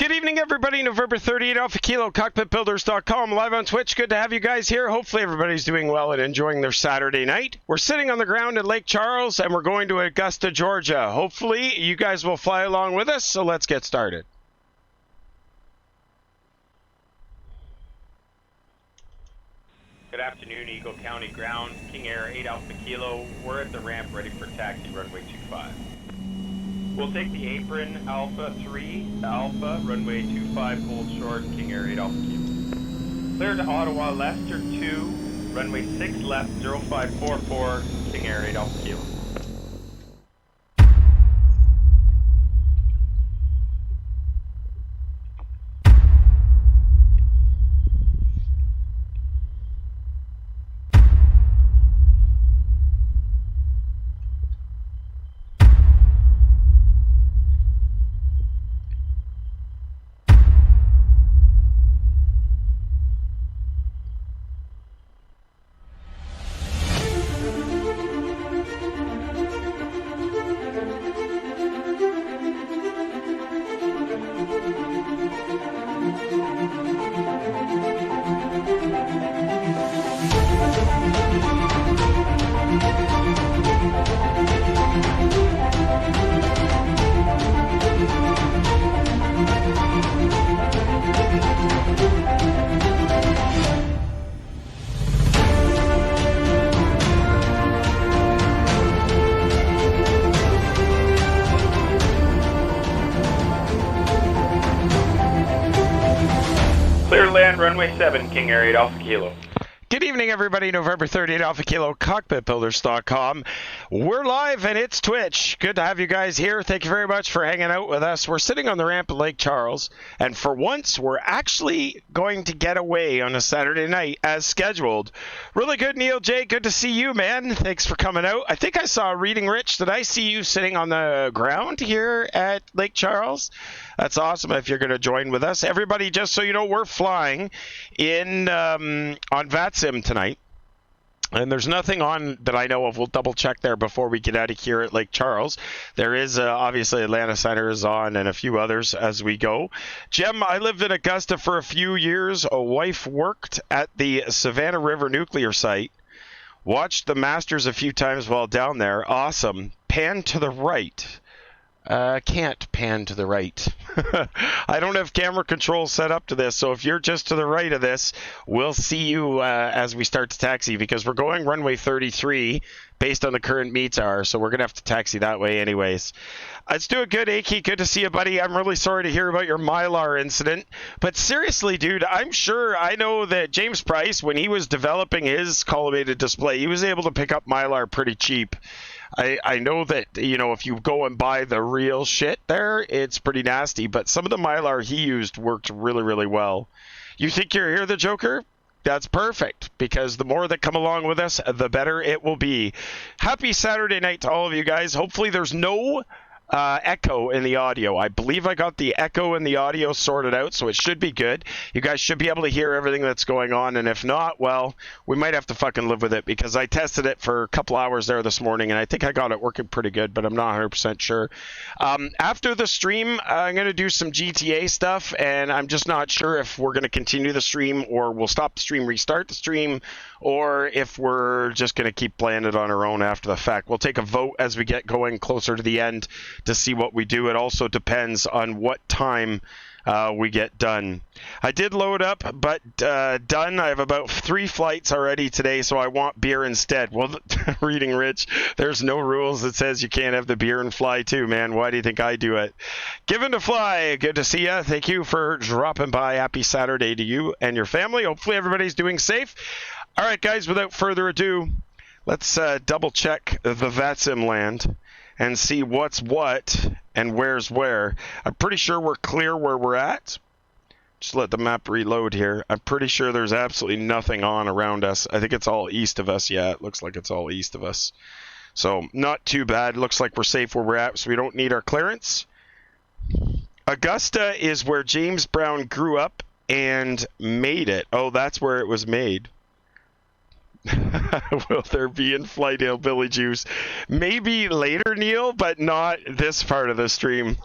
Good evening, everybody. November 30th, Alpha Kilo, Cockpitbuilders.com, live on Twitch. Good to have you guys here. Hopefully everybody's doing well and enjoying their Saturday night. We're sitting on the ground at Lake Charles, and we're going to Augusta, Georgia. Hopefully you guys will fly along with us, so let's get started. Good afternoon, Eagle County ground, KingAir 8 Alpha Kilo. We're at the ramp ready for taxi, runway 25. We'll take the apron, Alpha 3, Alpha, runway 25, hold short, KingAir 8 Alpha Kilo. Clear to Ottawa, Leicester 2, runway 6 left, 0544, KingAir 8 Alpha Kilo. Clear land, runway 7, KingAir 8 Alpha Kilo. Good evening, everybody. November 30th, Alpha Kilo, Cockpitbuilders.com. We're live and it's Twitch. Good to have you guys here. Thank you very much for hanging out with us. We're sitting on the ramp at Lake Charles, and for once, we're actually going to get away on a Saturday night as scheduled. Really good, Neil J. Good to see you, man. Thanks for coming out. I think I saw Reading Rich. Did I see you sitting on the ground here at Lake Charles? That's awesome if you're going to join with us. Everybody, just so you know, we're flying in on VATSIM tonight. And there's nothing on that I know of. We'll double check there before we get out of here at Lake Charles. There is obviously Atlanta Center is on and a few others as we go. Jem, I lived in Augusta for a few years. A wife worked at the Savannah River nuclear site. Watched the Masters a few times while down there. Awesome. Pan to the right. Can't pan to the right. I don't have camera control set up to this, so if you're just to the right of this, we'll see you as we start to taxi, because we're going runway 33 based on the current meets are, so we're going to have to taxi that way anyways. Let's do it good, Aki. Good to see you, buddy. I'm really sorry to hear about your Mylar incident, but seriously, dude, I know that James Price, when he was developing his collimated display, he was able to pick up Mylar pretty cheap. I know that, you know, if you go and buy the real shit there, it's pretty nasty, but some of the Mylar he used worked really, really well. You think you're here, the Joker? That's perfect, because the more that come along with us, the better it will be. Happy Saturday night to all of you guys. Hopefully there's no echo in the audio. I believe I got the echo and the audio sorted out, so it should be good. You guys should be able to hear everything that's going on, and if not, well, we might have to fucking live with it, because I tested it for a couple hours there this morning, and I think I got it working pretty good, but I'm not 100% sure. After the stream, I'm going to do some GTA stuff, and I'm just not sure if we're going to continue the stream, or we'll stop the stream, restart the stream, or if we're just going to keep playing it on our own after the fact. We'll take a vote as we get going closer to the end to see what we do. It also depends on what time we get done. I did load up, but done. I have about 3 flights already today, so I want beer instead. Well, Reading Rich, there's no rules that says you can't have the beer and fly too, man. Why do you think I do it? Given to Fly, good to see you. Thank you for dropping by. Happy Saturday to you and your family. Hopefully everybody's doing safe. All right, guys, without further ado, let's double check the VATSIM land and see what's what and where's where. I'm pretty sure we're clear where we're at. Just let the map reload here. I'm pretty sure there's absolutely nothing on around us. I think it's all east of us. Yeah, it looks like it's all east of us. So not too bad. Looks like we're safe where we're at, so we don't need our clearance. Augusta is where James Brown grew up and made it. Oh, that's where it was made. Will there be in-flight hillbilly juice? Maybe later, Neil, but not this part of the stream.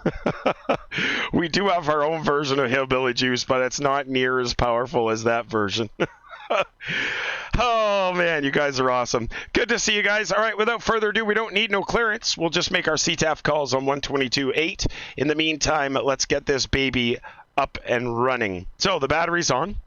We do have our own version of hillbilly juice, but it's not near as powerful as that version. Oh, man, you guys are awesome. Good to see you guys. All right, without further ado, we don't need no clearance. We'll just make our CTAF calls on 122.8. In the meantime, let's get this baby up and running. So the battery's on.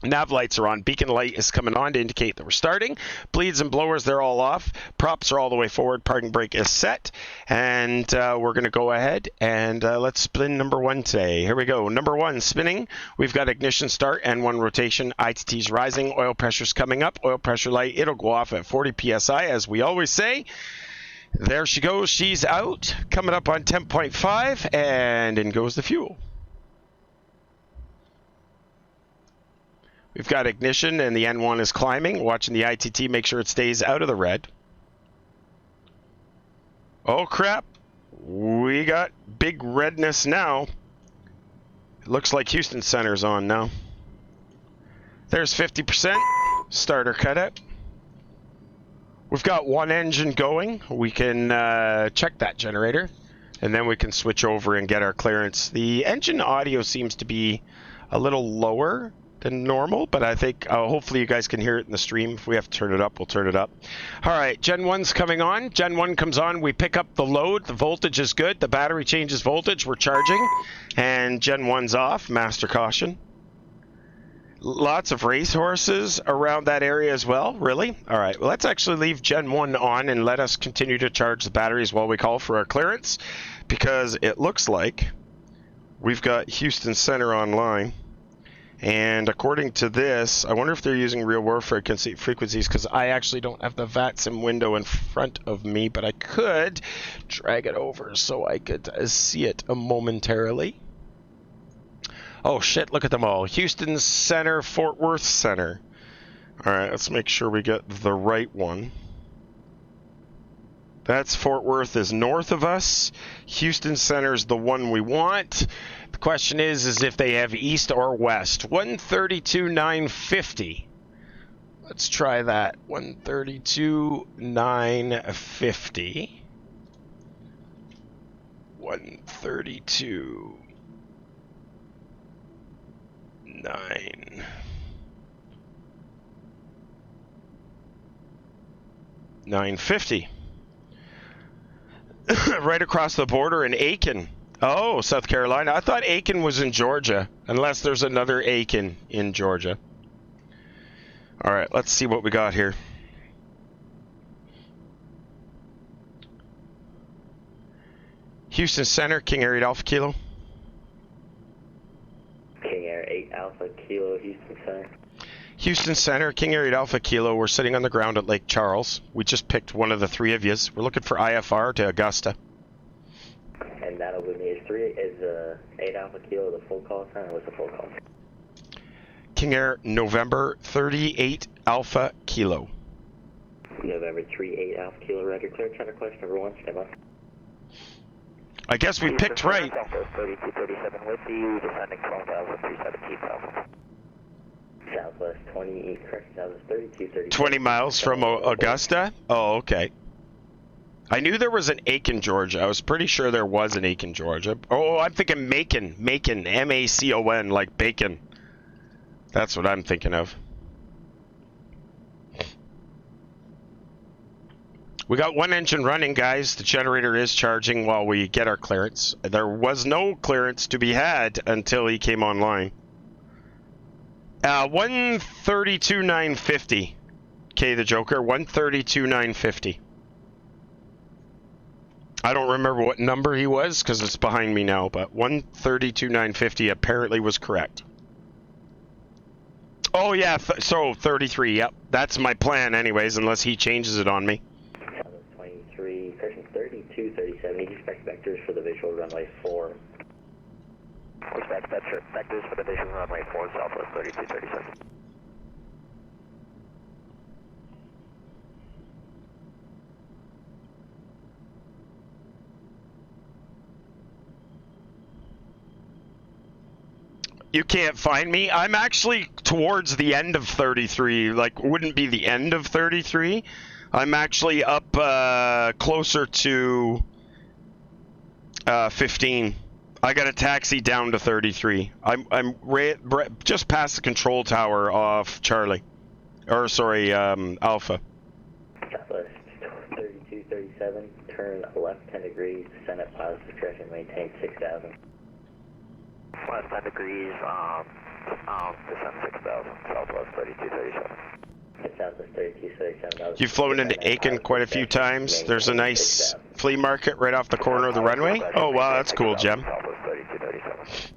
Nav lights are on. Beacon light is coming on to indicate that we're starting. Bleeds and blowers, they're all off. Props are all the way forward. Parking brake is set. And we're going to go ahead and let's spin number one today. Here we go. Number one, spinning. We've got ignition start and one rotation. ITT's rising. Oil pressure's coming up. Oil pressure light, it'll go off at 40 PSI, as we always say. There she goes. She's out. Coming up on 10.5. And in goes the fuel. We've got ignition and the N1 is climbing. Watching the ITT, make sure it stays out of the red. Oh crap. We got big redness now. It looks like Houston Center's on now. There's 50%. Starter cutout. We've got one engine going. We can check that generator. And then we can switch over and get our clearance. The engine audio seems to be a little lower than normal, but I think hopefully you guys can hear it in the stream. If we have to turn it up, we'll turn it up. All right, Gen 1's coming on. Gen 1 comes on. We pick up the load. The voltage is good. The battery changes voltage. We're charging. And Gen 1's off. Master caution. Lots of racehorses around that area as well. Really? All right, well, let's actually leave Gen 1 on and let us continue to charge the batteries while we call for our clearance, because it looks like we've got Houston Center online. And according to this, I wonder if they're using real warfare frequencies, because I actually don't have the VATSIM window in front of me, but I could drag it over so I could see it momentarily. Oh shit, look at them all. Houston Center, Fort Worth Center. All right, let's make sure we get the right one. That's Fort Worth is north of us. Houston Center is the one we want. The question is if they have east or west. 132,950. Let's try that. 132,950. 132,950. Right across the border in Aiken. Oh, South Carolina. I thought Aiken was in Georgia, unless there's another Aiken in Georgia. All right, let's see what we got here. Houston Center, KingAir 8 Alpha Kilo. KingAir 8 Alpha Kilo, Houston Center. Houston Center, KingAir 8 Alpha Kilo. We're sitting on the ground at Lake Charles. We just picked one of the three of yous. We're looking for IFR to Augusta. And that'll be me. Is 8 Alpha Kilo the full call sign, or what's the full call? KingAir November 38 Alpha Kilo. November 38 Alpha Kilo, roger. Clear channel question number 1, stand by. I guess we picked right. 3237 with you, descending 12,317 Alpha. Southwest 20, correct, Southwest 3237. 20 miles from Augusta? Oh, okay. I knew there was an Aiken, Georgia. I was pretty sure there was an Aiken, Georgia. Oh, I'm thinking Macon. Macon, M-A-C-O-N, like bacon. That's what I'm thinking of. We got one engine running, guys. The generator is charging while we get our clearance. There was no clearance to be had until he came online. 132,950. Okay, the Joker. 132,950. I don't remember what number he was because it's behind me now, but 132,950 apparently was correct. Oh yeah, so 33. Yep, that's my plan, anyways, unless he changes it on me. 23, correction 3237. You expect vectors for the visual runway 4. Expect vectors for the visual runway 4, Southwest 3237. You can't find me. I'm actually towards the end of 33. Like, wouldn't be the end of 33. I'm actually up closer to 15. I got a taxi down to 33. I'm just past the control tower off Charlie. Or, sorry, Alpha. Southwest 3237, turn left 10 degrees, descend at positive direction, maintain 6000. Left 10 degrees, descend 6000, Southwest 3237. Southwest 3237. You've flown into Aiken quite a few times. There's a nice flea market right off the corner of the runway. Oh, wow, that's cool, Jem. Southwest 3237.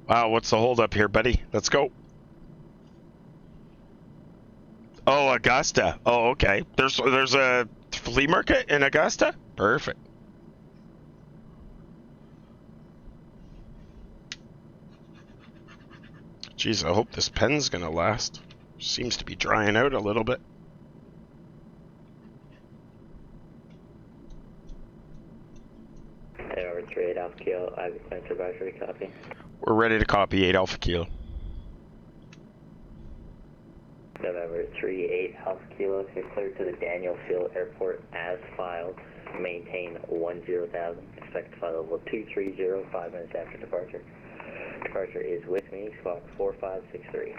Wow, what's the holdup here, buddy? Let's go. Oh, Augusta. Oh, okay. There's a flea market in Augusta? Perfect. Jeez, I hope this pen's gonna last. Seems to be drying out a little bit. Over 38 Alpha Kilo, Ivy Clinton Advisory, copy. We're ready to copy 8 Alpha Kilo. November 38 Alpha Kilo, you're cleared to the Daniel Field Airport as filed. Maintain 10,000. Expect to file level 230, 5 minutes after departure. Departure is with me, squawk 4563.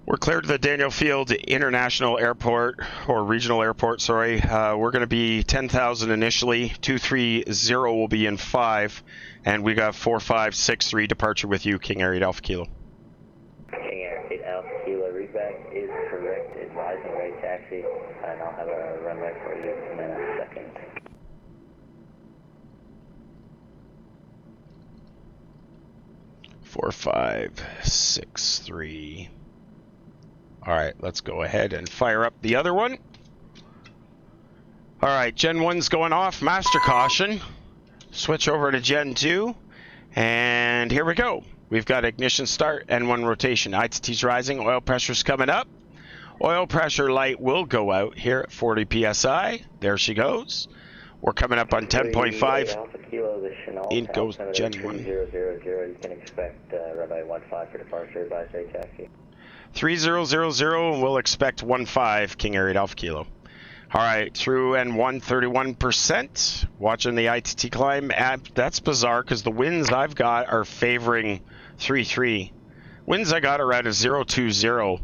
We're cleared to the Daniel Field International Airport, or Regional Airport, sorry. We're going to be 10,000 initially. 230 will be in 5. And we got 4563 departure with you, KingAir 8 Alpha Kilo. KingAir 8 Alpha Kilo, readback is correct. Advising right taxi, and I'll have a runway for you in a second. Four, 5, 6, 3. All right, let's go ahead and fire up the other one. All right, Gen 1's going off. Master caution. Switch over to Gen 2. And here we go. We've got ignition start, N1 rotation. ITT's rising. Oil pressure's coming up. Oil pressure light will go out here at 40 PSI. There she goes. We're coming up on 10.5. In goes Gen 1. 3000, you can expect runway 15 for departure, advise right taxi. 3000, and we'll expect 15, KingAir 8 Alpha Kilo. All right, through N1, 31%. Watching the ITT climb. That's bizarre because the winds I've got are favoring 33. Winds I got are at a 020.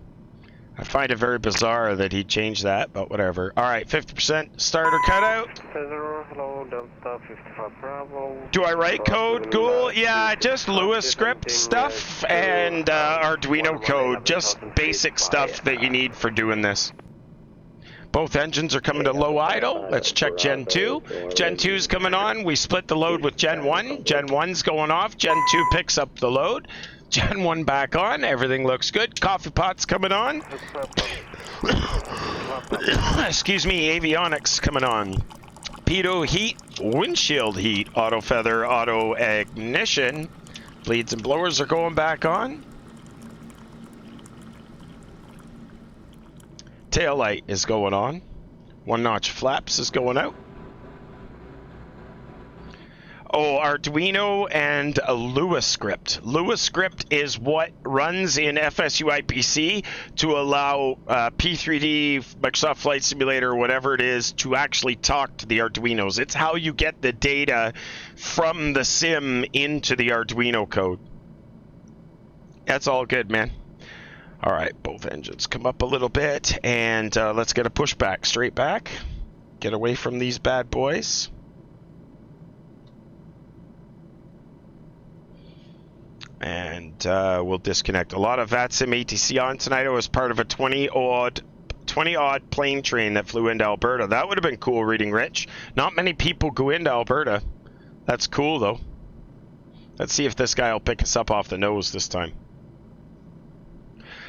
I find it very bizarre that he changed that, but whatever. All right, 50% starter cutout. Hello, Delta 55 Bravo. Do I write code, Ghoul? Yeah, just Lewis script stuff and Arduino code. Just basic stuff that you need for doing this. Both engines are coming to low idle. Let's check Gen 2. Gen 2's coming on. We split the load with Gen 1. Gen 1's going off. Gen 2 picks up the load. Gen 1 back on. Everything looks good. Coffee pot's coming on. Excuse me, avionics coming on. Pitot heat, windshield heat, auto feather, auto ignition. Bleeds and blowers are going back on. Tail light is going on. One notch flaps is going out. Oh, Arduino and a Lewis script. Lewis script is what runs in FSU IPC to allow P3D, Microsoft Flight Simulator, whatever it is, to actually talk to the Arduinos. It's how you get the data from the sim into the Arduino code. That's all good, man. All right, both engines come up a little bit, and let's get a pushback straight back. Get away from these bad boys. And we'll disconnect. A lot of VATSIM ATC on tonight. I was part of a 20-odd plane train that flew into Alberta. That would have been cool, reading Rich. Not many people go into Alberta. That's cool, though. Let's see if this guy will pick us up off the nose this time.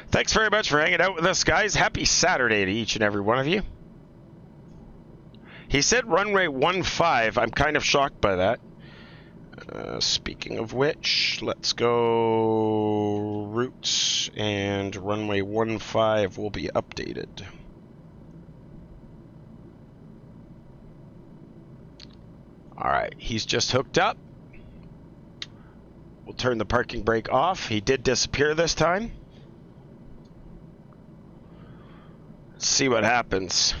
Thanks very much for hanging out with us, guys. Happy Saturday to each and every one of you. He said runway 15. I'm kind of shocked by that. Speaking of which, let's go routes, and runway 15 will be updated. All right, he's just hooked up. We'll turn the parking brake off. He did disappear this time. Let's see what happens.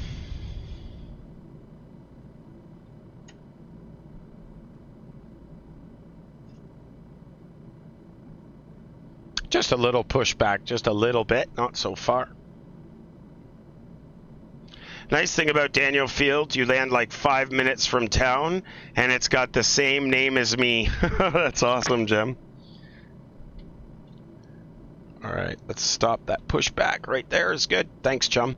Just a little pushback, just a little bit, not so far. Nice thing about Daniel Field, you land like 5 minutes from town, and it's got the same name as me. That's awesome, Jim. All right, let's stop that pushback right there is good. Thanks, chum.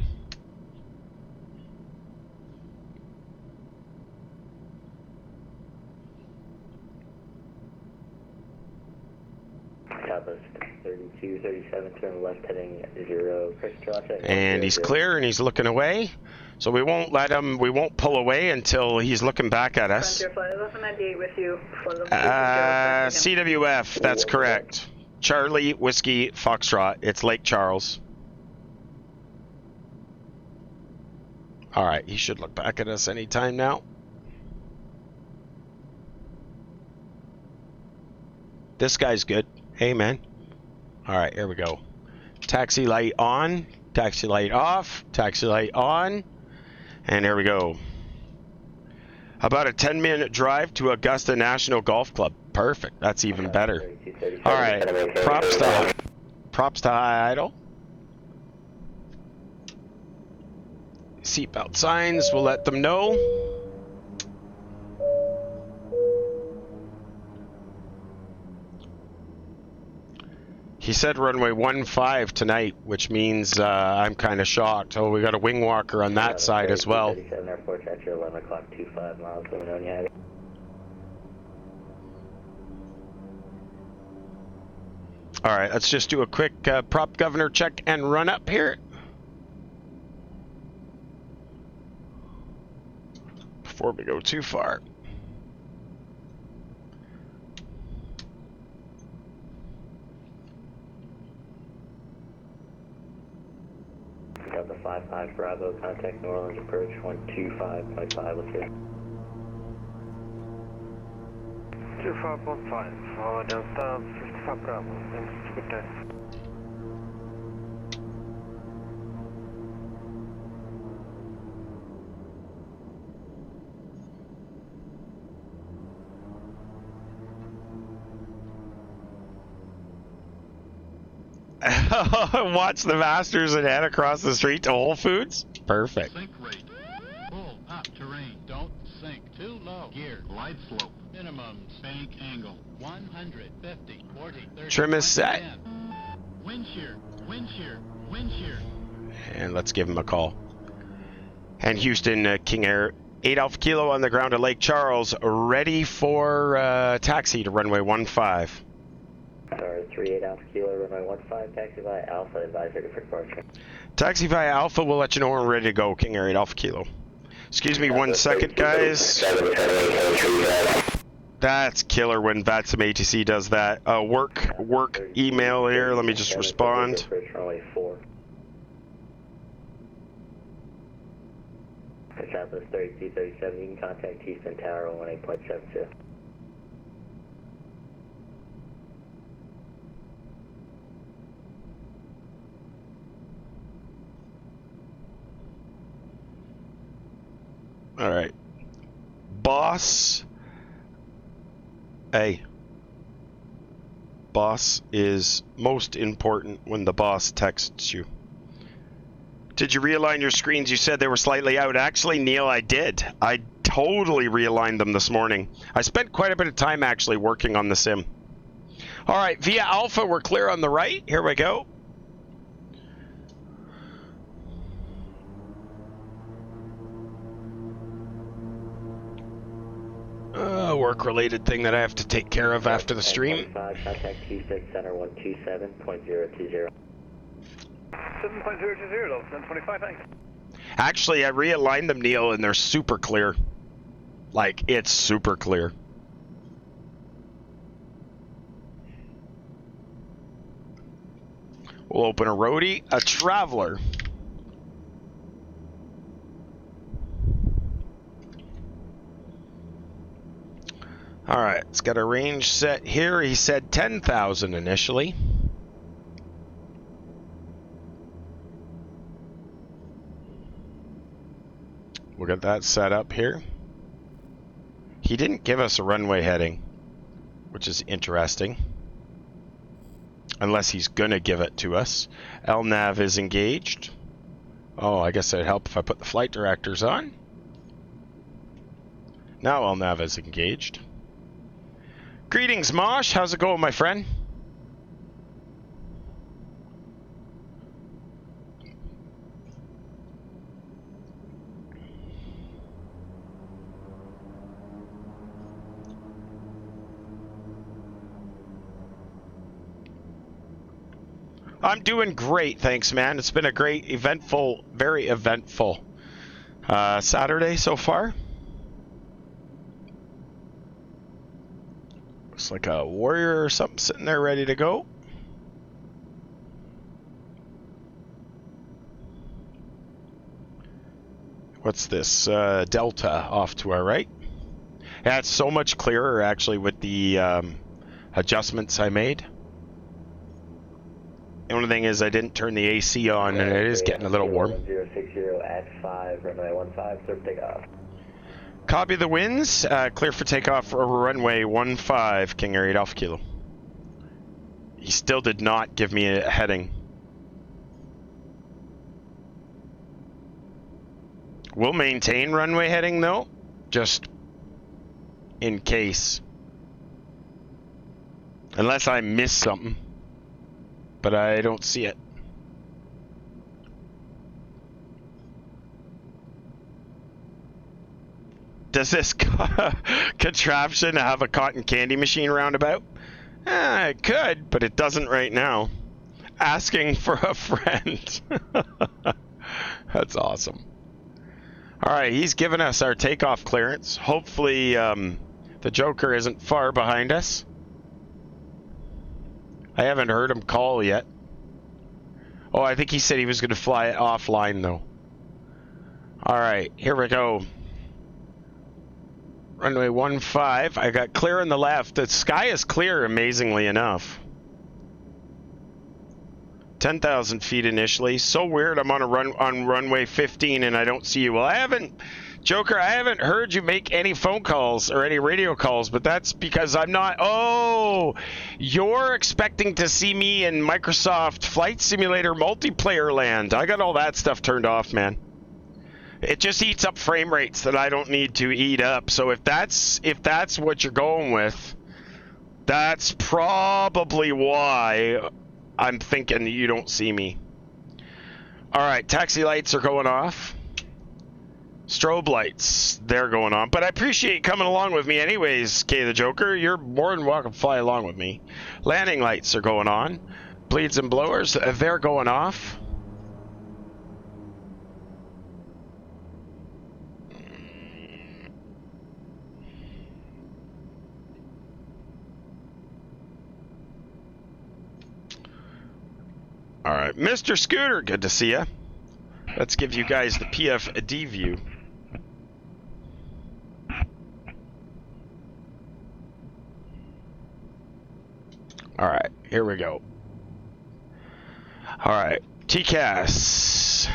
Southwest 32, 37, turn left heading 0, and he's clear and he's looking away. So we won't let him, we won't pull away until he's looking back at us. CWF, that's correct. Charlie, Whiskey, Foxtrot. It's Lake Charles. All right, he should look back at us anytime now. This guy's good. Hey, man. All right, here we go. Taxi light on, taxi light off, taxi light on. And here we go. About a 10-minute drive to Augusta National Golf Club. Perfect. That's even better. All right. Props to high idle. Seatbelt signs. We'll let them know. He said runway 15 tonight, which means I'm kind of shocked. Oh, we got a wing walker on that side as well. 37 airport at 11 o'clock, 25 miles, let me know when you have it. All right, let's just do a quick prop governor check and run up here. Before we go too far. Delta 55 Bravo, contact New Orleans approach 125.5, let's hear. 25.5, Delta 55 Bravo, thanks, good time. Watch the Masters and head across the street to Whole Foods. Perfect. Sink rate. Pull up terrain. Don't sink. Too low. Gear. Glide slope. Minimum bank angle. 150. 40. 30. Trim is set. Wind shear. Wind shear. Wind shear. And let's give him a call. And Houston, KingAir 8 Alpha Kilo on the ground at Lake Charles, ready for taxi to runway 15. Sorry, 38 Alpha Kilo, runway 15, taxi via Alpha, advisory for departure. Taxi via Alpha, we'll let you know when we're ready to go. KingAir 8 Alpha Kilo. Excuse me 1 second, guys. That's killer when VATSIM ATC does that. Work email here. Let me just respond. Runway 4. Southwest 32, 37, you can contact Houston Tower 18.72. All right. Boss. Hey. Boss is most important when the boss texts you. Did you realign your screens? You said they were slightly out. Actually, Neil, I did. I totally realigned them this morning. I spent quite a bit of time actually working on the sim. All right, via Alpha, we're clear on the right. Here we go. Work-related thing that I have to take care of after the stream. Contact Houston Center 127.020. 7.020, 725, thanks. Actually, I realigned them, Neil, and they're super clear. Like, it's super clear. We'll open a roadie, a traveler. All right, it's got a range set here. He said 10,000 initially. We'll get that set up here. He didn't give us a runway heading, which is interesting. Unless he's gonna give it to us. LNAV is engaged. Oh, I guess it'd help if I put the flight directors on. Now LNAV is engaged. Greetings, Mosh. How's it going, my friend? I'm doing great, thanks, man. It's been a great, eventful, very eventful Saturday so far. Looks like a warrior or something sitting there ready to go. What's this? Delta off to our right. Yeah, it's so much clearer actually with the adjustments I made. The only thing is I didn't turn the AC on and it is getting a little warm. 1060 at 5, runway 15, clear for takeoff. Copy the winds. Clear for takeoff for runway 15, KingAir 8 Alpha Kilo. He still did not give me a heading. We'll maintain runway heading though, just in case. Unless I miss something. But I don't see it. Does this contraption have a cotton candy machine roundabout? It could, but it doesn't right now. Asking for a friend. That's awesome. Alright, he's given us our takeoff clearance. Hopefully the Joker isn't far behind us. I haven't heard him call yet. Oh, I think he said he was going to fly it offline, though. Alright, here we go. Runway 15. I got clear on the left. The sky is clear, amazingly enough. 10,000 feet initially. So weird I'm on runway 15 and I don't see you. Well, Joker, I haven't heard you make any phone calls or any radio calls, but that's because I'm not... Oh, you're expecting to see me in Microsoft Flight Simulator multiplayer land. I got all that stuff turned off, man. It just eats up frame rates that I don't need to eat up. So if that's what you're going with, that's probably why I'm thinking you don't see me. All right, taxi lights are going off. Strobe lights, they're going on. But I appreciate coming along with me anyways, K the Joker. You're more than welcome to fly along with me. Landing lights are going on. Bleeds and blowers, they're going off. All right, Mr. Scooter, good to see you. Let's give you guys the PFD view. All right, here we go. All right, TCAS,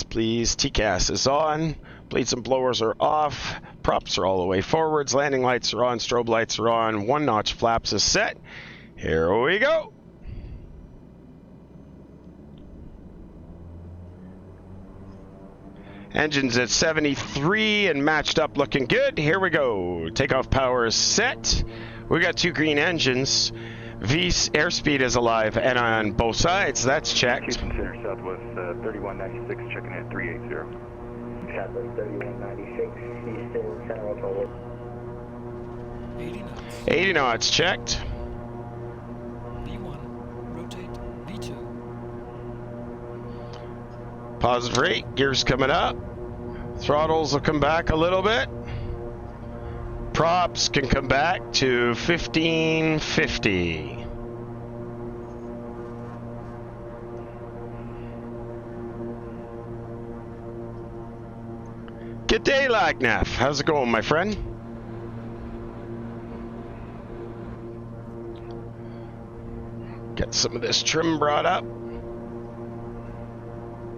please. TCAS is on. Bleeds and blowers are off. Props are all the way forwards. Landing lights are on. Strobe lights are on. 1-notch flaps is set. Here we go. Engines at 73 and matched up, looking good. Here we go. Takeoff power is set. We got 2 green engines. Airspeed is alive and on both sides. That's checked. Center Southwest 3196, checking at 380. Southwest 3196, Houston, center over. 80 knots. 80 knots checked. V1, rotate, V2. Positive rate, gears coming up. Throttles will come back a little bit. Props can come back to 1550. Good day, Lagnaf. How's it going, my friend? Get some of this trim brought up.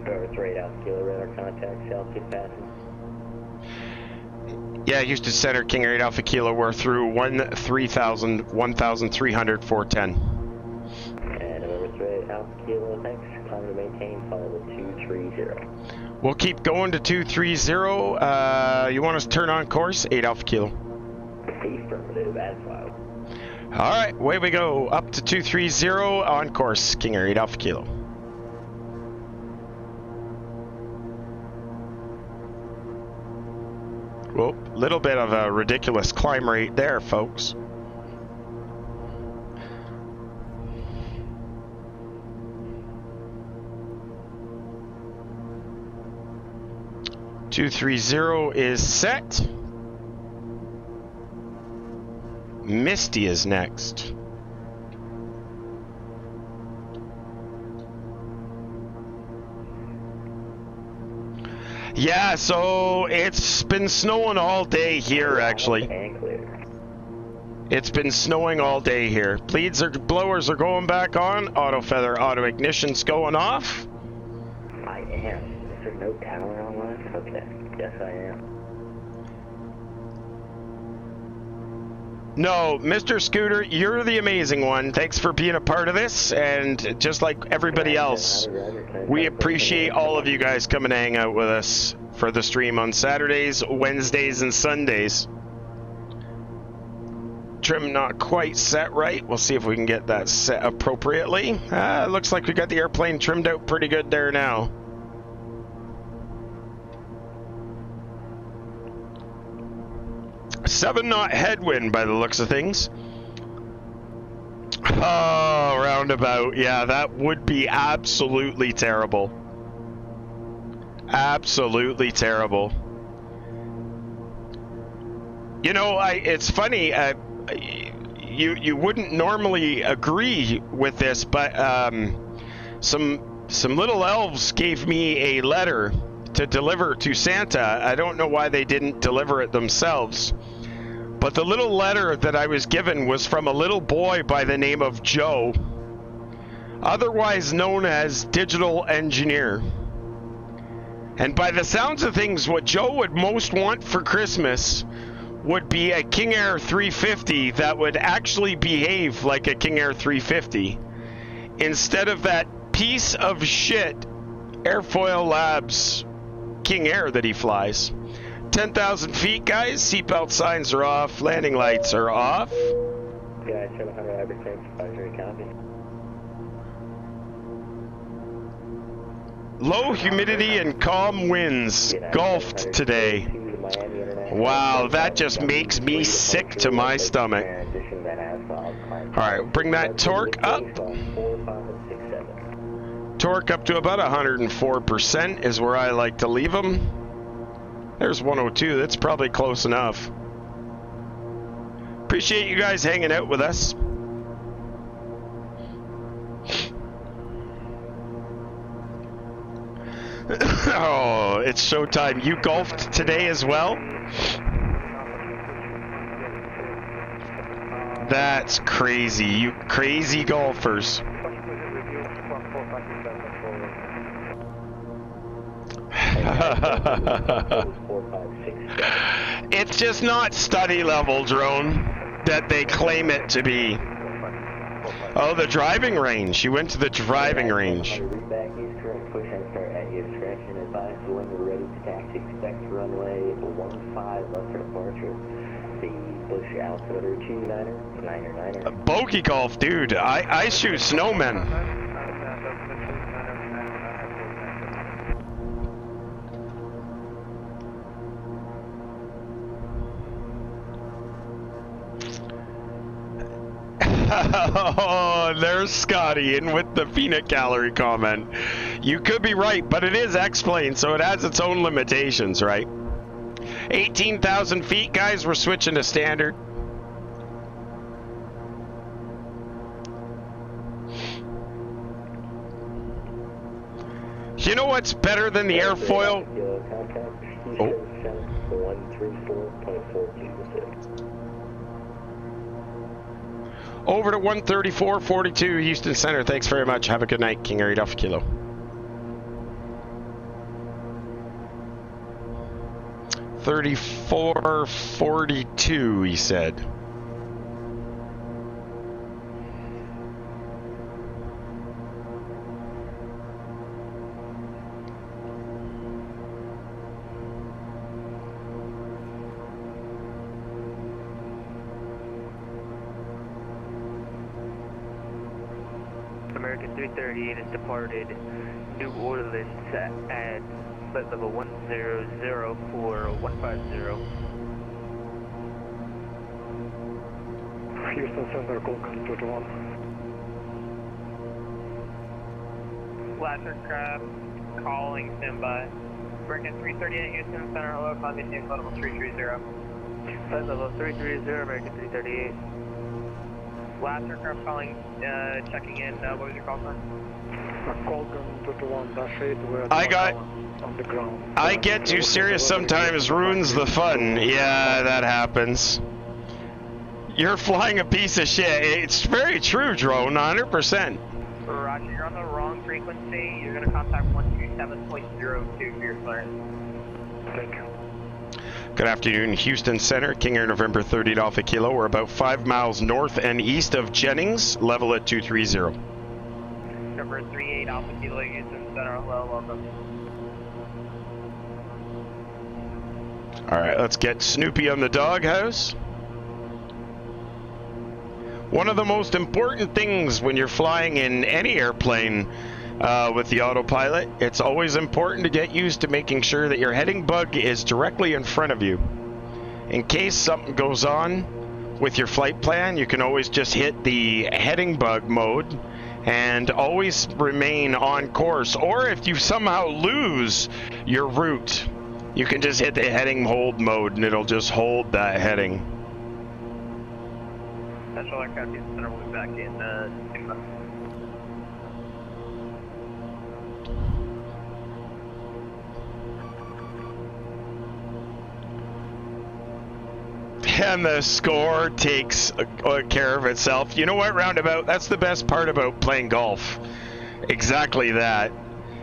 Trevor 3 Alpha Kilo radar contact, south 2 passing. Yeah, Houston Center, KingAir 8 Alpha Kilo. We're through 1,300, 410. And November 3 Alpha Kilo, thanks. Climb to maintain, follow the 230. We'll keep going to 230. You want us to turn on course? 8 Alpha Kilo. Affirmative, as filed. All right, away we go. Up to 230 on course, KingAir 8 Alpha Kilo. Whoa, little bit of a ridiculous climb rate there, folks. .230 is set. Misty is next. Yeah, so it's been snowing all day here, actually. And clear. It's been snowing all day here. Blowers are going back on. Auto feather, auto ignition's going off. I am. Is there no tower online? Okay. Yes, I am. No, Mr. Scooter, you're the amazing one. Thanks for being a part of this, and just like everybody else, we appreciate all of you guys coming to hang out with us for the stream on Saturdays, Wednesdays, and Sundays. Trim not quite set right. We'll see if we can get that set appropriately. Looks like we got the airplane trimmed out pretty good there now. Seven-knot headwind by the looks of things. Oh, roundabout. Yeah, that would be absolutely terrible. Absolutely terrible. You know, it's funny. You wouldn't normally agree with this, but some little elves gave me a letter to deliver to Santa. I don't know why they didn't deliver it themselves. But the little letter that I was given was from a little boy by the name of Joe, otherwise known as Digital Engineer. And by the sounds of things, what Joe would most want for Christmas would be a KingAir 350 that would actually behave like a KingAir 350, instead of that piece of shit Airfoil Labs KingAir that he flies. 10,000 feet, guys. Seatbelt signs are off. Landing lights are off. Yeah, 700 average, advisory copy. Low humidity and calm winds. Golfed today. Wow, that just makes me sick to my stomach. Alright, bring that torque up. Torque up to about 104% is where I like to leave them. There's 102. That's probably close enough. Appreciate you guys hanging out with us. Oh, it's showtime. You golfed today as well? That's crazy. You crazy golfers. It's just not study level drone that they claim it to be. Oh, the driving range. You went to the driving range. Bogey golf, dude. I shoot snowmen. Oh, there's Scotty in with the peanut gallery comment. You could be right, but it is X-Plane, so it has its own limitations, right? 18,000 feet, guys. We're switching to standard. You know what's better than the airfoil? Oh. Over to 134.42 Houston Center. Thanks very much. Have a good night. KingAir 8 Alpha Kilo. 34.42 he said. American 338 has departed New Orleans at flight level 100 for 150. Houston Center, Cockpit 21. Last aircraft calling standby. American 338 Houston Center, hello, climb maintain flight level 330. Flight level 330, American 338. Last aircraft calling, checking in, what was your call sign? Colgan 21-8, we're I got... on the ground. I get too serious sometimes, ruins the fun. Yeah, that happens. You're flying a piece of shit. It's very true, drone, 100%. Roger, you're on the wrong frequency. You're going to contact 127.02 for your clearance. Thank you. Good afternoon, Houston Center, KingAir November 30 Alpha Kilo. We're about 5 miles north and east of Jennings, level at 230. Number 38 Alpha Kilo Houston Center, hello, welcome. Alright, let's get Snoopy on the doghouse. One of the most important things when you're flying in any airplane with the autopilot, it's always important to get used to making sure that your heading bug is directly in front of you. In case something goes on with your flight plan, you can always just hit the heading bug mode and always remain on course. Or if you somehow lose your route, you can just hit the heading hold mode and it'll just hold that heading. Central Aircraft Houston Center will be back in Sigma. And the score takes care of itself. You know what, Roundabout? That's the best part about playing golf. Exactly that.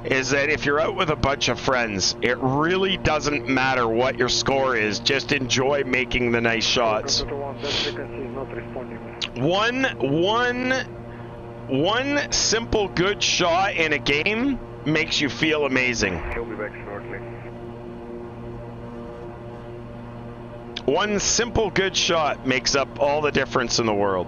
Is that if you're out with a bunch of friends, it really doesn't matter what your score is. Just enjoy making the nice shots. One simple good shot in a game makes you feel amazing. He'll be back shortly. One simple good shot makes up all the difference in the world.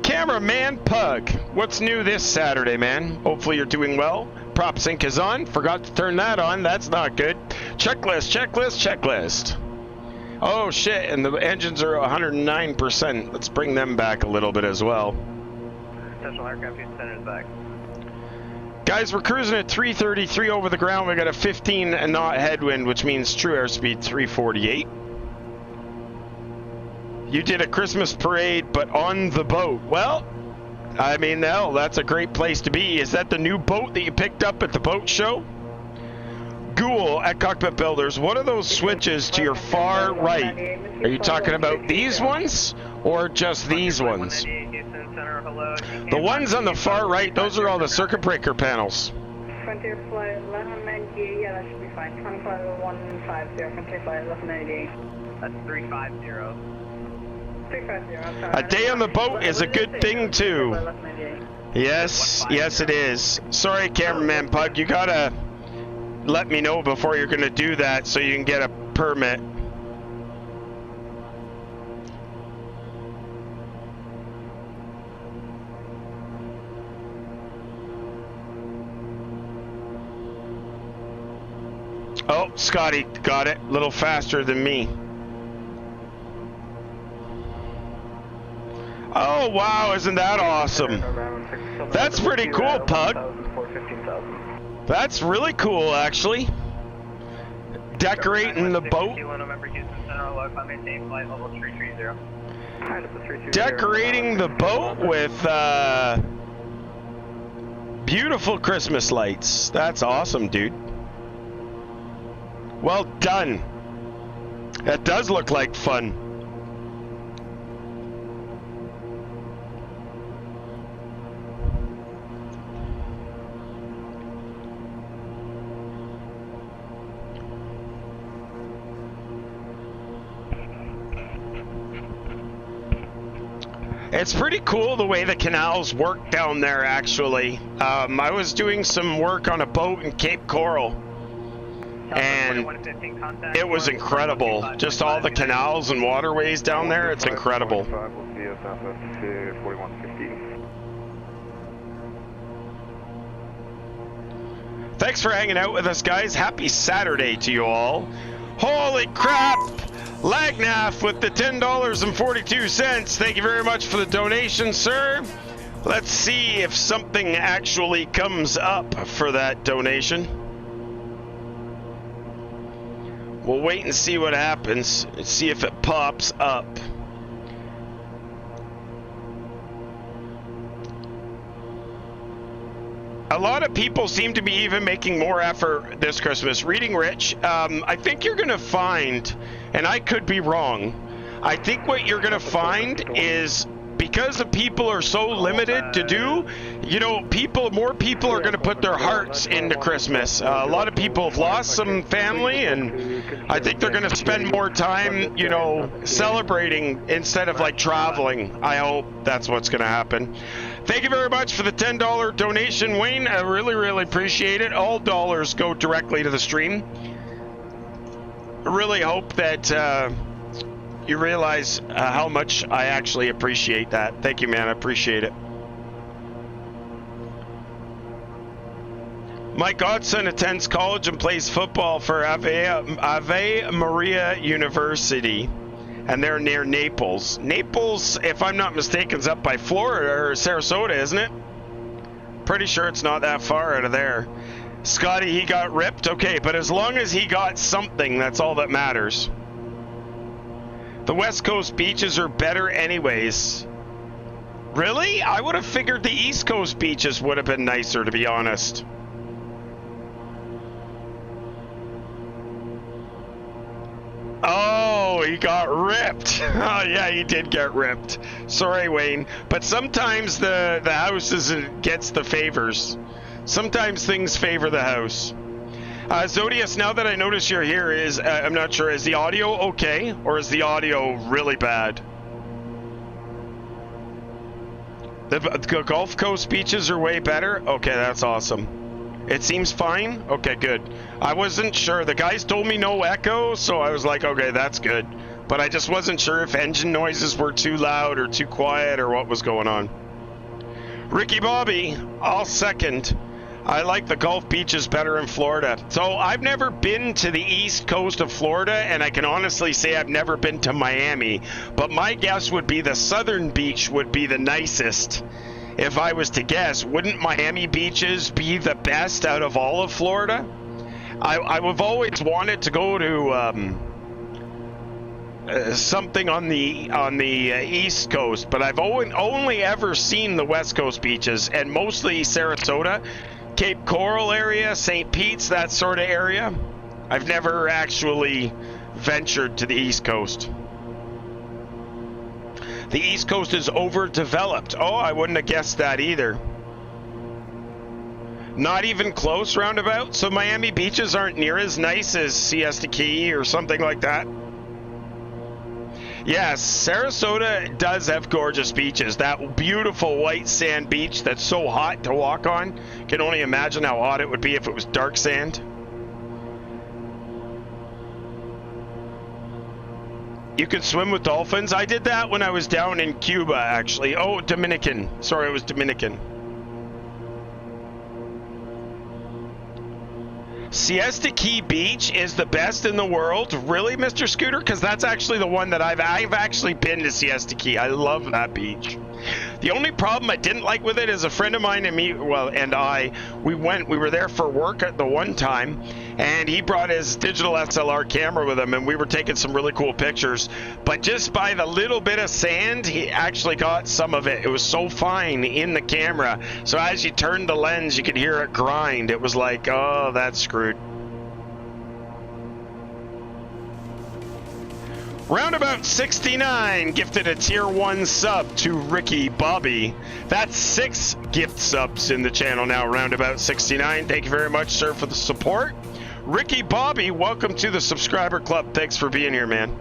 Cameraman Pug, what's new this Saturday, man? Hopefully you're doing well. Prop sync is on. Forgot to turn that on. That's not good. Checklist, checklist, checklist. Oh shit, and the engines are 109%. Let's bring them back a little bit as well. Central Aircraft Houston Center is back. Guys, we're cruising at 333 over the ground. We got a 15 knot headwind, which means true airspeed 348. You did a Christmas parade, but on the boat. Well, I mean, hell, that's a great place to be. Is that the new boat that you picked up at the boat show? Ghoul at Cockpit Builders, what are those switches to your far right? Are you talking about these ones or just these ones? The ones on the far right, those are all the circuit breaker panels. Frontier flight 1198, yeah, that should be fine. 150, Frontier flight 1198. That's 350. 350, I'm sorry. A day on the boat is a good thing too. Yes, yes it is. Sorry, cameraman Pug, you gotta let me know before you're gonna do that so you can get a permit. Oh, Scotty got it a little faster than me. Oh, wow, isn't that awesome? That's pretty cool, Pug. That's really cool, actually. Decorating the boat. Decorating the boat with beautiful Christmas lights. That's awesome, dude. Well done. That does look like fun. It's pretty cool the way the canals work down there, actually. I was doing some work on a boat in Cape Coral, and it was incredible. Just all the canals and waterways down there, it's incredible. We'll see you southwest to 4150. Thanks for hanging out with us, guys. Happy Saturday to you all. Holy crap! Lagnaf with the $10.42. Thank you very much for the donation, sir. Let's see if something actually comes up for that donation. We'll wait and see what happens and see if it pops up. A lot of people seem to be even making more effort this Christmas. Reading Rich, I think you're going to find, and I could be wrong, I think what you're going to find is because the people are so limited to do, you know, more people are going to put their hearts into Christmas. A lot of people have lost some family, and I think they're going to spend more time, you know, celebrating instead of like traveling. I hope that's what's going to happen. Thank you very much for the $10 donation, Wayne. I really, really appreciate it. All dollars go directly to the stream. I really hope that you realize how much I actually appreciate that. Thank you, man. I appreciate it. My godson attends college and plays football for Ave Maria University, and they're near Naples. Naples, if I'm not mistaken, is up by Florida or Sarasota, isn't it? Pretty sure it's not that far out of there. Scotty, he got ripped? Okay, but as long as he got something, that's all that matters. The West Coast beaches are better anyways. Really? I would have figured the East Coast beaches would have been nicer, to be honest. Oh, he got ripped. Oh, yeah, he did get ripped. Sorry, Wayne. But sometimes the house gets the favors. Sometimes things favor the house. Zodius, now that I notice you're here, I'm not sure, is the audio okay, or is the audio really bad? The Gulf Coast beaches are way better? Okay, that's awesome. It seems fine? Okay, good. I wasn't sure. The guys told me no echo, so I was like, okay, that's good. But I just wasn't sure if engine noises were too loud or too quiet or what was going on. Ricky Bobby, I'll second. I like the Gulf beaches better in Florida. So I've never been to the east coast of Florida, and I can honestly say I've never been to Miami. But my guess would be the southern beach would be the nicest. If I was to guess, wouldn't Miami beaches be the best out of all of Florida? I've always wanted to go to something on the east coast, but I've only ever seen the west coast beaches, and mostly Sarasota, Cape Coral area, St. Pete's, that sort of area. I've never actually ventured to the East Coast. The East Coast is overdeveloped. Oh, I wouldn't have guessed that either. Not even close roundabout? So Miami beaches aren't near as nice as Siesta Key or something like that? Yes, Sarasota does have gorgeous beaches. That beautiful white sand beach that's so hot to walk on. Can only imagine how hot it would be if it was dark sand. You can swim with dolphins. I did that when I was down in Cuba, actually. Oh, Dominican. Sorry, it was Dominican. Siesta Key Beach is the best in the world. Really, Mr. Scooter? Because that's actually the one that I've actually been to Siesta Key. I love that beach. The only problem I didn't like with it is a friend of mine and me, we were there for work at the one time, and he brought his digital SLR camera with him, and we were taking some really cool pictures. But just by the little bit of sand, he actually got some of it. It was so fine in the camera. So as you turned the lens, you could hear it grind. It was like, oh, that's screwed. Roundabout 69 gifted a tier 1 sub to Ricky Bobby. That's 6 gift subs in the channel now, Roundabout 69. Thank you very much, sir, for the support. Ricky Bobby, welcome to the subscriber club. Thanks for being here, man.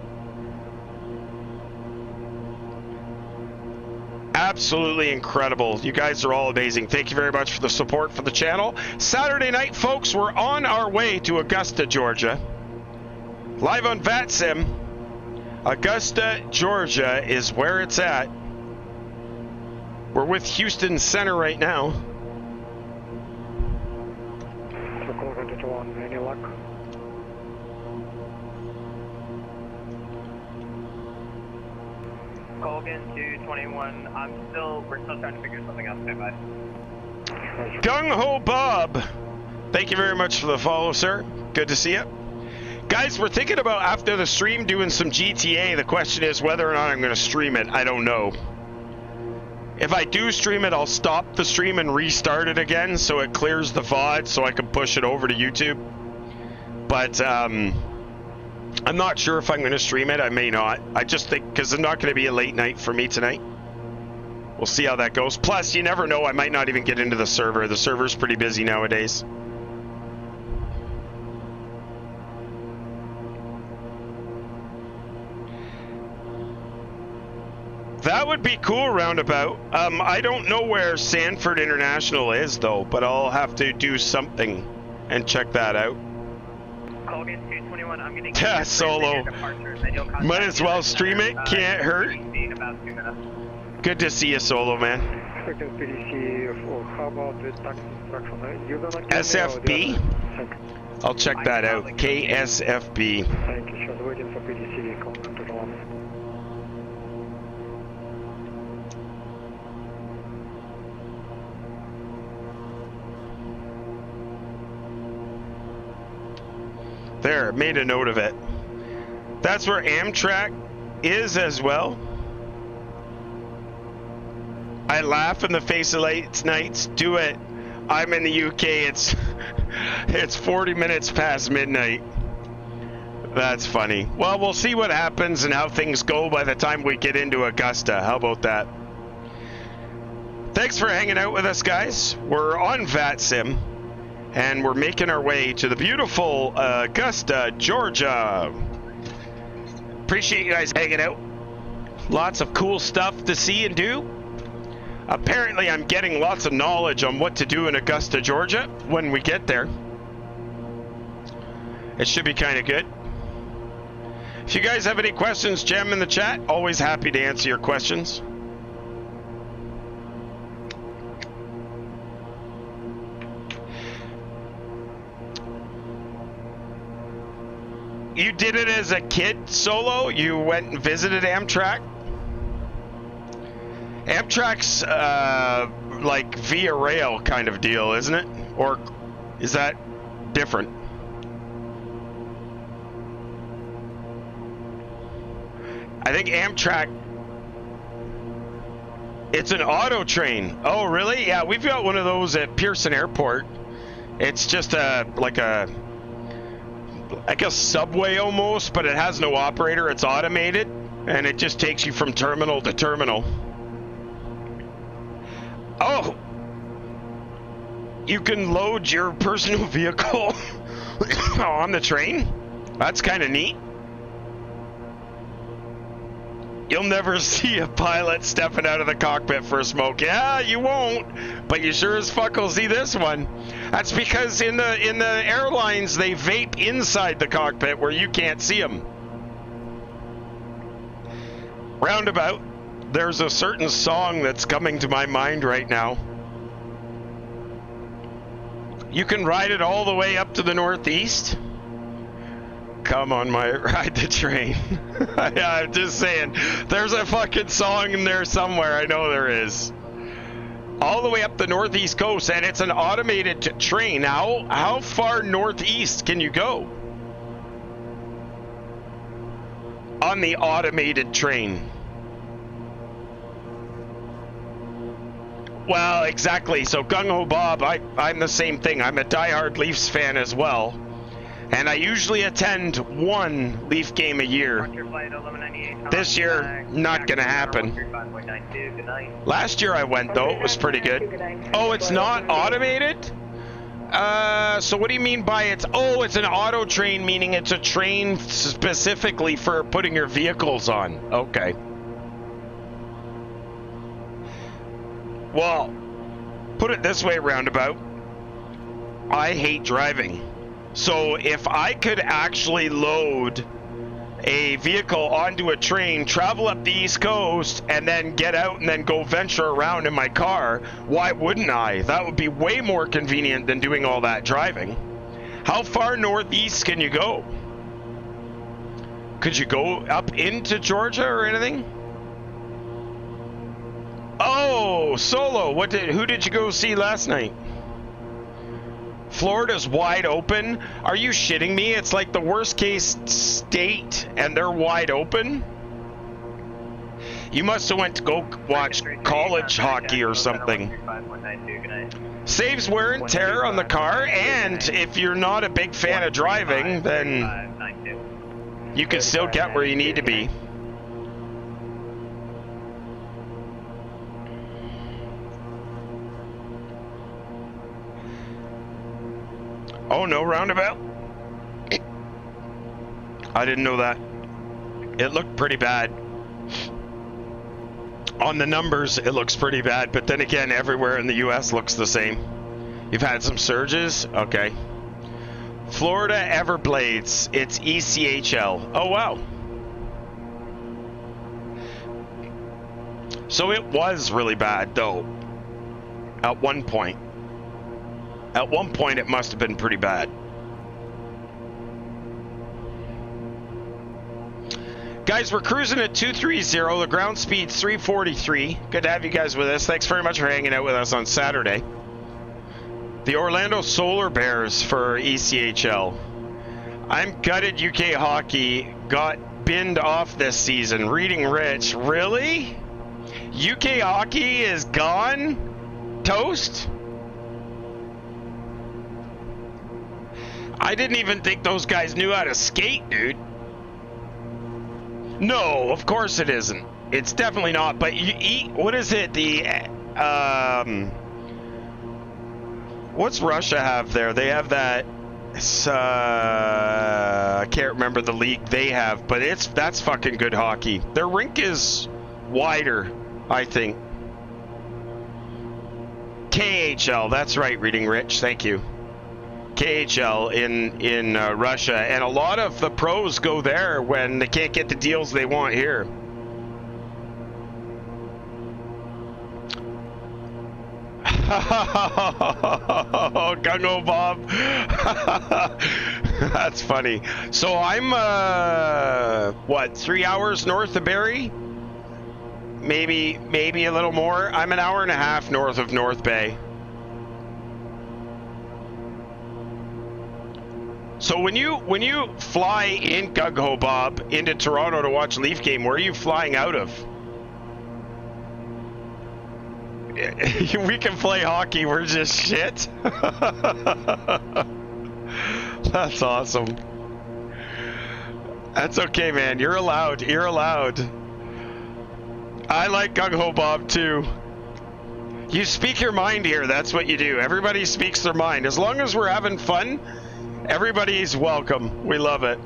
Absolutely incredible. You guys are all amazing. Thank you very much for the support for the channel. Saturday night, folks, we're on our way to Augusta, Georgia. Live on VATSIM. Augusta, Georgia is where it's at. We're with Houston Center right now. Any luck? Colgan 221. We're still trying to figure something out. Stand by. Gung Ho Bob. Thank you very much for the follow, sir. Good to see you. Guys, we're thinking about after the stream doing some GTA. The question is whether or not I'm going to stream it. I don't know. If I do stream it, I'll stop the stream and restart it again so it clears the VOD so I can push it over to YouTube. But I'm not sure if I'm going to stream it. I may not. I just think because it's not going to be a late night for me tonight. We'll see how that goes. Plus, you never know. I might not even get into the server. The server's pretty busy nowadays. That would be cool, Roundabout. I don't know where Sanford International is, though, but I'll have to do something and check that out. Colgan 221, I'm going to Solo. Might as well stream it. Can't hurt. in about 2 minutes. Good to see you, Solo, man. SFB? I'll check that out. KSFB. Thank you, sir. Waiting for PDC. Call control 1. There, made a note of it. That's where Amtrak is as well. I laugh in the face of late nights. Do it. I'm in the UK. It's 40 minutes past midnight. That's funny. Well, we'll see what happens and how things go by the time we get into Augusta. How about that? Thanks for hanging out with us, guys. We're on VATSIM. And we're making our way to the beautiful Augusta, Georgia. Appreciate you guys hanging out. Lots of cool stuff to see and do. Apparently, I'm getting lots of knowledge on what to do in Augusta, Georgia when we get there. It should be kind of good. If you guys have any questions, jam in the chat. Always happy to answer your questions. You did it as a kid, Solo? You went and visited Amtrak? Amtrak's like via rail kind of deal, isn't it? Or is that different? I think Amtrak, it's an auto train. Oh, really? Yeah, we've got one of those at Pearson Airport. It's just like a subway almost, but it has no operator. It's automated, and it just takes you from terminal to terminal. Oh, you can load your personal vehicle on the train? That's kind of neat. You'll never see a pilot stepping out of the cockpit for a smoke. Yeah, you won't, but you sure as fuck will see this one. That's because in the airlines, they vape inside the cockpit where you can't see them. Roundabout, there's a certain song that's coming to my mind right now. You can ride it all the way up to the Northeast. Come on, my ride the train. Yeah, I'm just saying, there's a fucking song in there somewhere. I know there is. All the way up the Northeast coast, and it's an automated train. How far northeast can you go on the automated train? Well, exactly. So Gung Ho Bob, I'm the same thing. I'm a diehard Leafs fan as well. And I usually attend one Leaf game a year. This year, not going to happen. Last year I went, though. It was pretty good. Oh, it's not automated? So what do you mean by it's... Oh, it's an auto train, meaning it's a train specifically for putting your vehicles on. Okay. Well, put it this way, Roundabout. I hate driving. So if I could actually load a vehicle onto a train, travel up the East Coast, and then get out and then go venture around in my car, why wouldn't I? That would be way more convenient than doing all that driving. How far northeast can you go? Could you go up into Georgia or anything? Oh, Solo, who did you go see last night? Florida's wide open? Are you shitting me? It's like the worst case state and they're wide open? You must have went to go watch college hockey or something. Saves wear and tear on the car, and if you're not a big fan of driving, then you can still get where you need to be. Oh, no roundabout? I didn't know that. It looked pretty bad. On the numbers, it looks pretty bad, but then again, everywhere in the U.S. looks the same. You've had some surges? Okay. Florida Everblades. It's ECHL. Oh, wow. So it was really bad, though, at one point. At one point, it must have been pretty bad. Guys, we're cruising at 230. The ground speed's 343. Good to have you guys with us. Thanks very much for hanging out with us on Saturday. The Orlando Solar Bears for ECHL. I'm gutted UK hockey got binned off this season. Reading Rich. Really? UK hockey is gone? Toast? I didn't even think those guys knew how to skate, dude. No, of course it isn't. It's definitely not. But you eat, what is it? What's Russia have there? They have that. I can't remember the league they have, but that's fucking good hockey. Their rink is wider, I think. KHL. That's right, Reading Rich. Thank you. KHL in Russia, and a lot of the pros go there when they can't get the deals they want here. Gung-ho Bob. That's funny. So I'm what, 3 hours north of Barrie? Maybe a little more. I'm an hour and a half north of North Bay. So when you fly in Gung-ho Bob into Toronto to watch Leaf game, where are you flying out of? We can play hockey, we're just shit. That's awesome. That's okay, man. You're allowed. You're allowed. I like Gung-ho Bob too. You speak your mind here. That's what you do. Everybody speaks their mind. As long as we're having fun, everybody's welcome. We love it.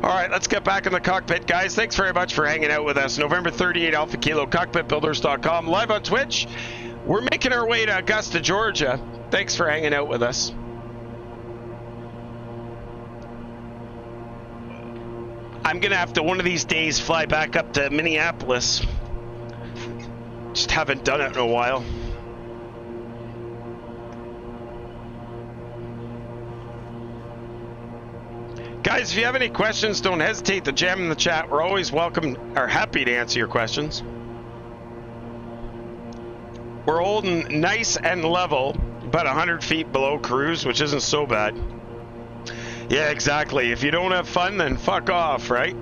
All right, let's get back in the cockpit, guys. Thanks very much for hanging out with us. November 38 Alpha Kilo, Cockpitbuilders.com, live on Twitch. We're making our way to Augusta, Georgia. Thanks for hanging out with us. I'm going to have to, one of these days, fly back up to Minneapolis. Just haven't done it in a while. Guys, if you have any questions, don't hesitate to jam in the chat. We're always welcome or happy to answer your questions. We're holding nice and level, about 100 feet below cruise, which isn't so bad. Yeah, exactly. If you don't have fun, then fuck off, right?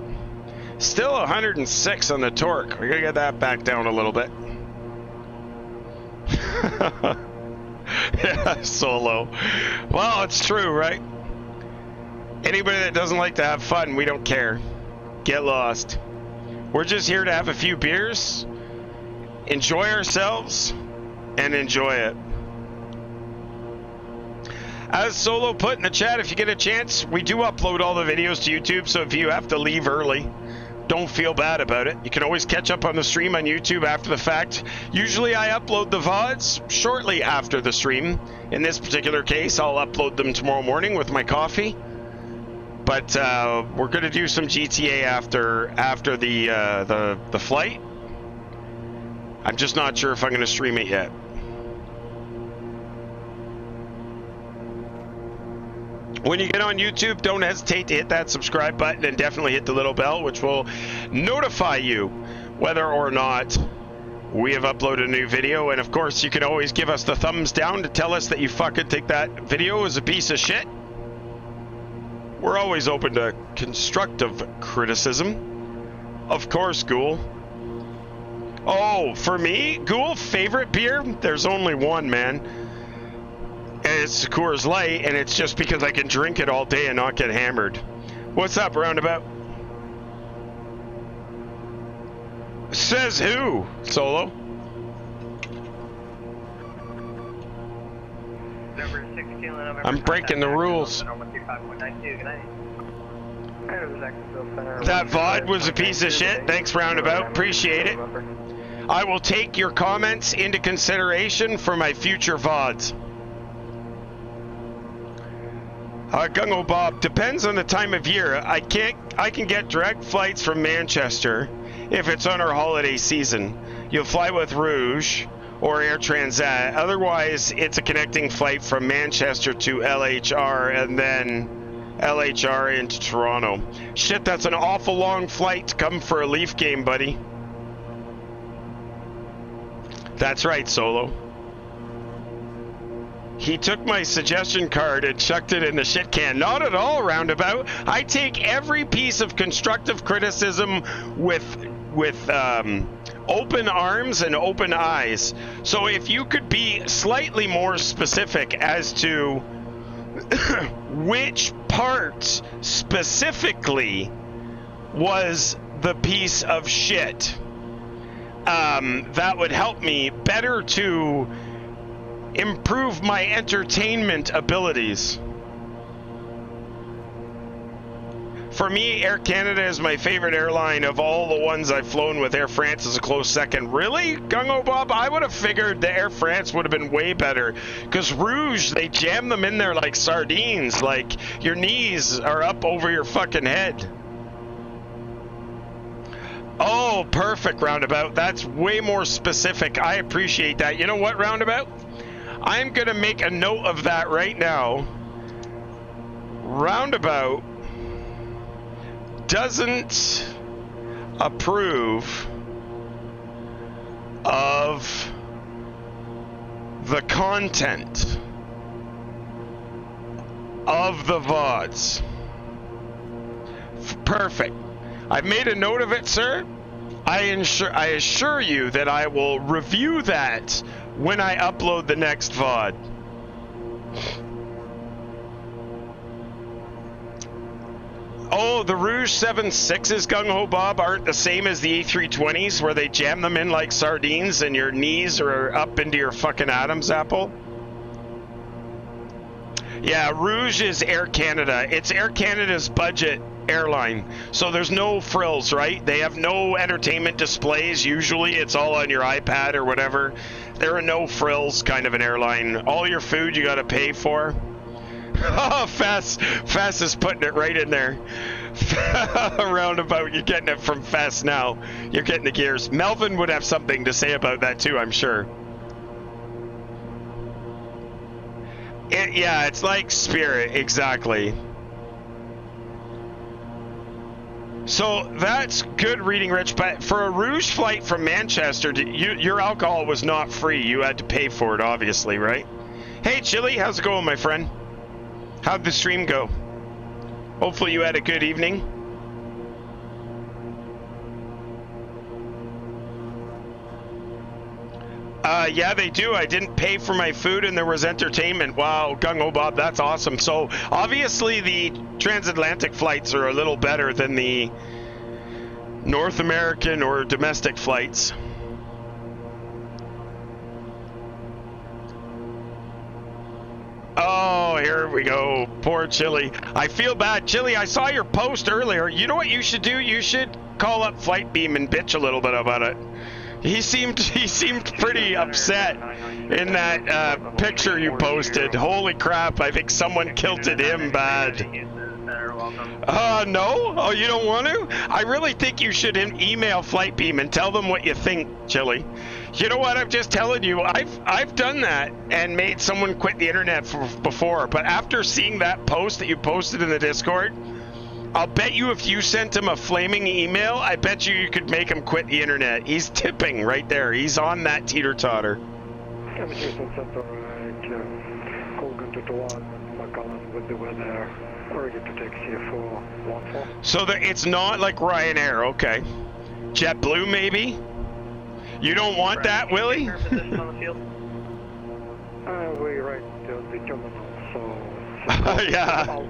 Still 106 on the torque. We're gonna get that back down a little bit. Yeah, Solo. Well, it's true, right? Anybody that doesn't like to have fun, we don't care. Get lost. We're just here to have a few beers, enjoy ourselves, and enjoy it. As Solo put in the chat, if you get a chance, we do upload all the videos to YouTube, so if you have to leave early, don't feel bad about it. You can always catch up on the stream on YouTube after the fact. Usually I upload the VODs shortly after the stream. In this particular case, I'll upload them tomorrow morning with my coffee. But we're going to do some GTA after the flight. I'm just not sure if I'm going to stream it yet. When you get on YouTube, don't hesitate to hit that subscribe button and definitely hit the little bell, which will notify you whether or not we have uploaded a new video. And of course, you can always give us the thumbs down to tell us that you fucking think that video is a piece of shit. We're always open to constructive criticism. Of course, Ghoul. Oh, for me, Ghoul, favorite beer? There's only one, man. And it's Coors Light, and it's just because I can drink it all day and not get hammered. What's up, Roundabout? Says who, Solo? I'm breaking the rules. That VOD was a piece of shit. Thanks, Roundabout. Appreciate it. I will take your comments into consideration for my future VODs. Gungo Bob, depends on the time of year. I can get direct flights from Manchester if it's on our holiday season. You'll fly with Rouge or Air Transat. Otherwise, it's a connecting flight from Manchester to LHR and then LHR into Toronto. Shit, that's an awful long flight to come for a Leaf game, buddy. That's right, Solo. He took my suggestion card and chucked it in the shit can. Not at all, Roundabout. I take every piece of constructive criticism with open arms and open eyes. So if you could be slightly more specific as to which part specifically was the piece of shit, that would help me better to improve my entertainment abilities. For me, Air Canada is my favorite airline of all the ones I've flown with. Air France is a close second. Really? Gung-Ho Bob? I would have figured the Air France would have been way better. Because Rouge, they jam them in there like sardines. Like, your knees are up over your fucking head. Oh, perfect, Roundabout. That's way more specific. I appreciate that. You know what, Roundabout? I'm going to make a note of that right now. Roundabout doesn't approve of the content of the VODs. Perfect. I've made a note of it, sir. I assure you that I will review that when I upload the next VOD. Oh, the Rouge 7.6s, Gung-Ho Bob, aren't the same as the A320s where they jam them in like sardines and your knees are up into your fucking Adam's apple? Yeah, Rouge is Air Canada. It's Air Canada's budget airline, so there's no frills, right? They have no entertainment displays. Usually it's all on your iPad or whatever. They're a no frills kind of an airline. All your food you got to pay for. Oh, Fast is putting it right in there. Roundabout, you're getting it from Fast now. You're getting the gears. Melvin would have something to say about that too, I'm sure. Yeah, it's like Spirit, exactly. So that's good reading, Rich, but for a Rouge flight from Manchester, your alcohol was not free. You had to pay for it, obviously, right? Hey, Chili, how's it going, my friend? How'd the stream go? Hopefully you had a good evening. Yeah, they do. I didn't pay for my food and there was entertainment. Wow, Gung-Ho Bob, that's awesome. So obviously the transatlantic flights are a little better than the North American or domestic flights. Oh, Oh, here we go. Poor Chili. I feel bad. Chili, I saw your post earlier. You know what you should do? You should call up Flight Beam and bitch a little bit about it. He seemed pretty upset in that picture you posted. Holy crap, I think someone kilted him bad. No? Oh, you don't want to? I really think you should email Flight Beam and tell them what you think, Chili. You know what? I'm just telling you, I've done that and made someone quit the internet before, but after seeing that post that you posted in the Discord, I'll bet you if you sent him a flaming email, I bet you could make him quit the internet. He's tipping right there. He's on that teeter-totter. So it's not like Ryanair, okay. JetBlue, maybe? You don't want that, Willie? We right the terminal, so... Yeah,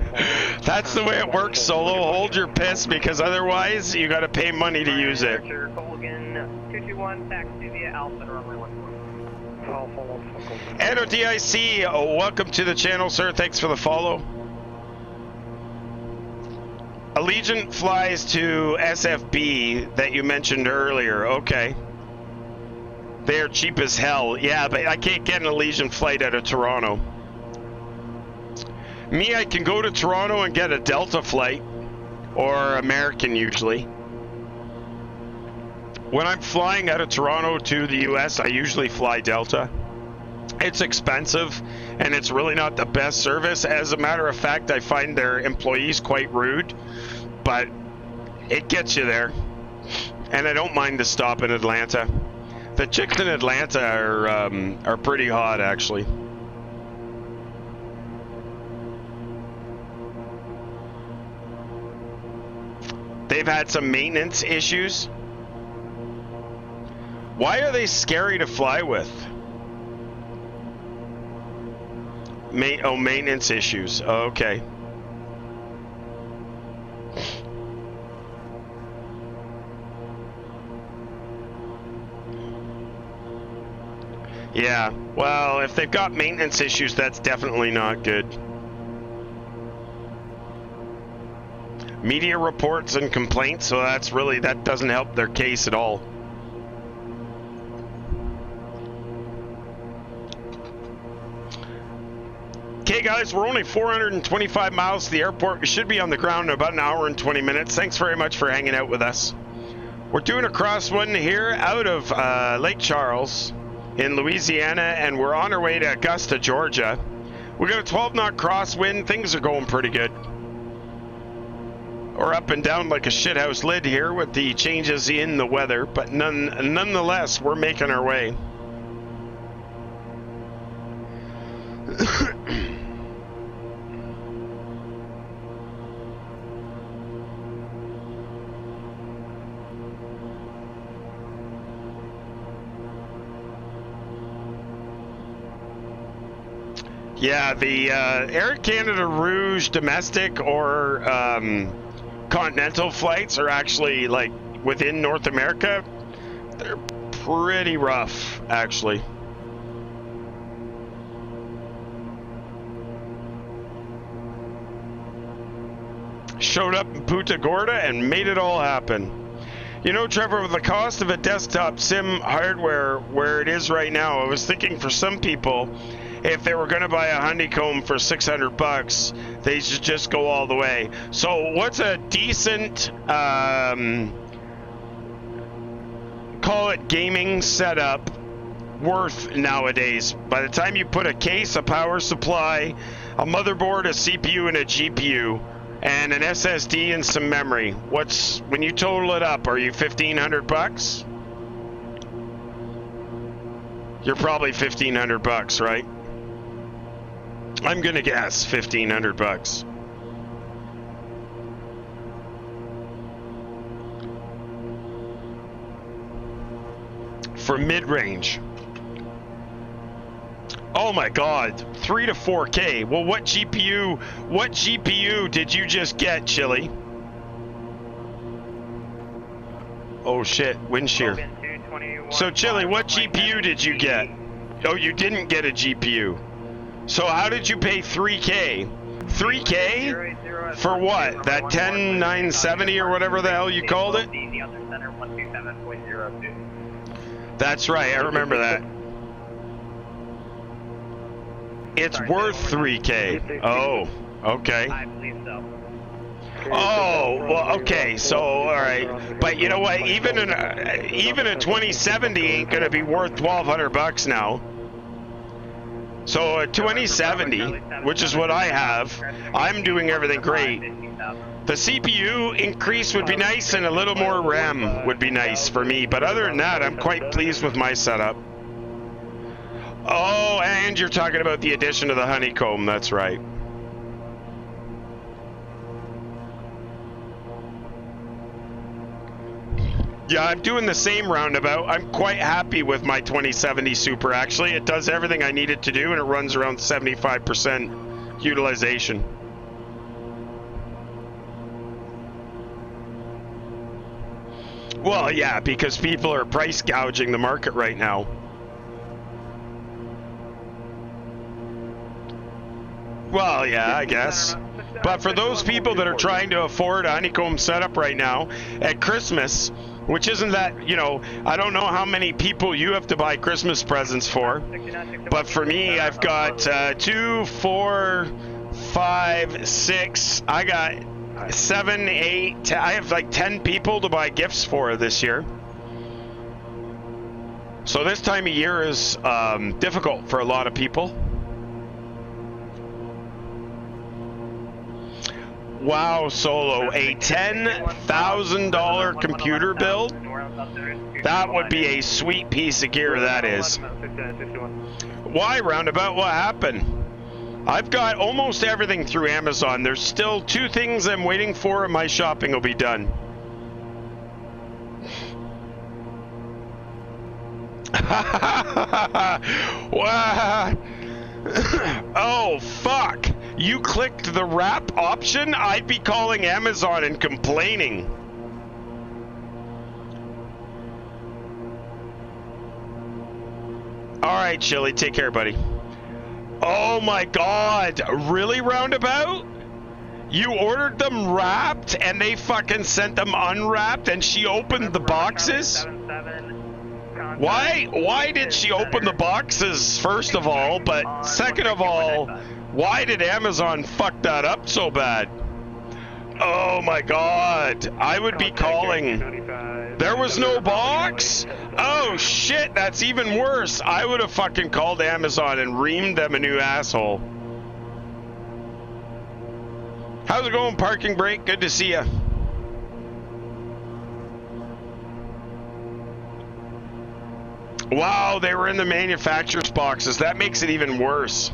that's the way it works, Solo. Hold your piss, because otherwise you got to pay money to use it. Colgan 221, taxi via Alpha, runway 14. NODIC, welcome to the channel, sir. Thanks for the follow. Allegiant flies to SFB that you mentioned earlier. Okay. They're cheap as hell. Yeah, but I can't get an Allegiant flight out of Toronto. Me, I can go to Toronto and get a Delta flight, or American usually. When I'm flying out of Toronto to the US, I usually fly Delta. It's expensive, and it's really not the best service. As a matter of fact, I find their employees quite rude, but it gets you there. And I don't mind the stop in Atlanta. The chicks in Atlanta are pretty hot, actually. They've had some maintenance issues. Why are they scary to fly with? Maintenance issues. Oh, okay. Yeah, well, if they've got maintenance issues, that's definitely not good. Media reports and complaints, so that doesn't help their case at all. Okay guys, we're only 425 miles to the airport. We should be on the ground in about an hour and 20 minutes. Thanks very much for hanging out with us. We're doing a crosswind here out of Lake Charles in Louisiana, and we're on our way to Augusta, Georgia. We got a 12-knot crosswind. Things are going pretty good. Or up and down like a shithouse lid here with the changes in the weather, but nonetheless, we're making our way. Yeah, the Air Canada Rouge domestic or continental flights are actually, like, within North America, they're pretty rough, actually. Showed up in Punta Gorda and made it all happen. You know, Trevor, with the cost of a desktop sim hardware where it is right now, I was thinking for some people, if they were going to buy a honeycomb for $600, they should just go all the way. So what's a decent, call it gaming setup, worth nowadays? By the time you put a case, a power supply, a motherboard, a CPU, and a GPU, and an SSD and some memory, when you total it up, are you $1,500? You're probably $1,500, right? I'm gonna guess $1,500. For mid-range. Oh my God, 3 to 4K. Well, what GPU did you just get, Chili? Oh shit, wind shear. So Chili, what GPU did you get? Oh, you didn't get a GPU. So how did you pay 3K? 3K? For what? That 10970 or whatever the hell you called it? That's right, I remember that. It's worth 3K. Oh, okay. I believe so. Oh, well, okay, so, alright. But you know what, even a 2070 ain't gonna be worth 1,200 bucks now. So a 2070, which is what I have, I'm doing everything great. The CPU increase would be nice, and a little more RAM would be nice for me. But other than that, I'm quite pleased with my setup. Oh, and you're talking about the addition of the honeycomb, that's right. Yeah, I'm doing the same roundabout. I'm quite happy with my 2070 Super, actually. It does everything I need it to do, and it runs around 75% utilization. Well, yeah, because people are price gouging the market right now. Well, yeah, I guess. But for those people that are trying to afford a honeycomb setup right now at Christmas, which isn't that, you know, I don't know how many people you have to buy Christmas presents for, but for me, I've got 2, 4, 5, 6, I got 7, 8, 10, I have like 10 people to buy gifts for this year. So this time of year is difficult for a lot of people. Wow, Solo, a $10,000 computer build? That would be a sweet piece of gear, that is. Why, Roundabout? What happened? I've got almost everything through Amazon. There's still 2 things I'm waiting for, and my shopping will be done. Wow. Oh, fuck. You clicked the wrap option? I'd be calling Amazon and complaining. Alright, Chili, take care, buddy. Oh my god, really, Roundabout? You ordered them wrapped and they fucking sent them unwrapped and she opened the boxes? Why did she open the boxes, first of all, but second of all, why did Amazon fuck that up so bad? Oh my god, I would be calling. There was no box? Oh shit, that's even worse. I would have fucking called Amazon and reamed them a new asshole. How's it going, parking brake? Good to see ya. Wow, they were in the manufacturer's boxes. That makes it even worse.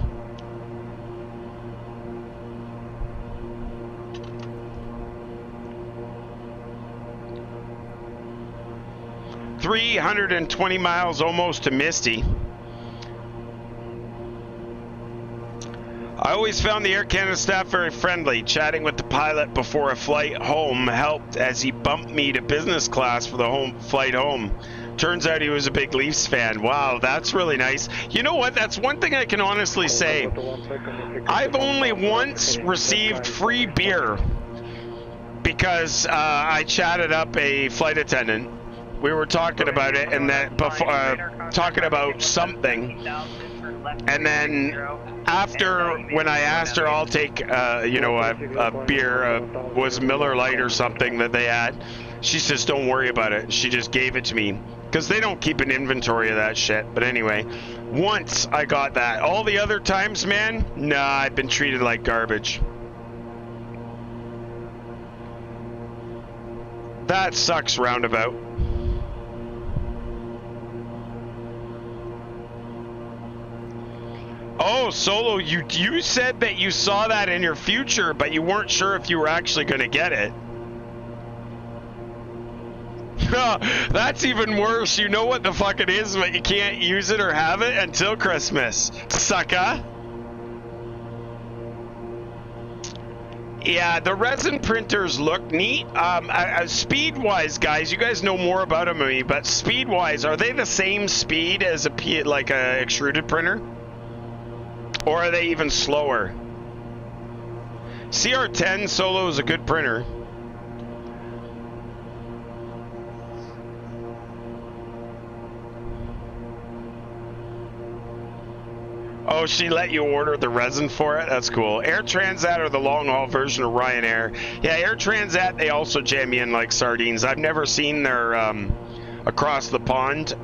$320 miles almost to Misty. I always found the Air Canada staff very friendly. Chatting with the pilot before a flight home helped as he bumped me to business class for the flight home. Turns out he was a big Leafs fan. Wow, that's really nice. You know what? That's one thing I can honestly say. I've only once received free beer because I chatted up a flight attendant. We were talking about it, and that before talking about something, and then after, when I asked her, I'll take you know, a beer, was Miller Lite or something that they had. She says, "Don't worry about it." She just gave it to me because they don't keep an inventory of that shit. But anyway, once I got that. All the other times, man, nah, I've been treated like garbage. That sucks, Roundabout. Oh, Solo, you said that you saw that in your future, but you weren't sure if you were actually going to get it. That's even worse. You know what the fuck it is, but you can't use it or have it until Christmas. Sucker. Yeah, the resin printers look neat. Speed-wise, guys, you guys know more about them than me, but speed-wise, are they the same speed as like a extruded printer? Or are they even slower? CR10 Solo is a good printer. Oh, she let you order the resin for it? That's cool. Air Transat or the long-haul version of Ryanair. Yeah, Air Transat, they also jam you in like sardines. I've never seen their across-the-pond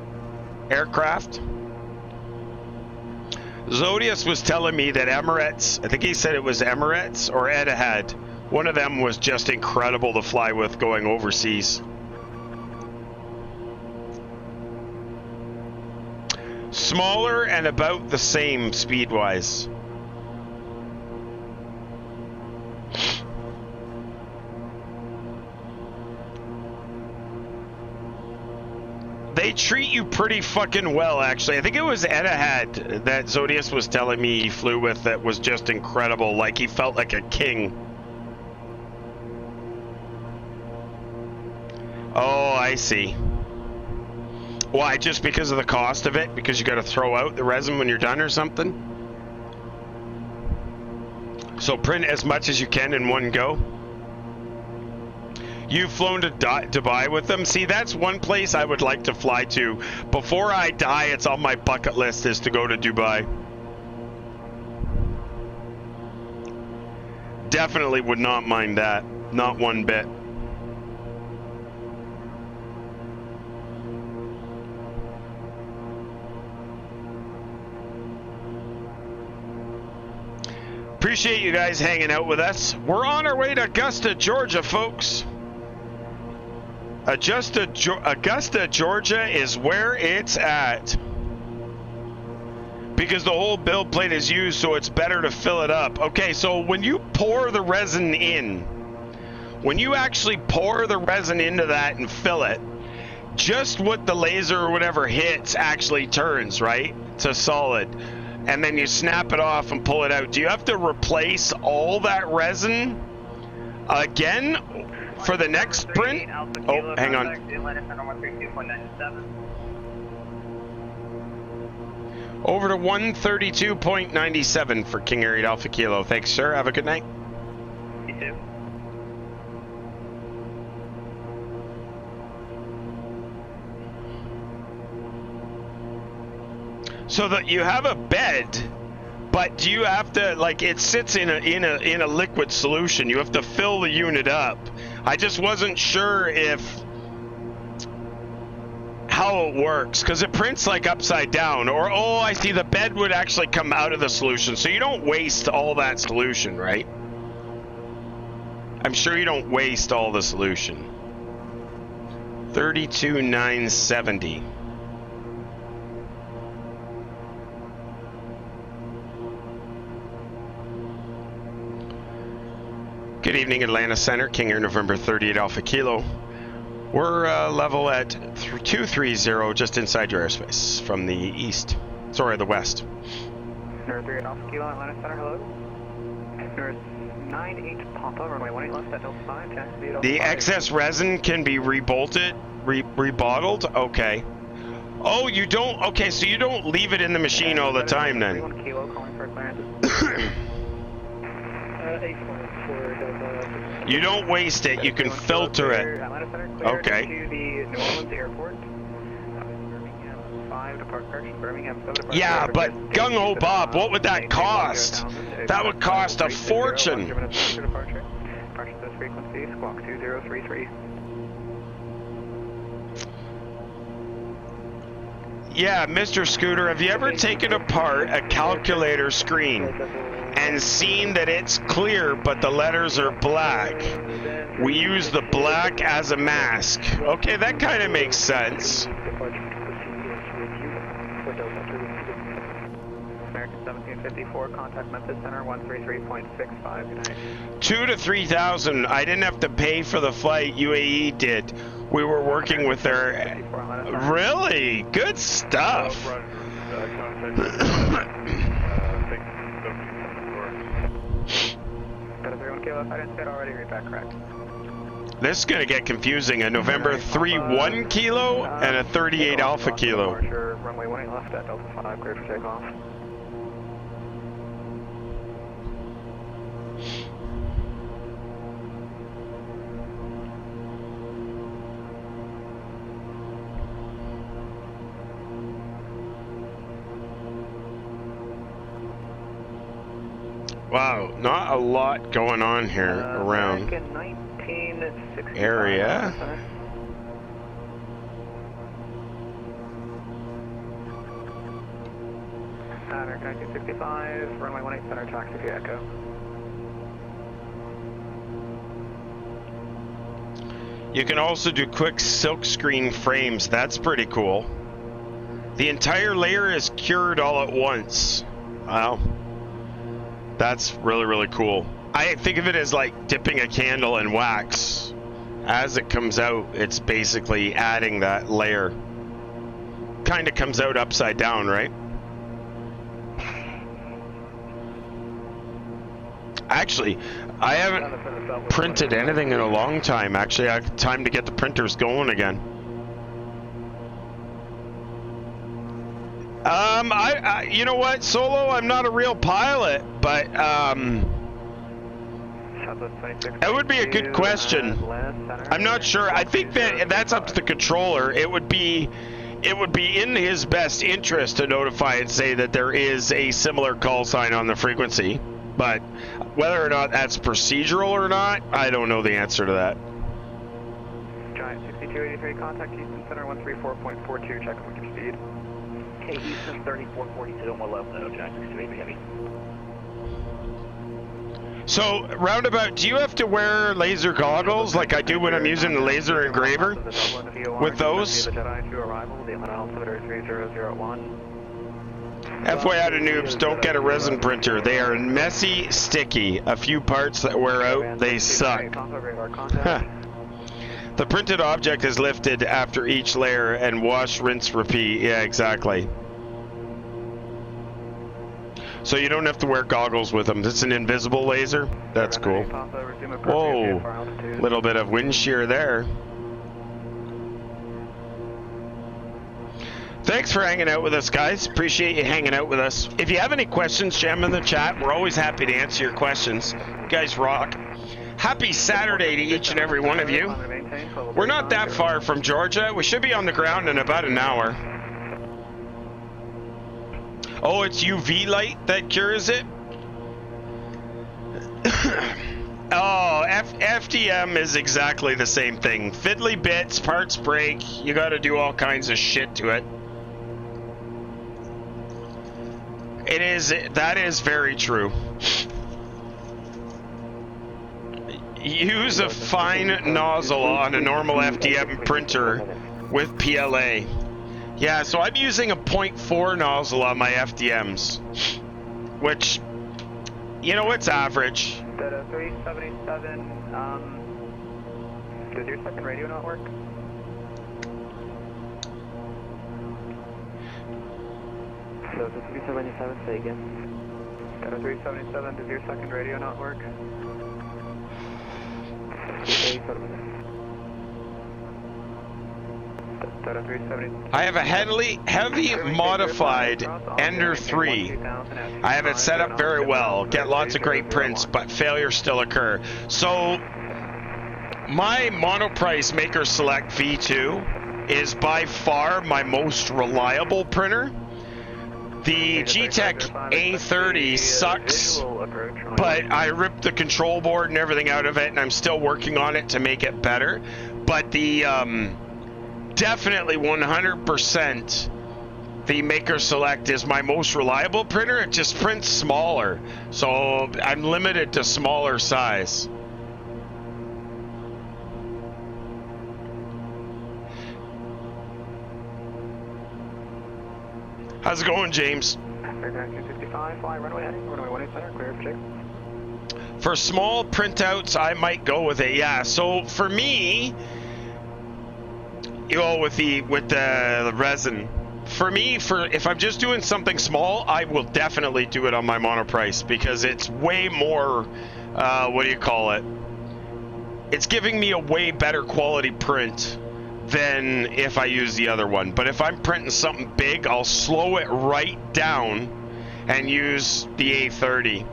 aircraft. Zodius was telling me that Emirates, I think he said it was Emirates or Etihad, one of them was just incredible to fly with going overseas. Smaller and about the same speed-wise. They treat you pretty fucking well, actually. I think it was Etihad that Zodius was telling me he flew with that was just incredible. Like, he felt like a king. Oh, I see. Why? Just because of the cost of it? Because you got to throw out the resin when you're done or something? So print as much as you can in one go? You've flown to Dubai with them? See, that's one place I would like to fly to. Before I die, it's on my bucket list is to go to Dubai. Definitely would not mind that. Not one bit. Appreciate you guys hanging out with us. We're on our way to Augusta, Georgia, folks. Augusta, Georgia is where it's at. Because the whole build plate is used, so it's better to fill it up. Okay, so when you pour the resin in, when you actually pour the resin into that and fill it, just what the laser or whatever hits actually turns, right? To solid. And then you snap it off and pull it out. Do you have to replace all that resin again for the next print? Oh, hang on. Over to 132.97 for King Air 8 Alpha Kilo. Thanks, sir. Have a good night. You too. So that you have a bed, but do you have to, like, it sits in a liquid solution. You have to fill the unit up. I just wasn't sure if how it works, because it prints like upside down. Or, oh, I see, the bed would actually come out of the solution, so you don't waste all that solution, right? I'm sure you don't waste all the solution. 32,970. Good evening, Atlanta Center, King Air November 38 Alpha Kilo. We're level at 230, just inside your airspace from the east. Sorry, the west. North 38 Alpha Kilo, Atlanta Center, hello. North 98 Papa, runway 18 left at Delta 5, taxi Delta 5. The excess resin can be rebolted, rebottled? Okay. Oh, you don't, okay, so you don't leave it in the machine all the time then. 31 Kilo, calling for clearance. You don't waste it, you can filter it. Okay. To the New Orleans airport. Yeah, but Gung Ho Bob, what would that cost? That would cost a fortune. Frequency, squawk 2033. Yeah, Mr. Scooter, have you ever taken apart a calculator screen and seen that it's clear but the letters are black? We use the black as a mask. Okay, that kind of makes sense. American 1754, contact Memphis Center 133.65. Good night. 2,000 to 3,000. I didn't have to pay for the flight. UAE did. We were working with their. Really good stuff. This is going to get confusing. A November 3-1 kilo and a 38 Alpha Kilo. Runway 18 left at Delta 5, cleared for takeoff. Wow, not a lot going on here around American 1965. area. American 1965, runway 18 center, taxi to Echo. You can also do quick silkscreen frames. That's pretty cool. The entire layer is cured all at once. Wow. That's really, really cool. I think of it as like dipping a candle in wax. As it comes out, it's basically adding that layer. Kind of comes out upside down, right? Actually, I haven't printed anything in a long time. Actually, I have time to get the printers going again. You know what, Solo, I'm not a real pilot, but that would be a good question. I'm not sure. I think that's up to the controller. It would be in his best interest to notify and say that there is a similar call sign on the frequency. But whether or not that's procedural or not, I don't know the answer to that. Giant 6283, contact Houston Center 134.42, check with your speed. Okay, Houston 3442 on 11, no Giant 6283 heavy. So, roundabout, do you have to wear laser goggles like I do when I'm using the laser engraver with those? FYI to noobs, don't get a resin printer. They are messy, sticky. A few parts that wear out, they suck. The printed object is lifted after each layer and wash, rinse, repeat. Yeah, exactly. So you don't have to wear goggles with them. It's an invisible laser. That's cool. Whoa, little bit of wind shear there. Thanks for hanging out with us, guys. Appreciate you hanging out with us. If you have any questions, jam in the chat. We're always happy to answer your questions. You guys rock. Happy Saturday to each and every one of you. We're not that far from Georgia. We should be on the ground in about an hour. Oh, it's UV light that cures it? Oh, FDM is exactly the same thing. Fiddly bits, parts break. You got to do all kinds of shit to it. That is very true. Use a fine nozzle on a normal FDM printer with PLA. Yeah, so I'm using a 0.4 nozzle on my FDMs, which, you know, it's average. 377, does your second radio not work? So 377, say again. 377, does your second radio not work? I have a heavy modified Ender 3. I have it set up very well. Get lots of great prints, but failures still occur. So my Monoprice Maker Select V2 is by far my most reliable printer. The G-Tech A30 sucks, but I ripped the control board and everything out of it, and I'm still working on it to make it better. But the definitely 100% the Maker Select is my most reliable printer. It just prints smaller, so I'm limited to smaller size. How's it going, James? For small printouts, I might go with it. Yeah. So for me, you know, with the resin, for me, if I'm just doing something small, I will definitely do it on my Monoprice because it's way more. What do you call it? It's giving me a way better quality print than if I use the other one. But if I'm printing something big, I'll slow it right down and use the A30.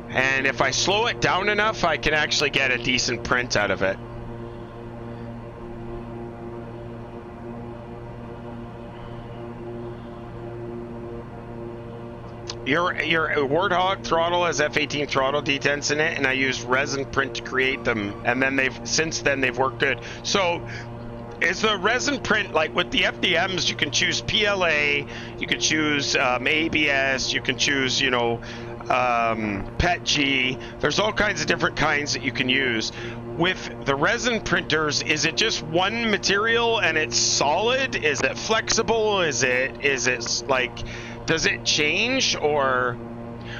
And if I slow it down enough, I can actually get a decent print out of it. Your Warthog throttle has F18 throttle detents in it, and I used resin print to create them, and then since then they've worked good. So is the resin print, like with the FDMs, you can choose PLA, you can choose ABS, you can choose, you know, PETG. There's all kinds of different kinds that you can use. With the resin printers, is it just one material and it's solid? Is it flexible? Is it like, does it change? Or,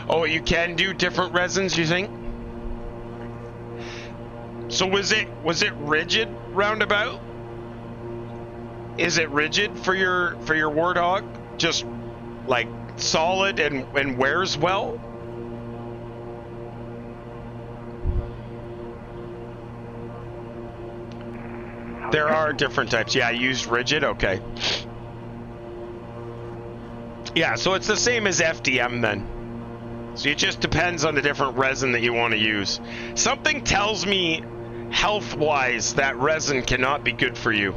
oh, you can do different resins, you think? So was it rigid roundabout? Is it rigid for your Warthog? Just like solid and wears well? There are different types. Yeah, I used rigid. Okay. Yeah, so it's the same as FDM then. So it just depends on the different resin that you want to use. Something tells me health-wise that resin cannot be good for you.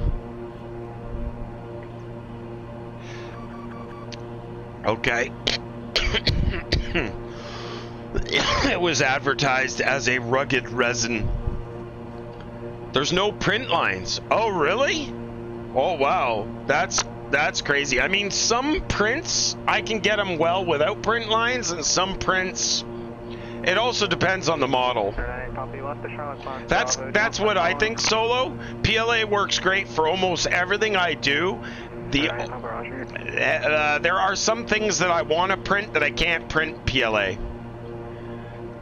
Okay. It was advertised as a rugged resin. There's no print lines. Oh, really? Oh, wow. That's crazy. I mean, some prints, I can get them well without print lines, and some prints, it also depends on the model. That's what I think, Solo. PLA works great for almost everything I do. There are some things that I want to print that I can't print PLA.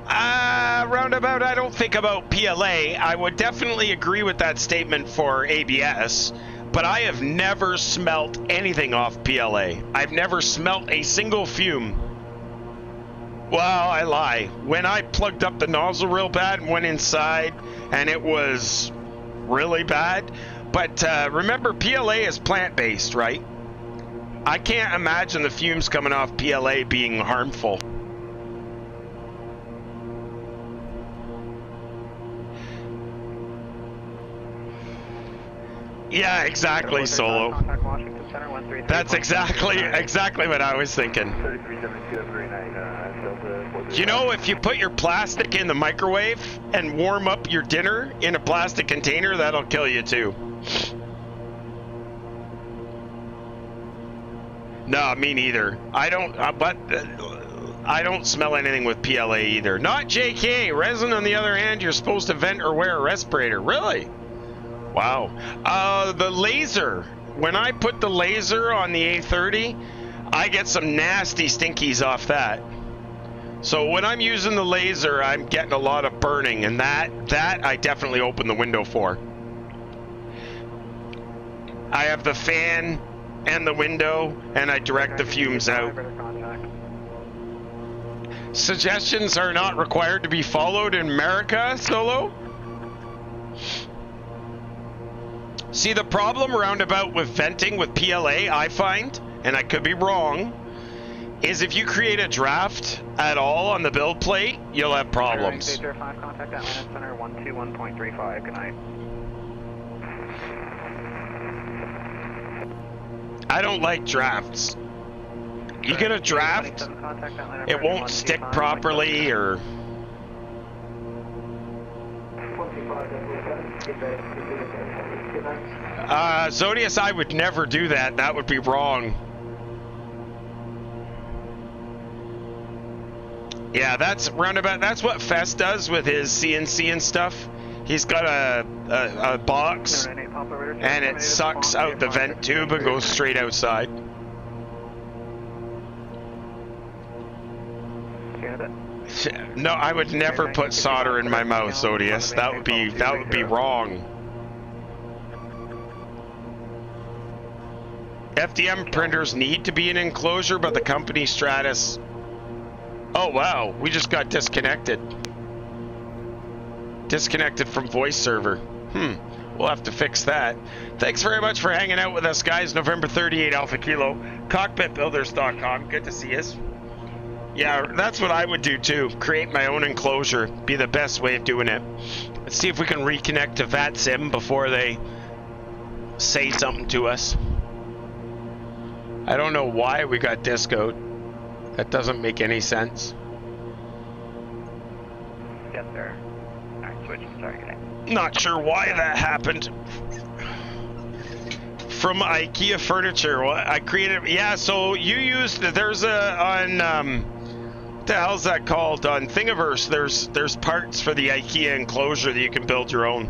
Roundabout, I don't think about PLA. I would definitely agree with that statement for ABS, but I have never smelt anything off PLA. I've never smelt a single fume. Well, I lie. When I plugged up the nozzle real bad and went inside, and it was really bad. But remember, PLA is plant-based, right? I can't imagine the fumes coming off PLA being harmful. Yeah, exactly, Solo. That's exactly what I was thinking. You know, if you put your plastic in the microwave and warm up your dinner in a plastic container, that'll kill you too. No, me neither. I don't smell anything with PLA either. Not JK. Resin, on the other hand, you're supposed to vent or wear a respirator. Really? Wow. The laser. When I put the laser on the A30, I get some nasty stinkies off that. So when I'm using the laser, I'm getting a lot of burning, and that I definitely open the window for. I have the fan and the window, and I direct the fumes out. Suggestions are not required to be followed in America, Solo? See, the problem roundabout with venting with PLA, I find, and I could be wrong, is if you create a draft at all on the build plate, you'll have problems. Contact Atlanta Center 121.35. Good night. I don't like drafts. You get a draft, it won't stick properly, or... Zodius, I would never do that. That would be wrong. Yeah, that's roundabout. That's what Fest does with his CNC and stuff. He's got a box, and it sucks out the vent tube and goes straight outside. No, I would never put solder in my mouth, Zodius. That would be wrong. FDM printers need to be an enclosure, but the company Stratus... Oh, wow. We just got disconnected. Disconnected from voice server. We'll have to fix that. Thanks very much for hanging out with us, guys. November 38 Alpha Kilo. Cockpitbuilders.com. Good to see us. Yeah, that's what I would do, too. Create my own enclosure. Be the best way of doing it. Let's see if we can reconnect to VATSIM before they say something to us. I don't know why we got discoed. That doesn't make any sense. Yes, sir. Alright, switch to targeting. Not sure why that happened. From IKEA furniture, what I created? Yeah, so you used there's a on what the hell's that called on Thingiverse? There's parts for the IKEA enclosure that you can build your own.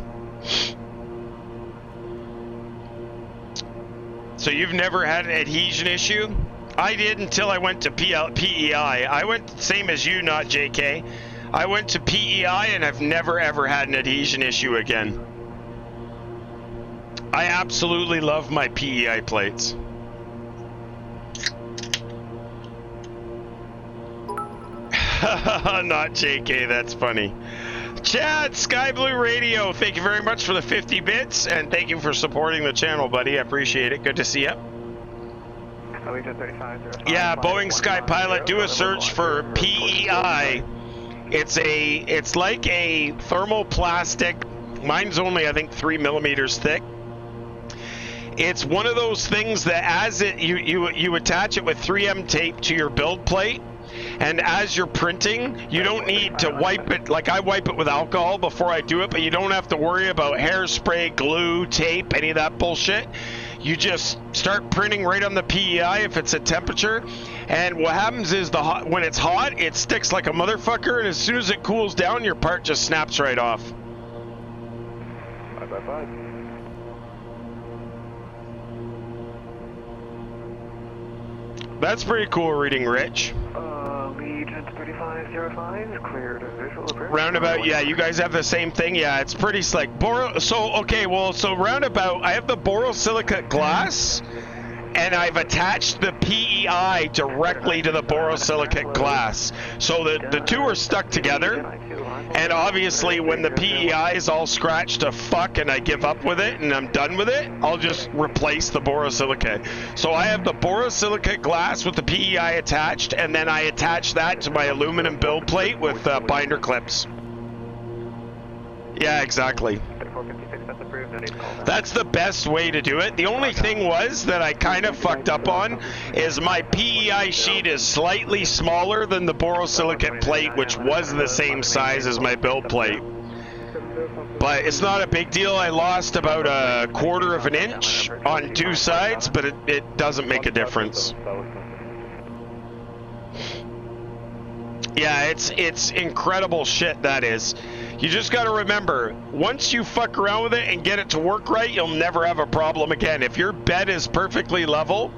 So you've never had an adhesion issue? I did until I went to PEI. I went same as you, not JK. I went to PEI and I've never ever had an adhesion issue again. I absolutely love my PEI plates. Not JK, that's funny. Chad, Sky Blue Radio, thank you very much for the 50 bits, and thank you for supporting the channel, buddy. I appreciate it. Good to see you. Yeah, Boeing Sky Pilot, do a search for PEI. It's like a thermoplastic. Mine's only, I think, 3 millimeters thick. It's one of those things that as you attach it with 3M tape to your build plate, and as you're printing, you don't need to wipe it. Like I wipe it with alcohol before I do it, but you don't have to worry about hairspray, glue, tape, any of that bullshit. You just start printing right on the PEI if it's at temperature, and what happens is when it's hot, it sticks like a motherfucker, and as soon as it cools down, your part just snaps right off. 555. That's pretty cool reading, Rich. Legion 3505 is cleared a visual approach. Roundabout, yeah, you guys have the same thing. Yeah, it's pretty slick. So roundabout, I have the borosilicate glass, and I've attached the PEI directly to the borosilicate glass. So the two are stuck together, and obviously when the PEI is all scratched to fuck and I give up with it and I'm done with it, I'll just replace the borosilicate. So I have the borosilicate glass with the PEI attached, and then I attach that to my aluminum build plate with binder clips. Yeah, exactly. That's the best way to do it. The only thing was that I kind of fucked up on is my PEI sheet is slightly smaller than the borosilicate plate, which was the same size as my build plate. But it's not a big deal. I lost about 1/4 of an inch on two sides, but it doesn't make a difference. Yeah, it's incredible shit, that is. You just got to remember, once you fuck around with it and get it to work right, you'll never have a problem again. If your bed is perfectly level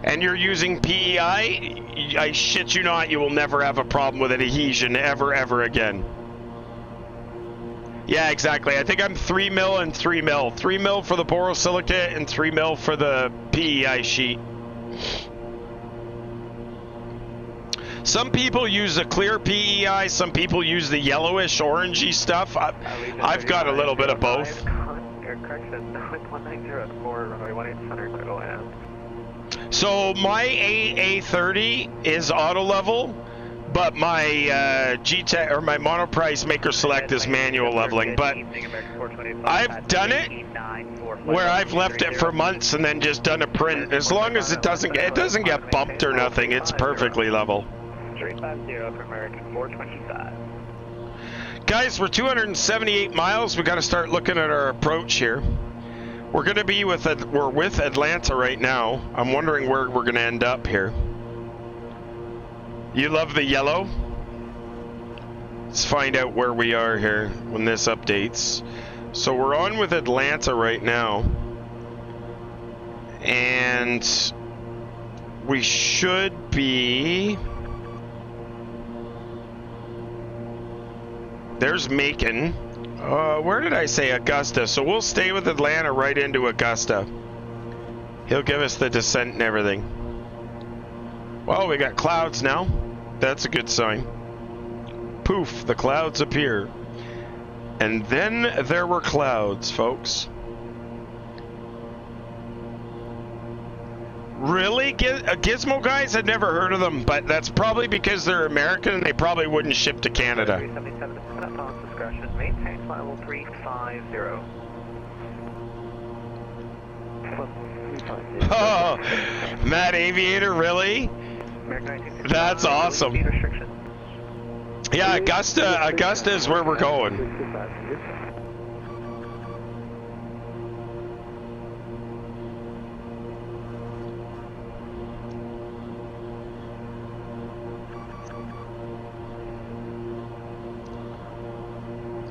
and you're using PEI, I shit you not, you will never have a problem with adhesion ever again. Yeah, exactly. I think I'm 3 mil and 3 mil. 3 mil for the borosilicate and 3 mil for the PEI sheet. Some people use a clear PEI, some people use the yellowish, orangey stuff. I've got a little bit of both. So my A30 is auto level, but my G-Tech or my Monoprice Maker Select is manual leveling. But I've done it where I've left it for months and then just done a print. As long as it doesn't get bumped or nothing, it's perfectly level. 350 for American 425. Guys, we're 278 miles. We got to start looking at our approach here. We're going to be with Atlanta right now. I'm wondering where we're going to end up here. You love the yellow? Let's find out where we are here when this updates. So we're on with Atlanta right now. And we should be... There's Macon. Where did I say Augusta? So we'll stay with Atlanta right into Augusta. He'll give us the descent and everything. Well, we got clouds now. That's a good sign. Poof, the clouds appear. And then there were clouds, folks. Really? Gizmo guys? I've never heard of them, but that's probably because they're American and they probably wouldn't ship to Canada. Maintain level 350. Oh, Matt Aviator, really? That's awesome. Yeah, Augusta is where we're going.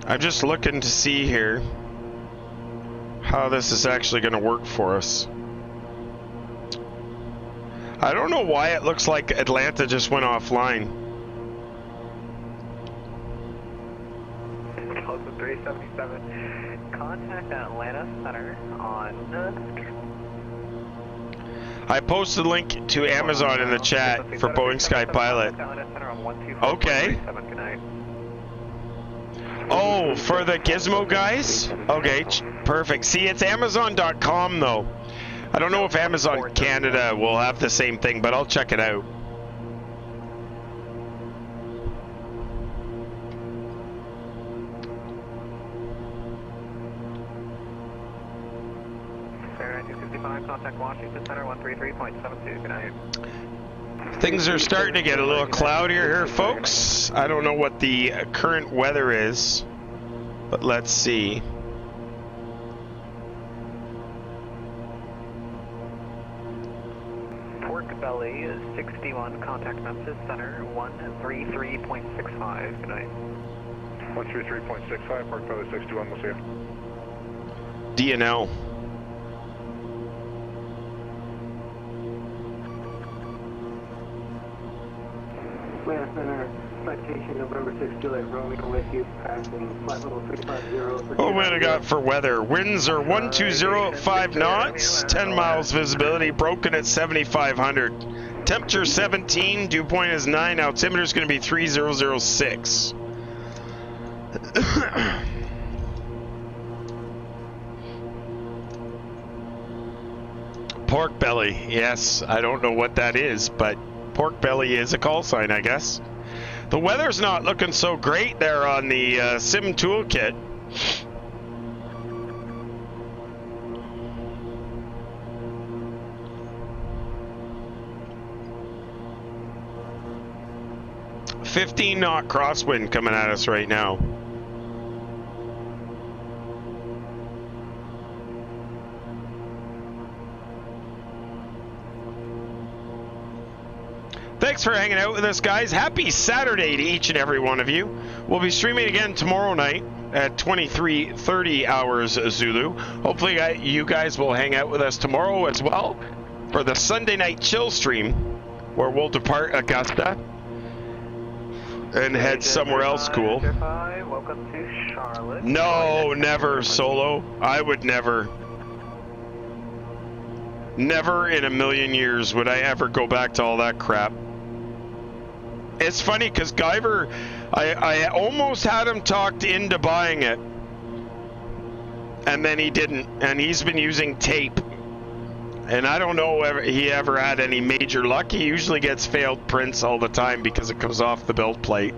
I'm just looking to see here how this is actually going to work for us. I don't know why it looks like Atlanta just went offline. 377. Contact Atlanta Center on. I posted a link to Amazon in the chat for Boeing Sky Pilot. Okay. Oh, for the Gizmo guys? Okay, perfect. See, it's Amazon.com though. I don't know if Amazon Canada will have the same thing, but I'll check it out. Contact Washington Center 133.72. Good night. Things are starting to get a little cloudier here, folks. I don't know what the current weather is, but let's see. Pork belly is 61. Contact Memphis Center 133.65. Good night. 133.65. Pork belly 61. We'll see you. DNL. Atlanta Center, citation November 6, Juliet Romeo with you, passing flight level 350. Oh, what do we got for weather? Winds are 120 at 5 knots, 10 miles visibility, broken at 7,500. Temperature 17, dew point is 9, altimeter is going to be 3006. Pork belly, yes, I don't know what that is, but pork belly is a call sign, I guess. The weather's not looking so great there on the sim toolkit. $15-knot crosswind coming at us right now. Thanks for hanging out with us, guys. Happy Saturday to each and every one of you. We'll be streaming again tomorrow night at 23:30 hours Zulu. Hopefully you guys will hang out with us tomorrow as well for the Sunday night chill stream, where we'll depart Augusta and head somewhere else cool. Welcome to Charlotte. No, never, Solo. I would never. Never in a million years would I ever go back to all that crap. It's funny because Guyver, I almost had him talked into buying it, and then he didn't, and he's been using tape, and I don't know if he ever had any major luck. He usually gets failed prints all the time because it comes off the build plate.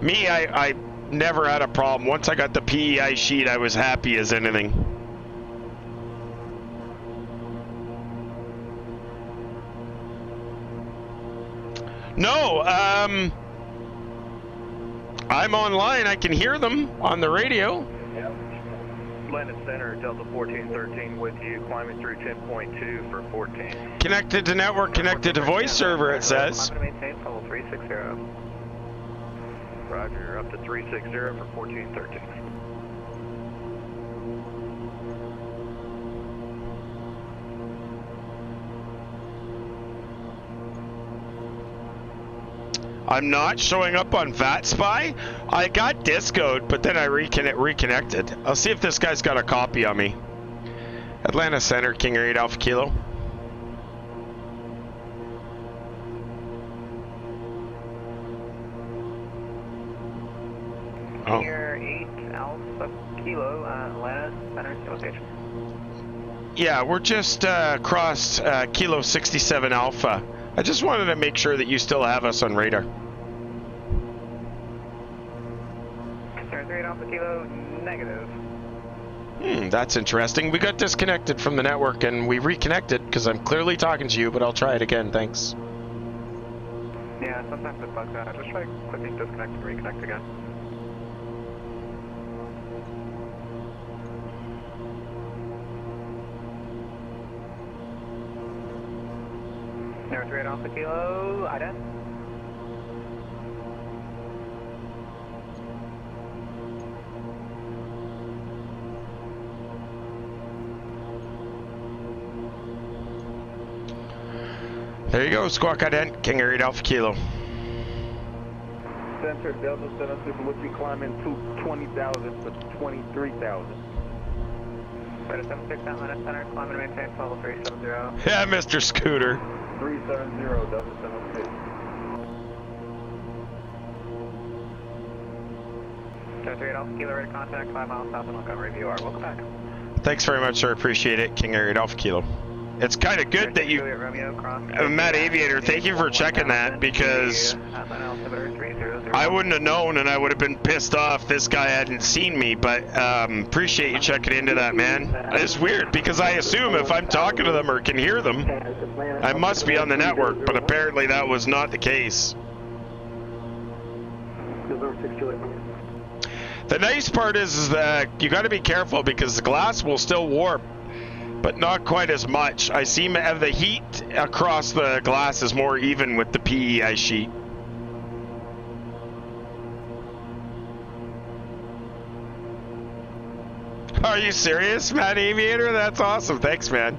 Me, I never had a problem. Once I got the PEI sheet, I was happy as anything. No, I'm online. I can hear them on the radio. Atlanta Center, Delta 1413 with you, climbing through 10.2 for 14. Connected to network, connected to voice server, it says. Climb to maintain level 360. Roger, up to 360 for 1413. I'm not showing up on VATSPy. I got discoed, but then I reconnected. I'll see if this guy's got a copy on me. Atlanta Center, KingAir 8 Alpha Kilo. KingAir 8 Alpha Kilo, Atlanta Center, location. Yeah, we're just crossed Kilo 67 Alpha. I just wanted to make sure that you still have us on radar. Concern 3 Alpha Kilo, negative. That's interesting. We got disconnected from the network and we reconnected because I'm clearly talking to you, but I'll try it again. Thanks. sometimes it bugs out. Just try clicking disconnect and reconnect again. Number 38 Alpha Kilo, ident. There you go, squawk ident, KingAir 8 Alpha Kilo. Center Delta 76, would be climbing to 20,000 to 23,000. Right at 76 at minus center, climb and maintain level 370. Yeah, Mr. Scooter. 370 Delta 76. Number 38 Alpha Kilo, ready to contact 5 miles south of Montgomery. View our welcome back. Thanks very much, sir. Appreciate it. KingAir 8 Alpha Kilo. It's kind of good that you, Matt Aviator, thank you for checking that, because I wouldn't have known and I would have been pissed off this guy hadn't seen me, but appreciate you checking into that, man. It's weird because I assume if I'm talking to them or can hear them, I must be on the network, but apparently that was not the case. The nice part is that you got to be careful because the glass will still warp, but not quite as much. I seem to have the heat across the glass is more even with the PEI sheet. Are you serious, Matt Aviator? That's awesome. Thanks, man.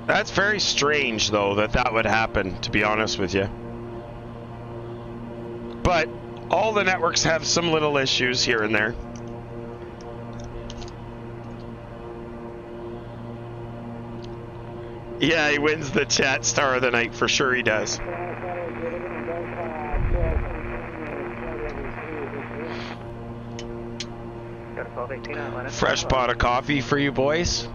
That's very strange, though, that would happen, to be honest with you. But all the networks have some little issues here and there. Yeah, he wins the chat star of the night for sure. He does. Fresh pot of coffee for you boys.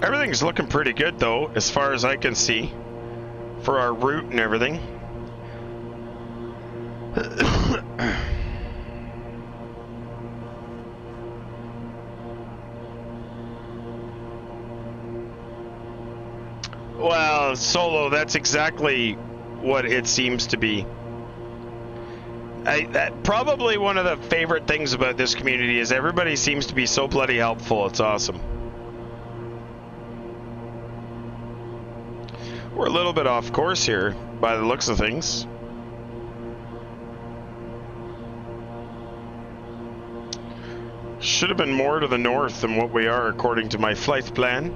Everything's looking pretty good though, as far as I can see, for our route and everything. Well, Solo, that's exactly what it seems to be. Probably one of the favorite things about this community is everybody seems to be so bloody helpful. It's awesome. We're a little bit off course here by the looks of things. Should have been more to the north than what we are according to my flight plan.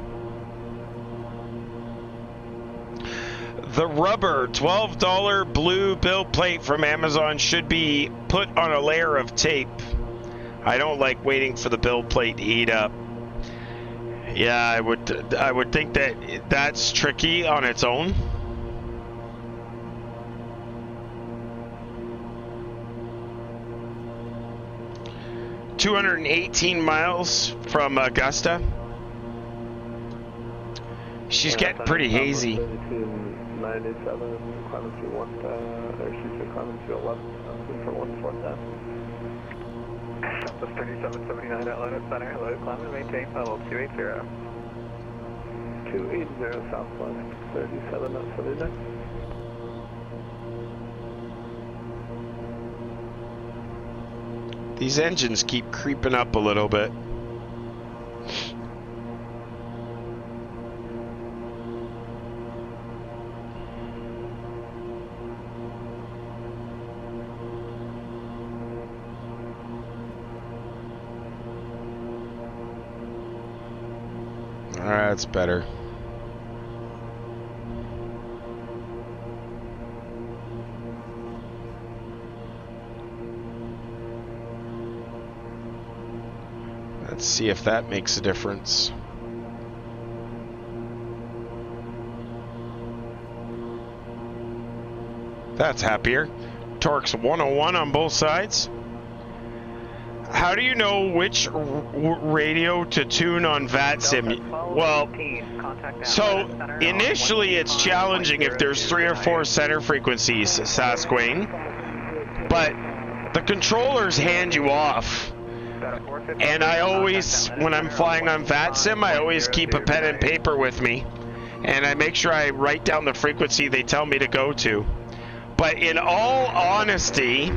The rubber $12 blue build plate from Amazon should be put on a layer of tape. I don't like waiting for the build plate to heat up. Yeah, I would think that that's tricky on its own. $218 miles from Augusta. She's getting pretty hazy. 97, climbing to 1, or she's climbing to 11, for 147. That's 3779 at Lotus Center, load climb and maintain level 280. 280 southwest, 37 knots for the next. These engines keep creeping up a little bit. That's better. Let's see if that makes a difference. That's happier. Torque's 101 on both sides. How do you know which radio to tune on VATSIM? Well, so initially it's challenging if there's 3 or 4 center frequencies, Sasquatch, but the controllers hand you off. And I always, when I'm flying on VATSIM, I always keep a pen and paper with me. And I make sure I write down the frequency they tell me to go to. But in all honesty,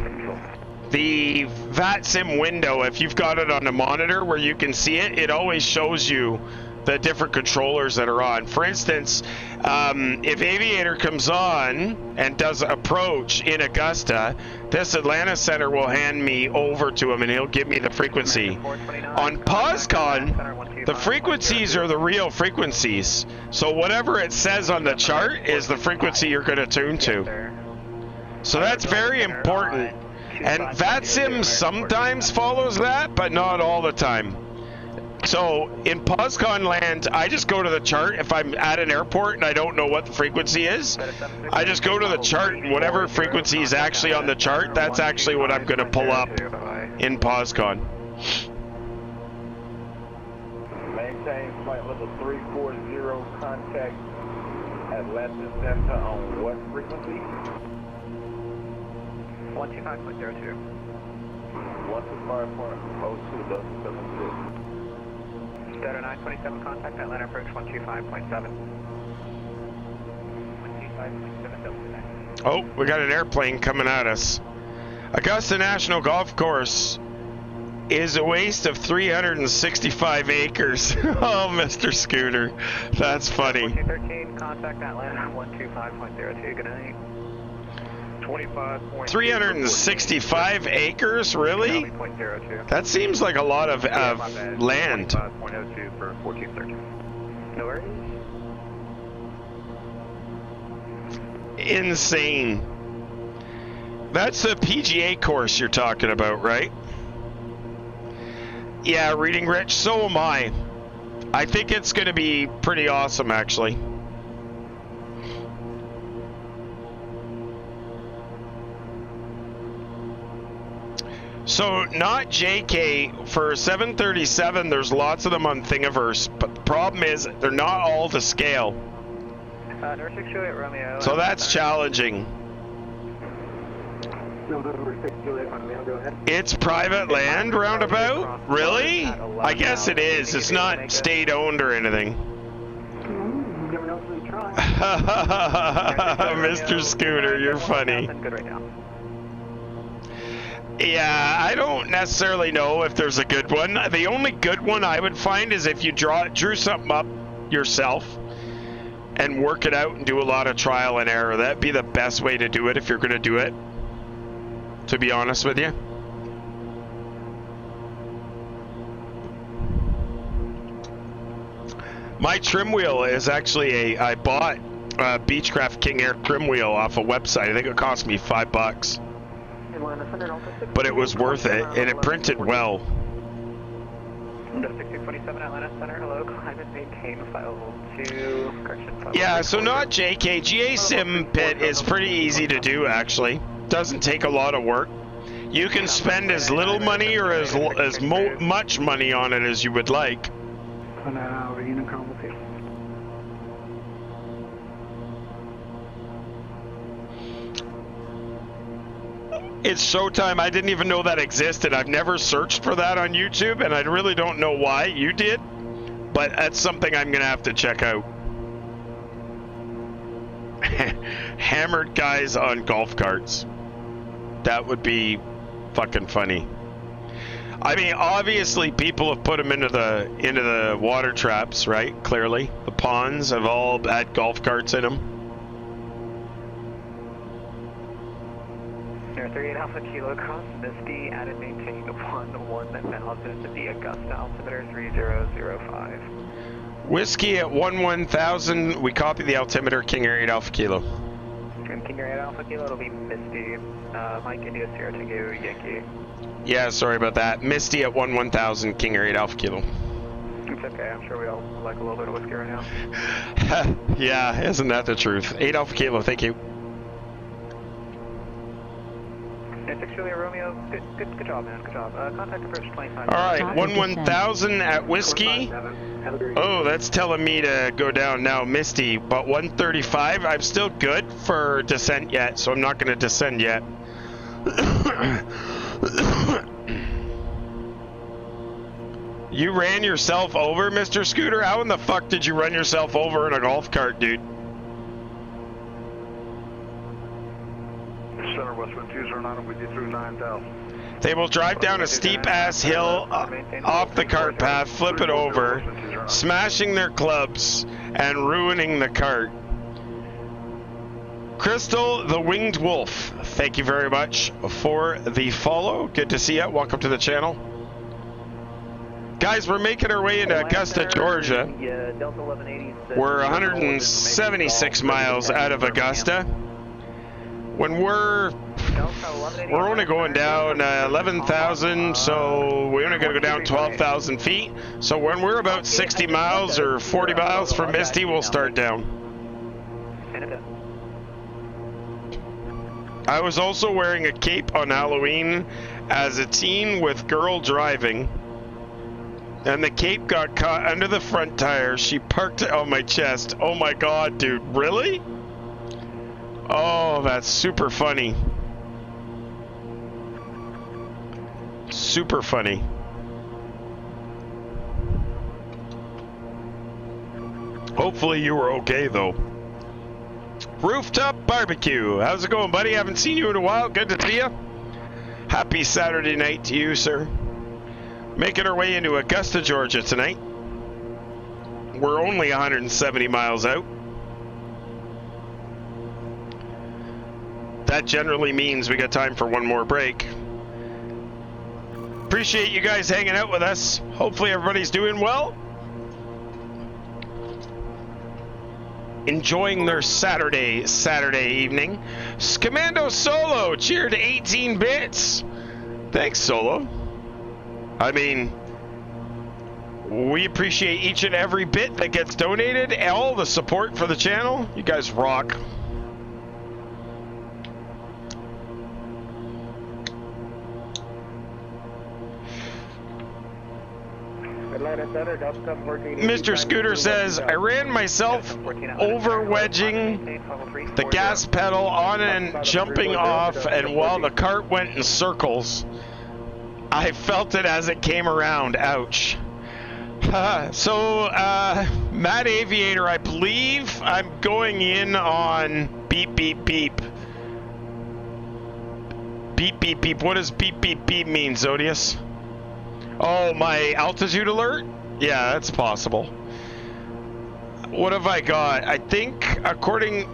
the VATSIM window, if you've got it on the monitor where you can see it, it always shows you the different controllers that are on. For instance, if Aviator comes on and does approach in Augusta, this Atlanta center will hand me over to him and he'll give me the frequency. On POSCON, the frequencies are the real frequencies. So whatever it says on the chart is the frequency you're going to tune to. So that's very important. And VATSIM sometimes follows that, but not all the time. So in POSCON land, I just go to the chart. If I'm at an airport and I don't know what the frequency is, I just go to the chart, and whatever frequency is actually on the chart, that's actually what I'm going to pull up in POSCON. Maintain flight level 340, contact Atlanta Center on what frequency? 125.02. 125.02.76. Delta 927, contact Atlanta approach 125.7. 125.7. Oh, we got an airplane coming at us. Augusta National Golf Course is a waste of 365 acres. Oh, Mr. Scooter. That's funny. 1413, contact Atlanta 125.02. Good night. 365 acres, really? That seems like a lot of land. 25.02 for 1413. No worries. Insane. That's the PGA course you're talking about, right? Yeah, Reading Rich, so am I. I think it's going to be pretty awesome, actually. So, not JK, for 737, there's lots of them on Thingiverse, but the problem is they're not all to scale. Number 628 Romeo. So that's challenging. November 6 Juliet, Romeo, go ahead. It's private land roundabout? Really? I guess it is. It's not state-owned or anything. You never know until you try. Mr. Scooter, you're funny. Good right now. Yeah, I don't necessarily know if there's a good one. The only good one I would find is if you drew something up yourself and work it out and do a lot of trial and error. That'd be the best way to do it if you're going to do it, to be honest with you. My trim wheel is actually I bought a Beechcraft KingAir trim wheel off a website. I think it cost me $5. But it was worth it, and it printed well. 6227 Atlanta Center, hello, climb and maintain file 2, correction file. Yeah, so not JK. GA-SIM pit is pretty easy to do, actually. Doesn't take a lot of work. You can spend as little money or as much money on it as you would like. It's showtime. I didn't even know that existed. I've never searched for that on YouTube, and I really don't know why. You did, but that's something I'm going to have to check out. Hammered guys on golf carts. That would be fucking funny. I mean, obviously people have put them into the water traps, right? Clearly. The ponds have all had golf carts in them. 38 Alpha Kilo cross Misty, added maintain 11000 to the Augusta altimeter 3005. Whiskey at 1000, we copy the altimeter, KingAir 8 Alpha Kilo. KingAir 8 Alpha Kilo, it'll be Misty, Mike India Sierra Tango Yankee. Yeah, sorry about that. Misty at 1000, KingAir 8 Alpha Kilo. It's okay, I'm sure we all like a little bit of whiskey right now. Yeah, isn't that the truth? 8 Alpha Kilo, thank you. 6 Juliet Romeo, good job, man, good job. Contact approach 25. All right, 11,000 at Whiskey. Oh, that's telling me to go down now, Misty. But 135, I'm still good for descent yet, so I'm not going to descend yet. You ran yourself over, Mr. Scooter? How in the fuck did you run yourself over in a golf cart, dude? Center Westwood 209, we did through 9,000. They will drive down a steep-ass hill off the cart path, flip it over, smashing their clubs, and ruining the cart. Crystal, the Winged Wolf, thank you very much for the follow. Good to see you. Welcome to the channel. Guys, we're making our way into Augusta, Georgia. We're 176 miles out of Augusta. When we're only going down 11,000, so we only got to go down 12,000 feet. So when we're about 60 miles or 40 miles from Misty, we'll start down. I was also wearing a cape on Halloween as a teen with girl driving. And the cape got caught under the front tire. She parked it on my chest. Oh my god, dude. Really? Oh, that's super funny. Super funny. Hopefully you were okay, though. Rooftop Barbecue. How's it going, buddy? Haven't seen you in a while. Good to see you. Happy Saturday night to you, sir. Making our way into Augusta, Georgia tonight. We're only 170 miles out. That generally means we got time for one more break. Appreciate you guys hanging out with us. Hopefully everybody's doing well. Enjoying their Saturday evening. Scamando Solo cheered 18 bits. Thanks, Solo. I mean, we appreciate each and every bit that gets donated, and all the support for the channel. You guys rock. Mr. Scooter says, I ran myself over wedging the gas pedal on and jumping off, and while the cart went in circles, I felt it as it came around. Ouch. So, Matt Aviator, I believe I'm going in on beep, beep, beep. Beep, beep, beep. What does beep, beep, beep mean, Zodius? Oh, my altitude alert? Yeah, that's possible. What have I got? I think, according...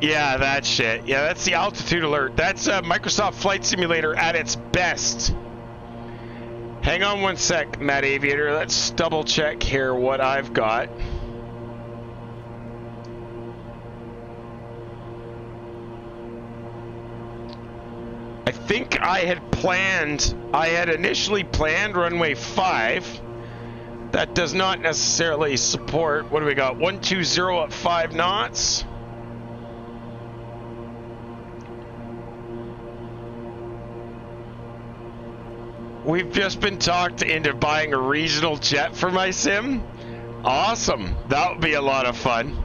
Yeah, that shit. Yeah, that's the altitude alert. That's Microsoft Flight Simulator at its best. Hang on one sec, Matt Aviator. Let's double check here what I've got. I think I had initially planned runway 5. That does not necessarily support, what do we got? 120 at 5 knots. We've just been talked into buying a regional jet for my sim. Awesome. That would be a lot of fun.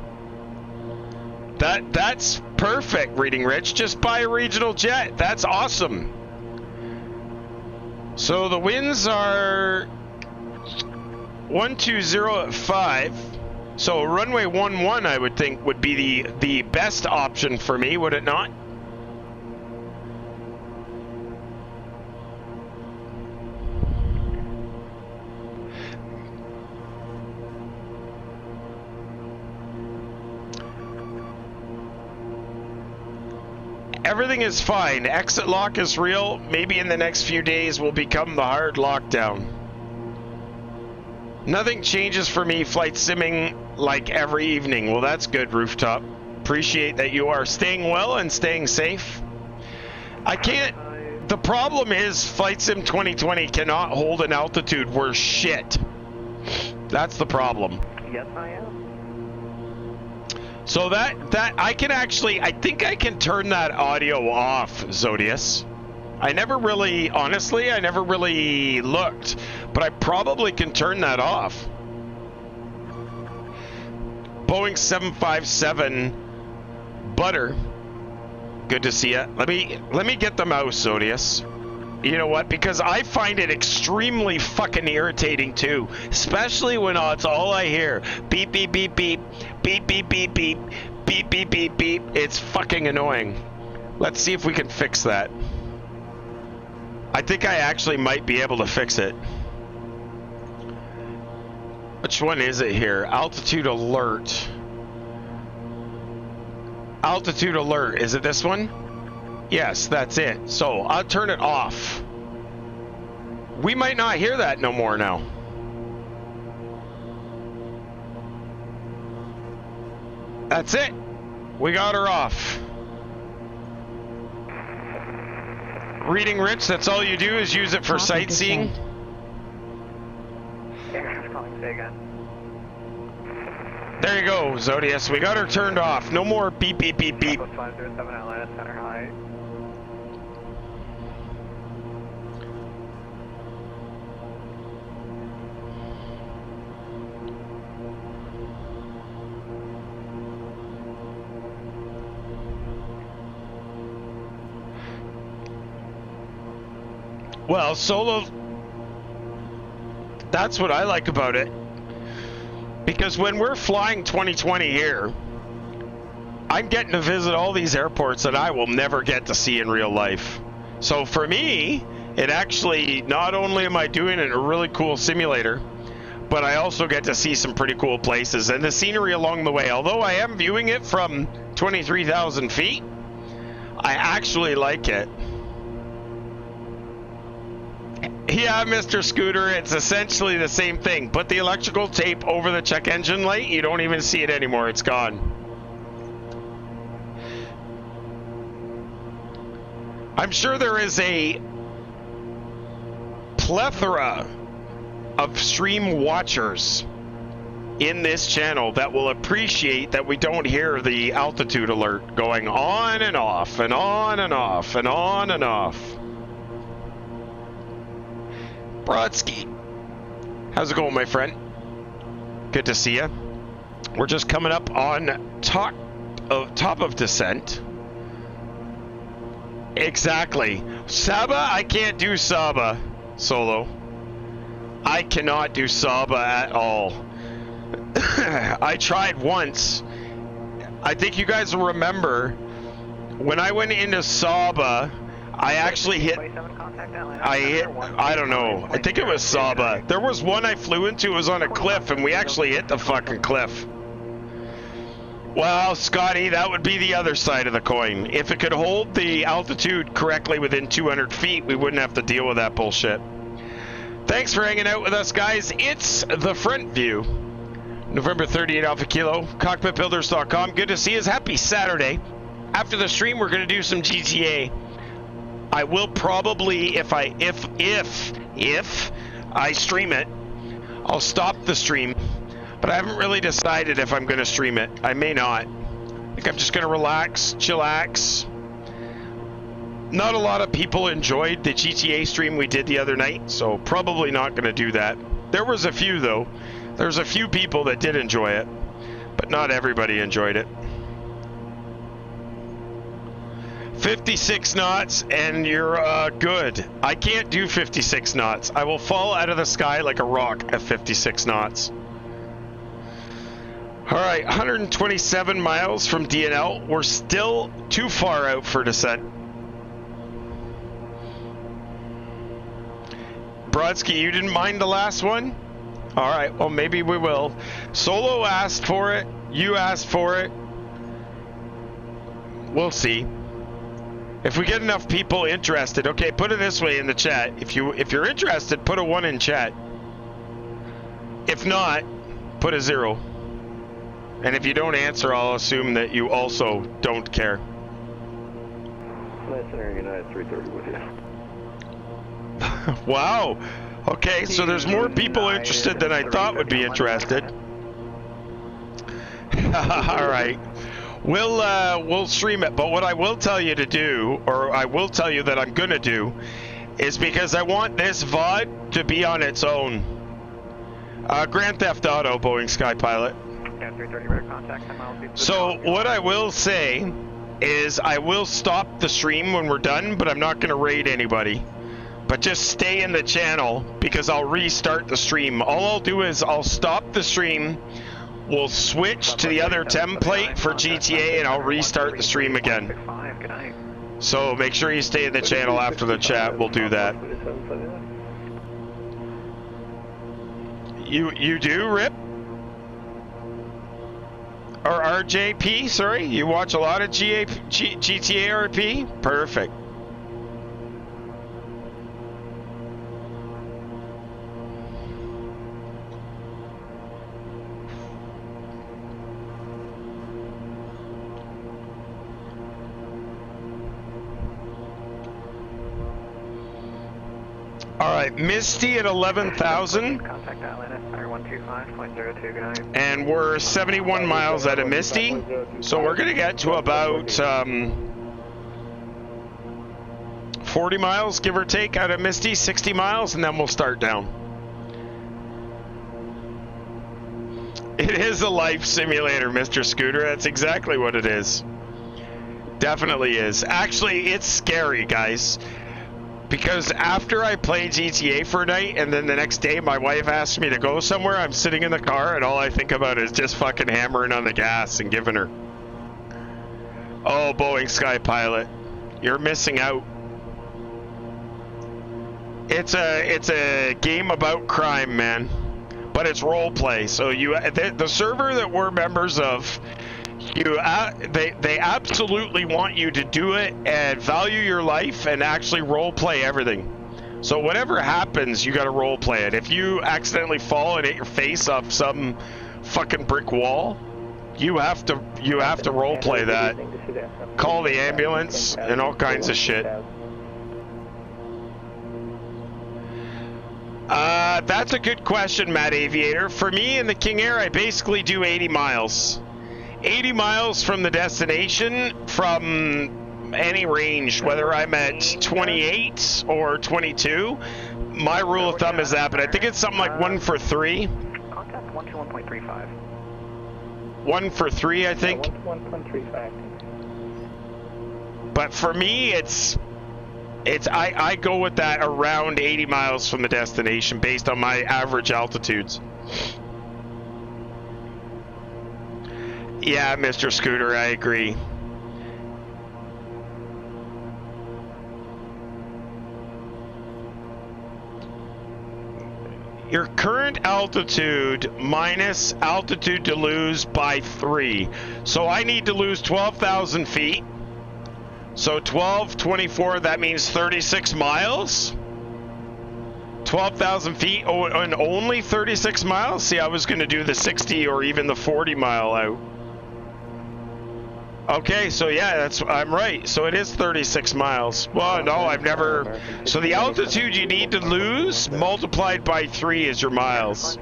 That's perfect, Reading Rich. Just buy a regional jet. That's awesome. So the winds are 120 at 5. So runway 11, I would think, would be the best option for me, would it not? Everything is fine. Exit lock is real. Maybe in the next few days will become the hard lockdown. Nothing changes for me flight simming like every evening. Well, that's good, Rooftop. Appreciate that you are staying well and staying safe. I can't... The problem is Flight Sim 2020 cannot hold an altitude worth shit. That's the problem. Yes, I am. So that I can actually, I think I can turn that audio off, Zodius. I never really, honestly, I never really looked, but I probably can turn that off. Boeing 757 Butter. Good to see you. Let me get the mouse, Zodius. You know what? Because I find it extremely fucking irritating too, especially when it's all I hear. Beep beep beep beep, beep beep beep beep, beep beep beep beep. It's fucking annoying. Let's see if we can fix that. I think I actually might be able to fix it. Which one is it here? Altitude alert. Altitude alert. Is it this one? Yes, that's it. So I'll turn it off. We might not hear that no more now. That's it. We got her off. Reading Rich, that's all you do is use it for sightseeing? Say again. There you go, Zodius. We got her turned off. No more beep, beep, beep, beep. 507 Atlanta Center High. Well, Solo, that's what I like about it. Because when we're flying 2020 here, I'm getting to visit all these airports that I will never get to see in real life. So for me, it actually, not only am I doing it in a really cool simulator, but I also get to see some pretty cool places and the scenery along the way. Although I am viewing it from 23,000 feet, I actually like it. Yeah, Mr. Scooter, it's essentially the same thing. Put the electrical tape over the check engine light, you don't even see it anymore. It's gone. I'm sure there is a plethora of stream watchers in this channel that will appreciate that we don't hear the altitude alert going on and off and on and off and on and off. Brodsky, how's it going, my friend? Good to see you. We're just coming up on top of descent. Exactly. Saba, I can't do Saba, Solo. I cannot do Saba at all. I tried once. I think you guys will remember when I went into Saba, I actually hit, I don't know, I think it was Saba. There was one I flew into, it was on a cliff, and we actually hit the fucking cliff. Well, Scotty, that would be the other side of the coin. If it could hold the altitude correctly within 200 feet, we wouldn't have to deal with that bullshit. Thanks for hanging out with us, guys. It's the front view. November 38 Alpha Kilo, Cockpitbuilders.com. Good to see you. Happy Saturday. After the stream, we're going to do some GTA. I will probably, if I stream it, I'll stop the stream. But I haven't really decided if I'm going to stream it. I may not. I think I'm just going to relax, chillax. Not a lot of people enjoyed the GTA stream we did the other night, so probably not going to do that. There was a few, though. There's a few people that did enjoy it, but not everybody enjoyed it. 56 knots and you're good. I can't do 56 knots. I will fall out of the sky like a rock at 56 knots. All right, 127 miles from DNL. We're still too far out for descent. Brodsky, you didn't mind the last one? All right, well, maybe we will. Solo asked for it. You asked for it. We'll see. If we get enough people interested, okay, put it this way in the chat. If you're interested, put a 1 in chat. If not, put a 0. And if you don't answer, I'll assume that you also don't care. United 330 with you. Wow. Okay, so there's more people interested than I thought would be interested. All right. We'll stream it, but what I will tell you to do, or I will tell you that I'm gonna do, is because I want this VOD to be on its own. Grand Theft Auto, Boeing Sky Pilot. Yeah, 330 radar contact. So what I will say is I will stop the stream when we're done, but I'm not gonna raid anybody. But just stay in the channel because I'll restart the stream. All I'll do is I'll stop the stream. We'll switch to the other template for GTA and I'll restart the stream again. So make sure you stay in the channel after the chat. We'll do that. You do, Rip? Or RJP, sorry? You watch a lot of GTA RP? Perfect. All right, Misty at 11,000. Contact Atlanta, Fire 125.02, good night. And we're 71 miles out of Misty. So we're going to get to about 40 miles, give or take, out of Misty, 60 miles, and then we'll start down. It is a life simulator, Mr. Scooter. That's exactly what it is. Definitely is. Actually, it's scary, guys. Because after I play GTA for a night and then the next day my wife asks me to go somewhere, I'm sitting in the car and all I think about is just fucking hammering on the gas and giving her. Oh, Boeing Sky Pilot, you're missing out. It's a game about crime, man. But it's role play. So the server that we're members of, they absolutely want you to do it and value your life and actually role play everything. So whatever happens, you got to role play it. If you accidentally fall and hit your face off some fucking brick wall, you have to role play that. Call the ambulance and all kinds of shit. That's a good question, Matt Aviator. For me in the KingAir, I basically do 80 miles. 80 miles from the destination from any range, whether I'm at 28 or 22. My rule of thumb is that, but I think it's something like 1 for 3. Contact 121.35. 1 for 3, I think. 1.35. But for me, I go with that around 80 miles from the destination based on my average altitudes. Yeah, Mr. Scooter, I agree. Your current altitude minus altitude to lose by 3. So I need to lose 12,000 feet. So 12, 24, that means 36 miles? 12,000 feet and only 36 miles? See, I was going to do the 60 or even the 40 mile out. Okay, so yeah, I'm right. So it is 36 miles. Well, no, I've never... So the altitude you need to lose multiplied by 3 is your miles.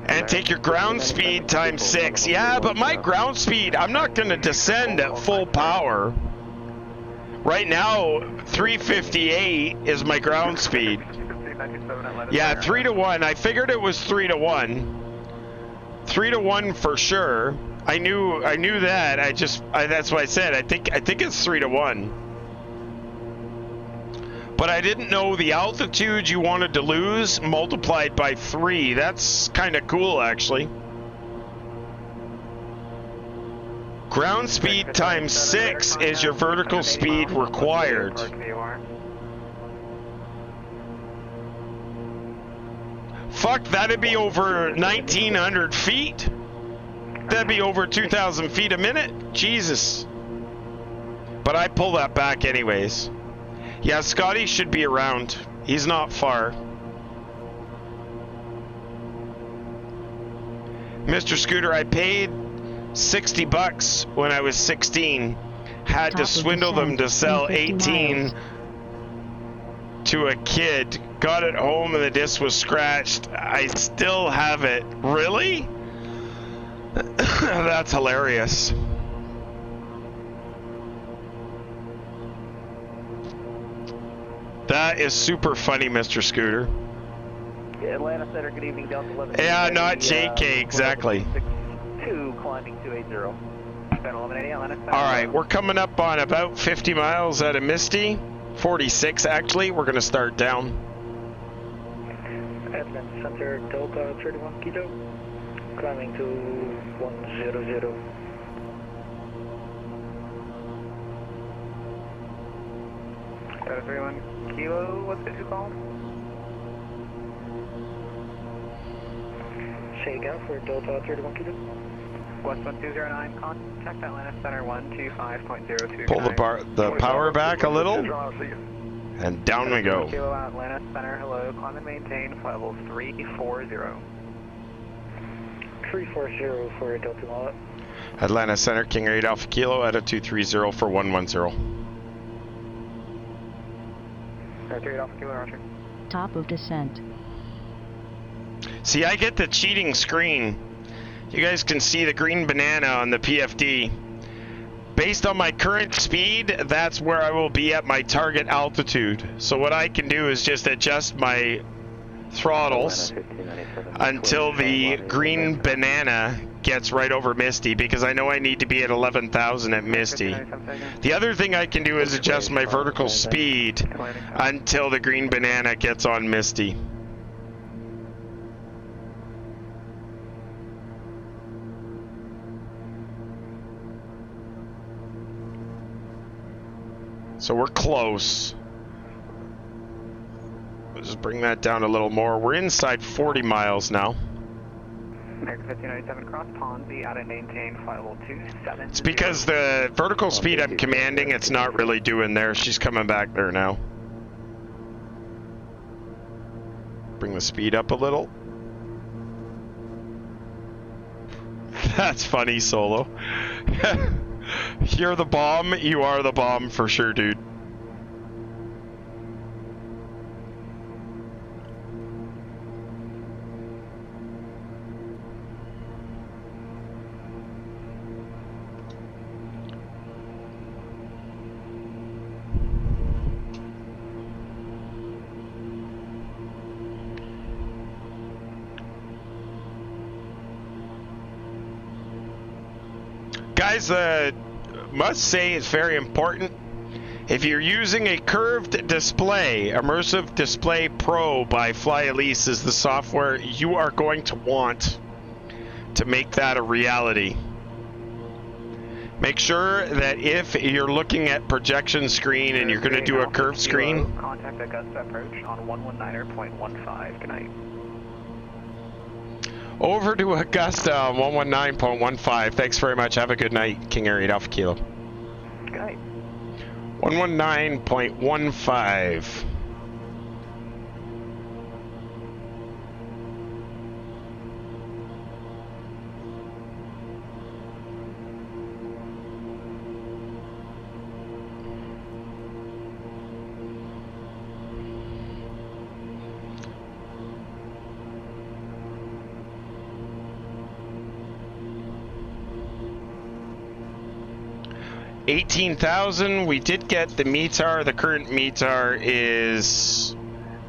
And take your ground speed times 6. Yeah, but my ground speed, I'm not going to descend at full power. Right now, 358 is my ground speed. Yeah, 3 to 1. I figured it was 3 to 1. 3 to 1 for sure. I knew that. That's what I said. I think it's 3 to 1. But I didn't know the altitude you wanted to lose multiplied by 3. That's kind of cool, actually. Ground speed times 6 is your vertical speed required. Fuck, that'd be over 1,900 feet. That'd be over 2,000 feet a minute. Jesus. But I pull that back anyways. Yeah, Scotty should be around. He's not far. Mr. Scooter, I paid $60 when I was 16. Had to swindle them to sell 18 to a kid. Got it home and the disc was scratched. I still have it. Really? That's hilarious. That is super funny, Mr. Scooter. Atlanta Center, good evening, Delta 11. Yeah, not JK, exactly. 2 climbing 280. Center 1180, Atlanta Center. Alright, we're coming up on about 50 miles out of Misty. 46 actually. We're going to start down. Atlanta Center, Delta 31 Kilo, climbing to 100. Delta 31 Kilo, what's it called? Say again for Delta 31 Kilo. West 1209, contact Atlanta Center 125.02. Pull the power back a little. And down we go. Kilo Atlanta Center, hello, climb and maintain flight level 340. 340 for Delta Wallet. Atlanta Center, King Air 8 Alpha Kilo at a 230 for 110. 3 Alpha Kilo, Roger. Top of descent. See, I get the cheating screen. You guys can see the green banana on the PFD. Based on my current speed, that's where I will be at my target altitude. So what I can do is just adjust my throttles until the green banana gets right over Misty, because I know I need to be at 11,000 at Misty. The other thing I can do is adjust my vertical speed until the green banana gets on Misty. So we're close. Let's just bring that down a little more. We're inside 40 miles now. American 1597 cross Ponzi out and maintain flight level 270. It's because the vertical speed I'm commanding, it's not really doing there. She's coming back there now. Bring the speed up a little. That's funny, Solo. You're the bomb. You are the bomb for sure, dude. Guys, must say it's very important. If you're using a curved display, Immersive Display Pro by FlyElise is the software you are going to want to make that a reality. Make sure that if you're looking at projection screen and you're going to do a curved screen, contact Augusta approach on 119.15. Good night. over to Augusta on 119.15. Thanks very much. Have a good night, King Air 8 Alpha Kilo. Good night. 119.15. $18,000. We did get the METAR. The current METAR is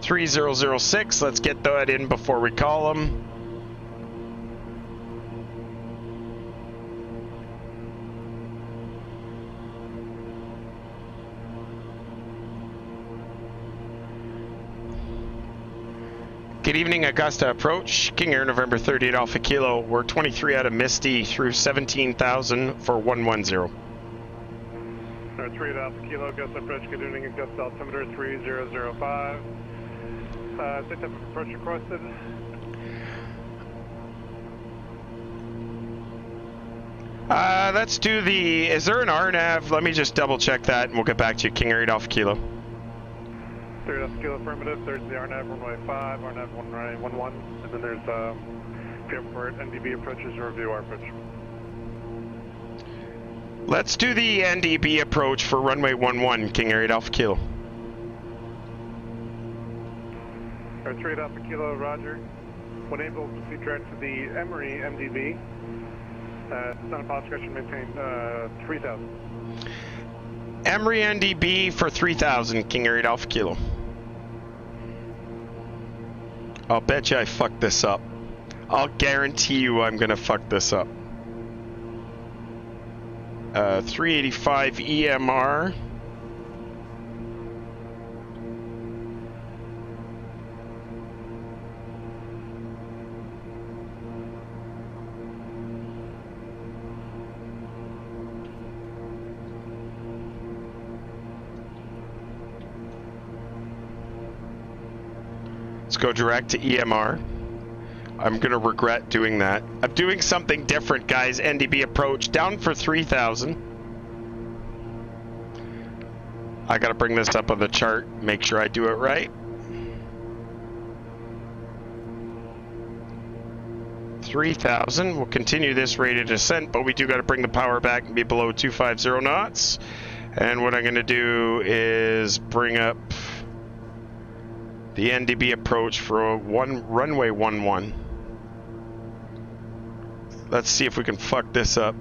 3006. Let's get that in before we call them. Good evening, Augusta approach. King Air November 38 Alpha Kilo. We're 23 out of Misty through 17,000 for 110. 3 Alpha Kilo, Augusta approach, good evening, Augusta altimeter 3005. Same type of approach requested. Let's do the, is there an RNAV? Let me just double check that and we'll get back to you. King Air 8 Alpha Kilo. 3 Alpha Kilo affirmative, there's the RNAV runway 5, RNAV 1911, and then there's airport NDB approaches or review our approach. Let's do the NDB approach for runway 11, King Air 8 Alpha Kilo. 3 Alpha Kilo, roger. When able, proceed direct to the Emory MDB. Sun and pilot discretion maintain 3,000. Emory NDB for 3,000, King Air 8 Alpha Kilo. I'll bet you I fucked this up. I'll guarantee you I'm gonna fuck this up. 385 EMR. Let's go direct to EMR. I'm gonna regret doing that. I'm doing something different, guys. NDB approach down for 3,000. I gotta bring this up on the chart, make sure I do it right. 3,000. We'll continue this rate of descent, but we do gotta bring the power back and be below 250 knots. And what I'm gonna do is bring up the NDB approach for runway 11. Let's see if we can fuck this up.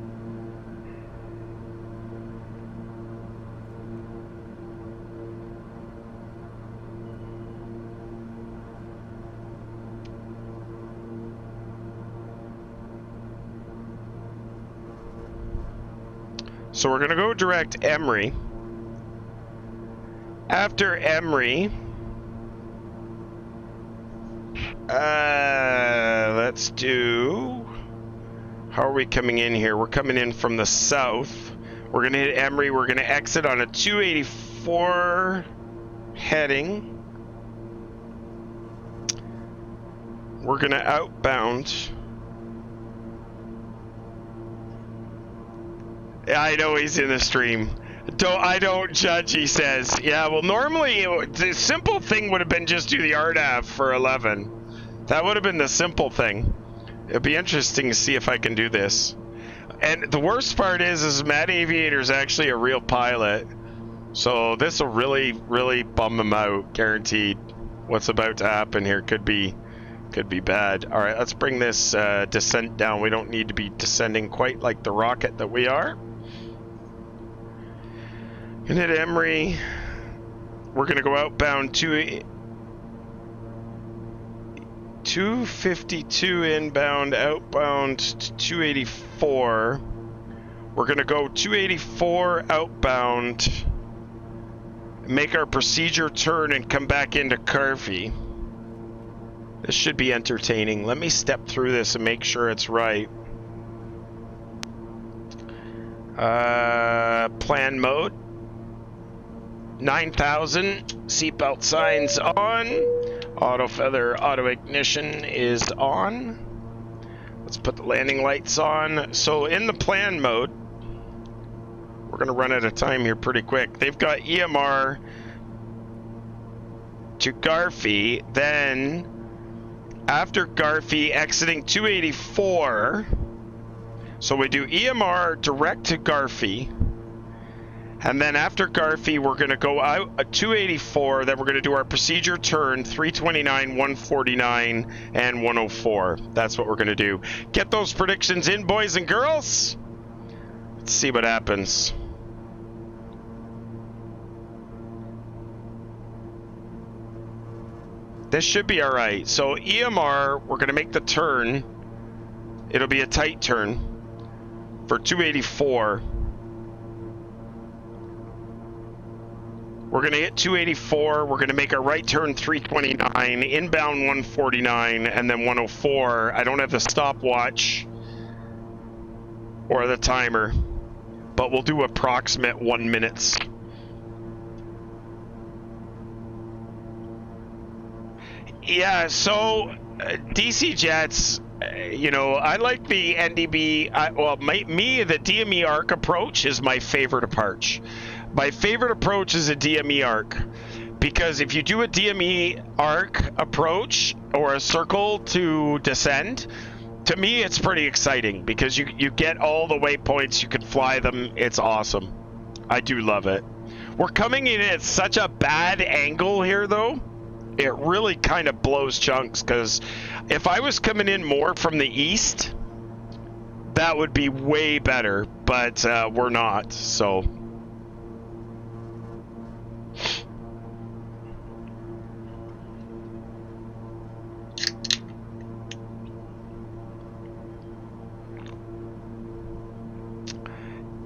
So we're gonna go direct Emery. After Emery, let's do, how are we coming in here? We're coming in from the south. We're gonna hit Emery. We're gonna exit on a 284 heading. We're gonna outbound. Yeah, I know he's in the stream. I don't judge, he says. Yeah, well, normally the simple thing would have been just do the RNAV for 11. That would have been the simple thing. It'd be interesting to see if I can do this. And the worst part is Matt Aviator's actually a real pilot. So this will really, really bum him out, guaranteed. What's about to happen here could be bad. All right, let's bring this descent down. We don't need to be descending quite like the rocket that we are. Gonna hit Emery. We're gonna go outbound 252 inbound, outbound 284. We're gonna go 284 outbound, make our procedure turn and come back into Carvey. This should be entertaining. Let me step through this and make sure it's right. Plan mode. 9,000. Seatbelt signs on. Auto feather, auto ignition is on. Let's put the landing lights on. So in the plan mode, we're gonna run out of time here pretty quick. They've got EMR to Garfey, then after Garfey exiting 284. So we do EMR direct to Garfey. And then after Garfey, we're going to go out at 284. Then we're going to do our procedure turn, 329, 149, and 104. That's what we're going to do. Get those predictions in, boys and girls. Let's see what happens. This should be all right. So EMR, we're going to make the turn. It'll be a tight turn for 284. We're going to hit 284. We're going to make a right turn 329, inbound 149, and then 104. I don't have the stopwatch or the timer, but we'll do approximate 1 minutes. Yeah, so DC Jets, you know, I like the NDB. The DME arc approach is my favorite approach. My favorite approach is a DME arc, because if you do a DME arc approach or a circle to descend, to me it's pretty exciting because you get all the waypoints, you can fly them. It's awesome. I do love it. We're coming in at such a bad angle here though. It really kind of blows chunks, because if I was coming in more from the east, that would be way better, but we're not, so.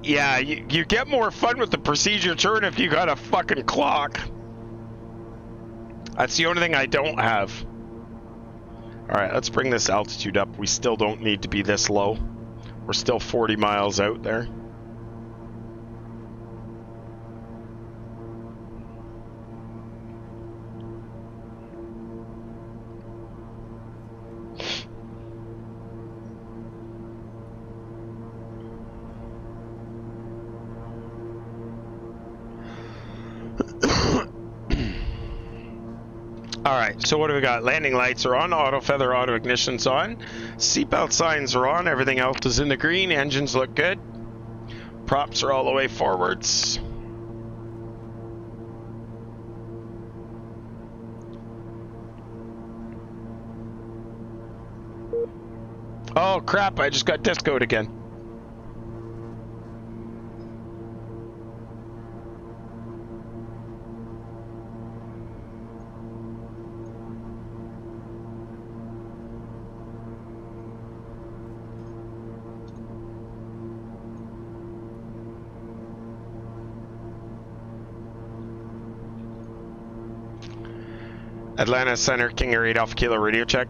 Yeah, you get more fun with the procedure turn if you got a fucking clock. That's the only thing I don't have. Alright, let's bring this altitude up. We still don't need to be this low. We're still 40 miles out there. Alright, so what do we got? Landing lights are on, auto feather, auto ignition's on, seatbelt signs are on, everything else is in the green, engines look good, props are all the way forwards. Oh crap, I just got discoed again. Atlanta Center, KingAir 8 Alpha Kilo radio check.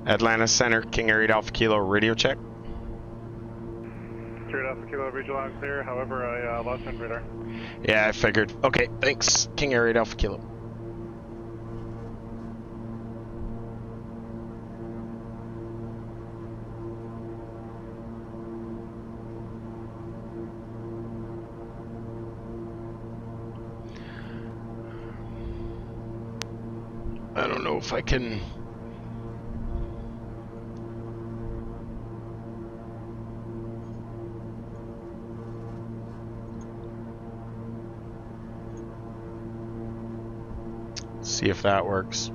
Atlanta Center, KingAir 8 Alpha Kilo radio check. 3 Alpha Kilo, regional line clear, however I lost on radar. Yeah, I figured. Okay, thanks. KingAir 8 Alpha Kilo. I don't know if I can... see if that works.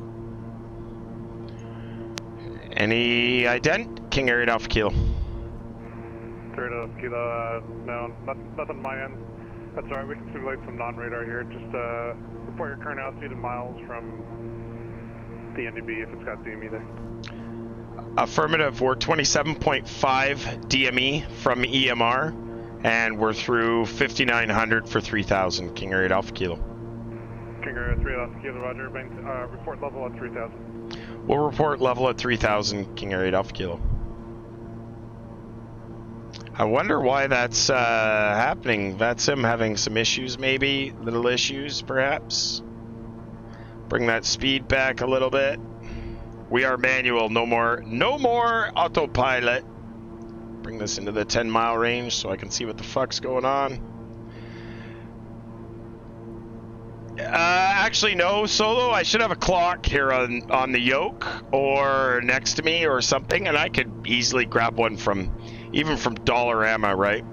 Any ident? KingAir 8 Alpha Kilo. 3 Alpha Kilo, no, nothing on my end. That's alright, we can simulate some non-radar here. Just report your current altitude in miles from the NDB if it's got DME there. Affirmative, we're 27.5 DME from EMR, and we're through 5,900 for 3,000, KingAir 8 Alpha Kilo. KingAir 3 Alpha Kilo, roger, report level at 3,000. We'll report level at 3,000, KingAir 8 Alpha Kilo. I wonder why that's happening. VATSIM having some issues, maybe? Little issues, perhaps? Bring that speed back a little bit. We are manual, no more autopilot. Bring this into the 10-mile range so I can see what the fuck's going on. Actually, no, Solo. I should have a clock here on the yoke or next to me or something, and I could easily grab one even from Dollarama, right?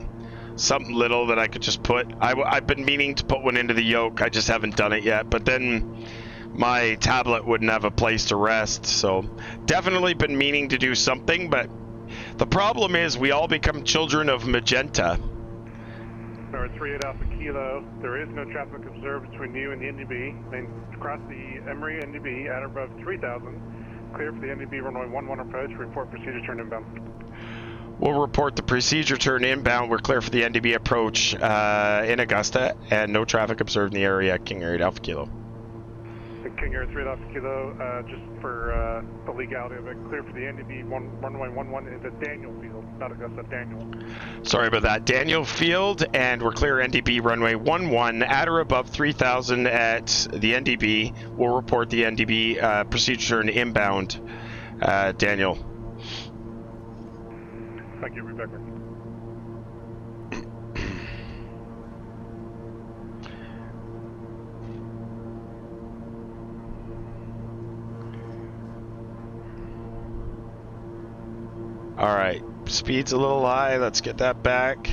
Something little that I could just put. I've been meaning to put one into the yoke. I just haven't done it yet, but then my tablet wouldn't have a place to rest. So definitely been meaning to do something, but the problem is we all become children of magenta. Number 38 Alpha Kilo, there is no traffic observed between you and the NDB. Then cross the Emory NDB at or above 3,000. Clear for the NDB runway 11 approach. Report procedure turn inbound. We'll report the procedure turn inbound. We're clear for the NDB approach in Augusta, and no traffic observed in the area. KingAir 8 Alpha Kilo. KingAir 3 Alpha Kilo, just for the legality of it, clear for the NDB runway 11 into Daniel Field, not Augusta, Daniel. Sorry about that. Daniel Field, and we're clear NDB runway 11 at or above 3,000 at the NDB. We'll report the NDB procedure turn inbound. Daniel. Thank you, Rebecca. Alright, speed's a little high. Let's get that back.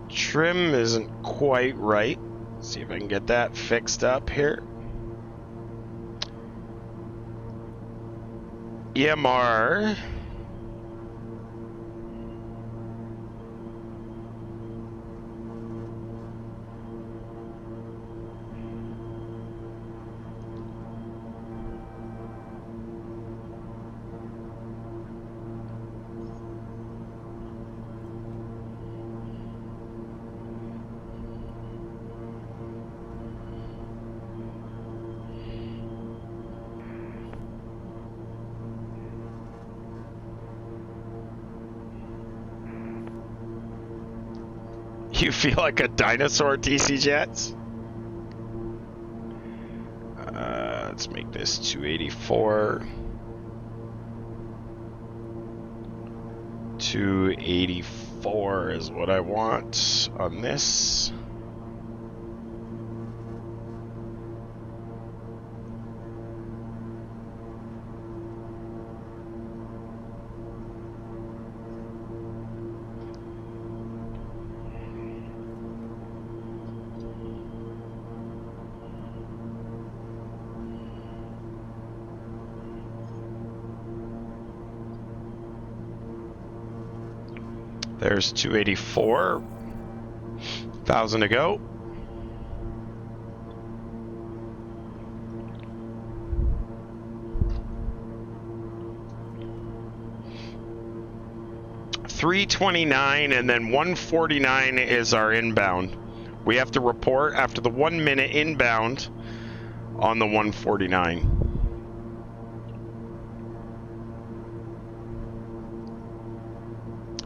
Trim isn't quite right. See if I can get that fixed up here. EMR. You feel like a dinosaur, TC Jets? Let's make this 284. 284 is what I want on this. There's 284. 1,000 to go. $329 and then $149 is our inbound. We have to report after the 1 minute inbound on the 149.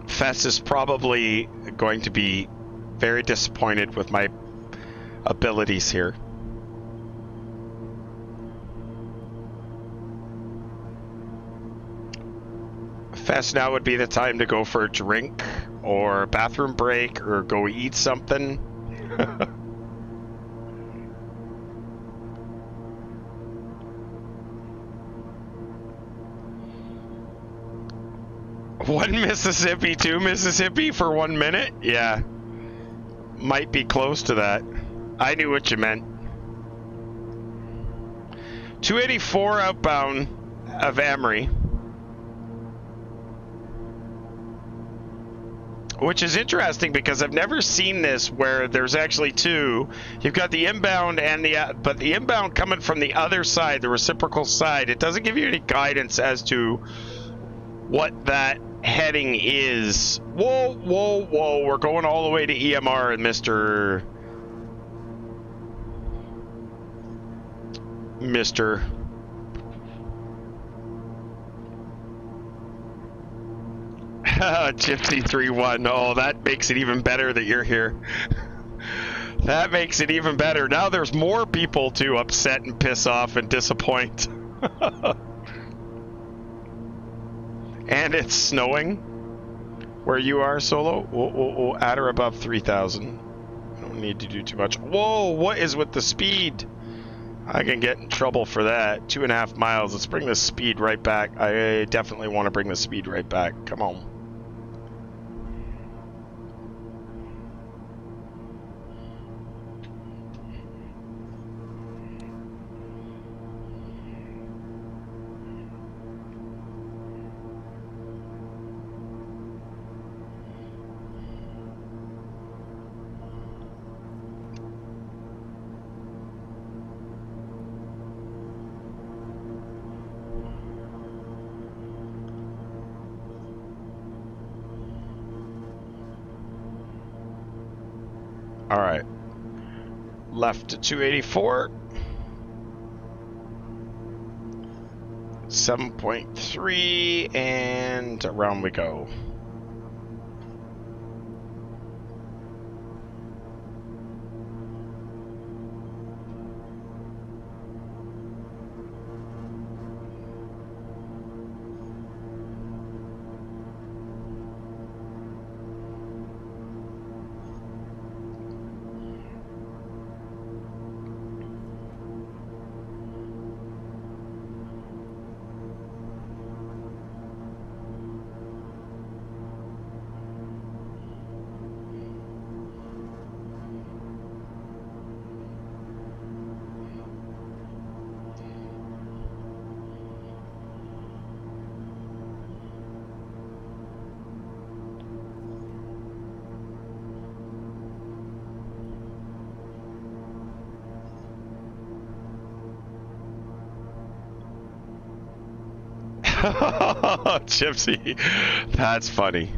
Fess is probably going to be very disappointed with my abilities here. Fess, now would be the time to go for a drink or a bathroom break or go eat something. One Mississippi, two Mississippi for 1 minute? Yeah. Might be close to that. I knew what you meant. 284 outbound of Emery. Which is interesting because I've never seen this where there's actually two. You've got the inbound and but the inbound coming from the other side, the reciprocal side. It doesn't give you any guidance as to what that heading is. Whoa, whoa, whoa. We're going all the way to EMR and Mr. Gypsy 3-1. Oh, that makes it even better that you're here. That makes it even better. Now there's more people to upset and piss off and disappoint. And it's snowing where you are, Solo. We'll at or above 3,000. I don't need to do too much. Whoa, what is with the speed? I can get in trouble for that. 2.5 miles. Let's bring the speed right back. I definitely want to bring the speed right back. Come on. All right. Left to 284. 7.3 and around we go. Gypsy, that's funny.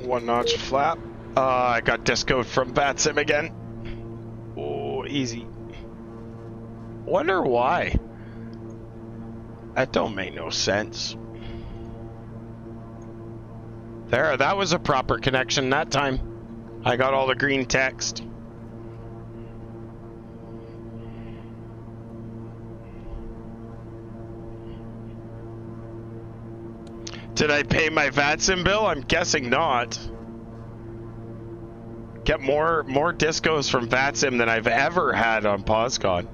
1 notch flap. I got discoed from VATSIM again. Oh, easy. Wonder why. That don't make no sense. There, that was a proper connection that time. I got all the green text. Did I pay my VATSIM bill? I'm guessing not. Get more discos from VATSIM than I've ever had on POSCON.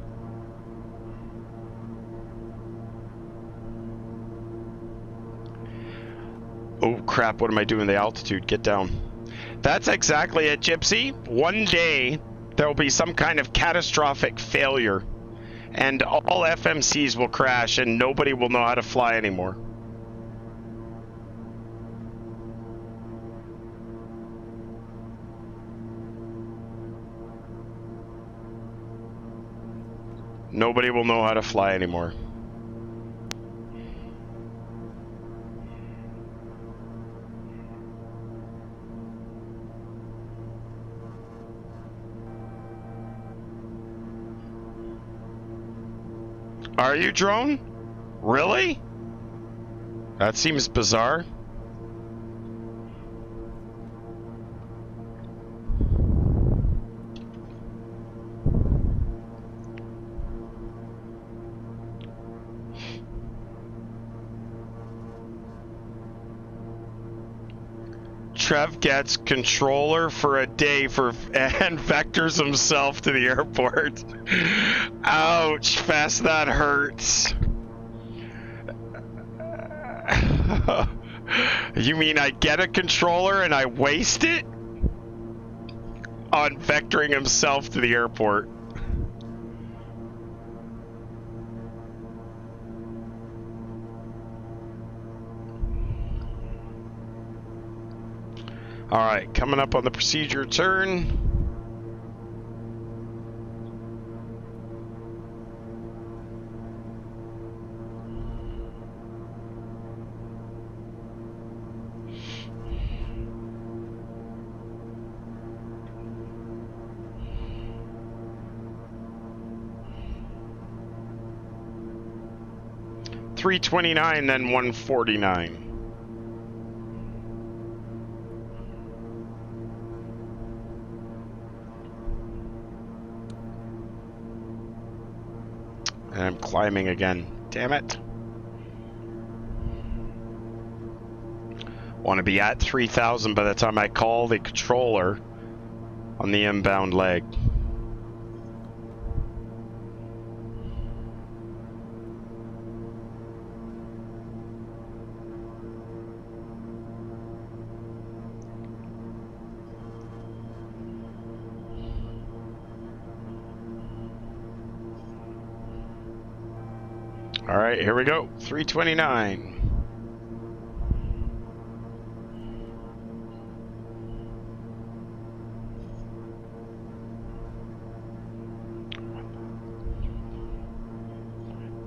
Oh crap, what am I doing? The altitude, get down. That's exactly it, Gypsy. One day, there will be some kind of catastrophic failure, and all FMCs will crash, and nobody will know how to fly anymore. Nobody will know how to fly anymore. Are you, drone? Really? That seems bizarre. Trev gets controller for a day and vectors himself to the airport. Ouch, Fast, that hurts. You mean I get a controller and I waste it? On vectoring himself to the airport. Alright, coming up on the procedure turn. $329, then $149. And I'm climbing again. Damn it. Want to be at 3,000 by the time I call the controller on the inbound leg. All right, here we go. 329.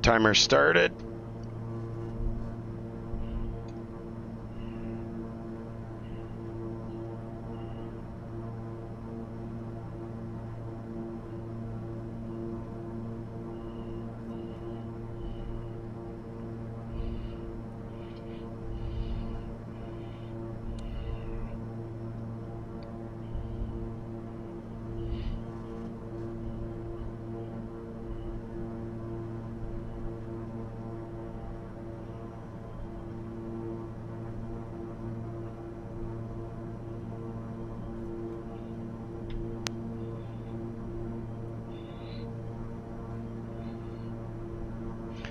Timer started.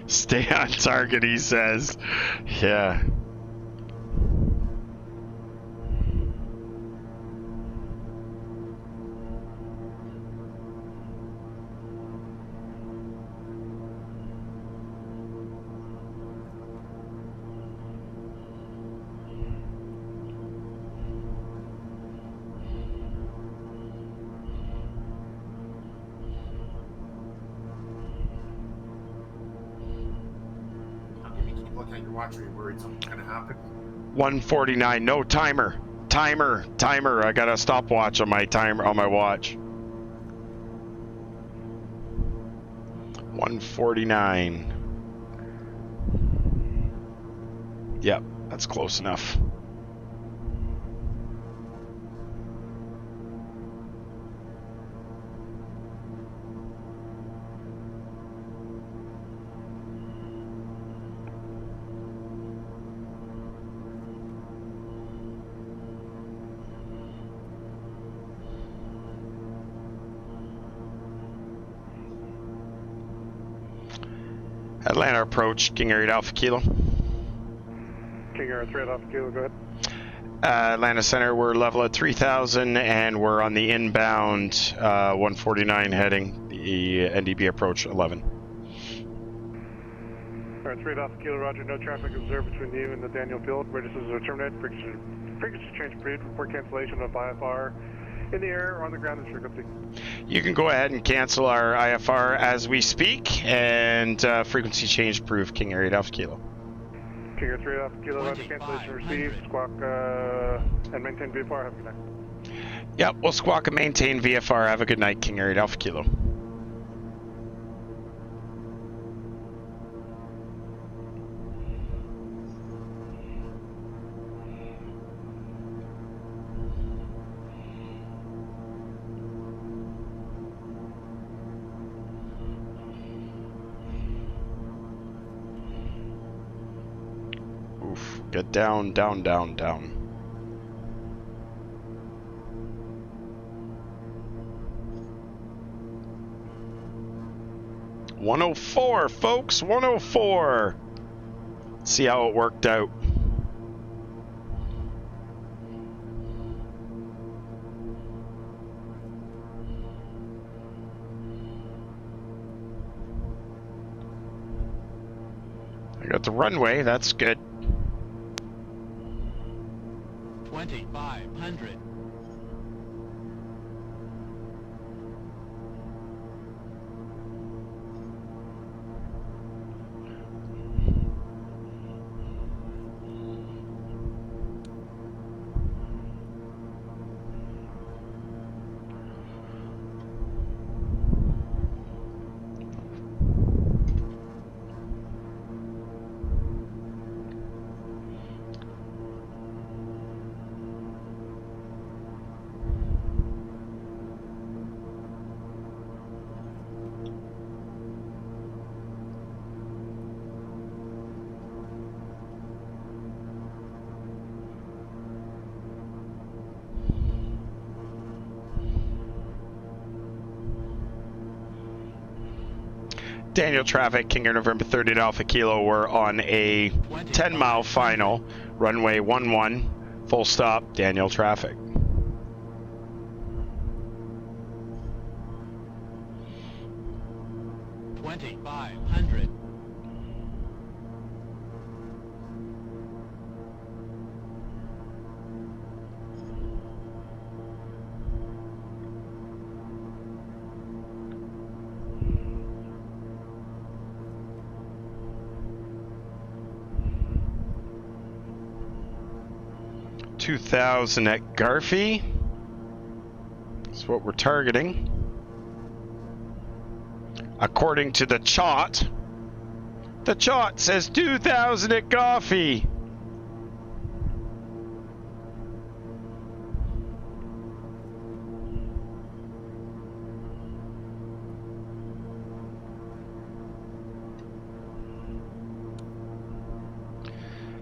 Stay on target, he says. Yeah. Watch, are you worried something's gonna happen? 149. No timer. timer. I got a stopwatch on my timer on my watch. 149. Yep, that's close enough. Atlanta approach, KingAir 8 Alpha Kilo. KingAir 3 Alpha Kilo, go ahead. Atlanta Center, we're level at 3,000 and we're on the inbound 149 heading the NDB approach 11. Alright, 3 Alpha Kilo, roger. No traffic observed between you and the Daniel Field. Registers are terminated. Frequency change period. Report cancellation of IFR in the air or on the ground in frequency. You can go ahead and cancel our IFR as we speak, and frequency change proof KingAir 8 Alpha Kilo. KingAir 3 Alpha Kilo, roger. Cancellation received. Squawk and maintain VFR. Have a good night. Yep, we'll squawk and maintain VFR. Have a good night, KingAir 8 Alpha Kilo. Oof, get down, down, down, down. $104, folks, $104. See how it worked out. I got the runway, that's good. 2,500. Daniel traffic, KingAir November 30 Alpha Kilo. We're on a 10-mile final, runway 11, full stop, Daniel traffic. $2,500. $2,000 at Garfy. That's what we're targeting. According to the chart says 2,000 at Garfy.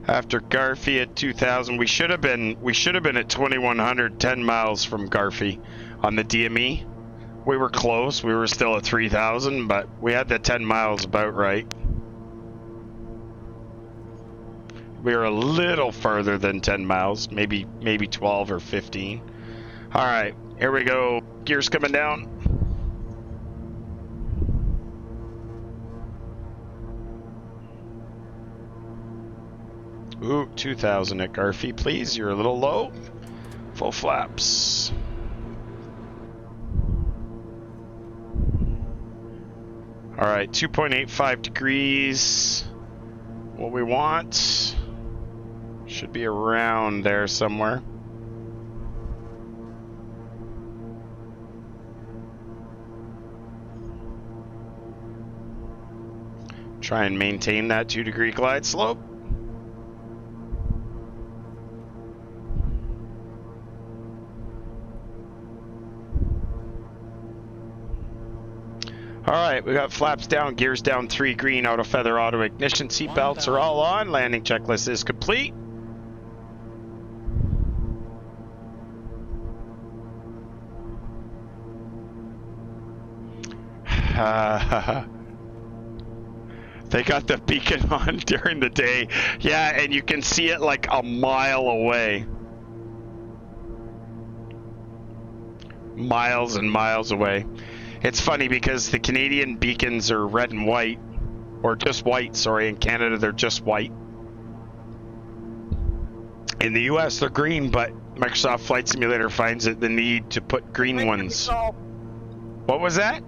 After Garfy at 2,000, we should have been at 2,100, 10 miles from Garfy on the DME. We were close. We were still at 3,000, but we had the 10 miles about right. We were a little further than 10 miles, maybe 12 or 15. All right, here we go. Gears coming down. Ooh, 2,000 at Garfy, please. You're a little low. Full flaps. All right, 2.85 degrees. What we want should be around there somewhere. Try and maintain that 2-degree glide slope. All right, we got flaps down, gears down, 3 green, auto feather, auto ignition, seat belts are all on, landing checklist is complete. They got the beacon on during the day. Yeah, and you can see it like a mile away. Miles and miles away. It's funny because the Canadian beacons are red and white, or just white, sorry. In Canada, they're just white. In the US, they're green, but Microsoft Flight Simulator finds it the need to put green ones. What was that?